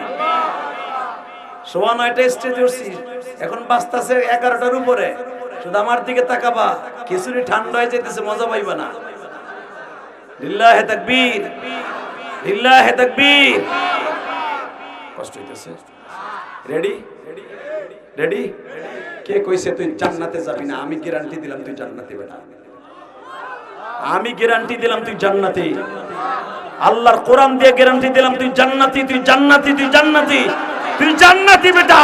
সোয়া 9টায় স্টেজে উঠছি, এখন বাজতাছে 11টার উপরে। শুধু আমার দিকে তাকাবা, খিচুড়ি ঠান্ডা হয়ে যাইতেছে, মজা পাইবা না। লিল্লাহে তাকবীর, লিল্লাহে তাকবীর। কষ্ট হইতেছে? Ready ready? কে কইছে তুই জান্নাতে যাবি না? আমি গ্যারান্টি দিলাম তুই জান্নাতে বেটা, আমি গ্যারান্টি দিলাম তুই জান্নাতি। আল্লাহর কোরআন দিয়ে গ্যারান্টি দিলাম তুই জান্নাতি, তুই জান্নাতি, তুই জান্নাতি, তুই জান্নাতি বেটা।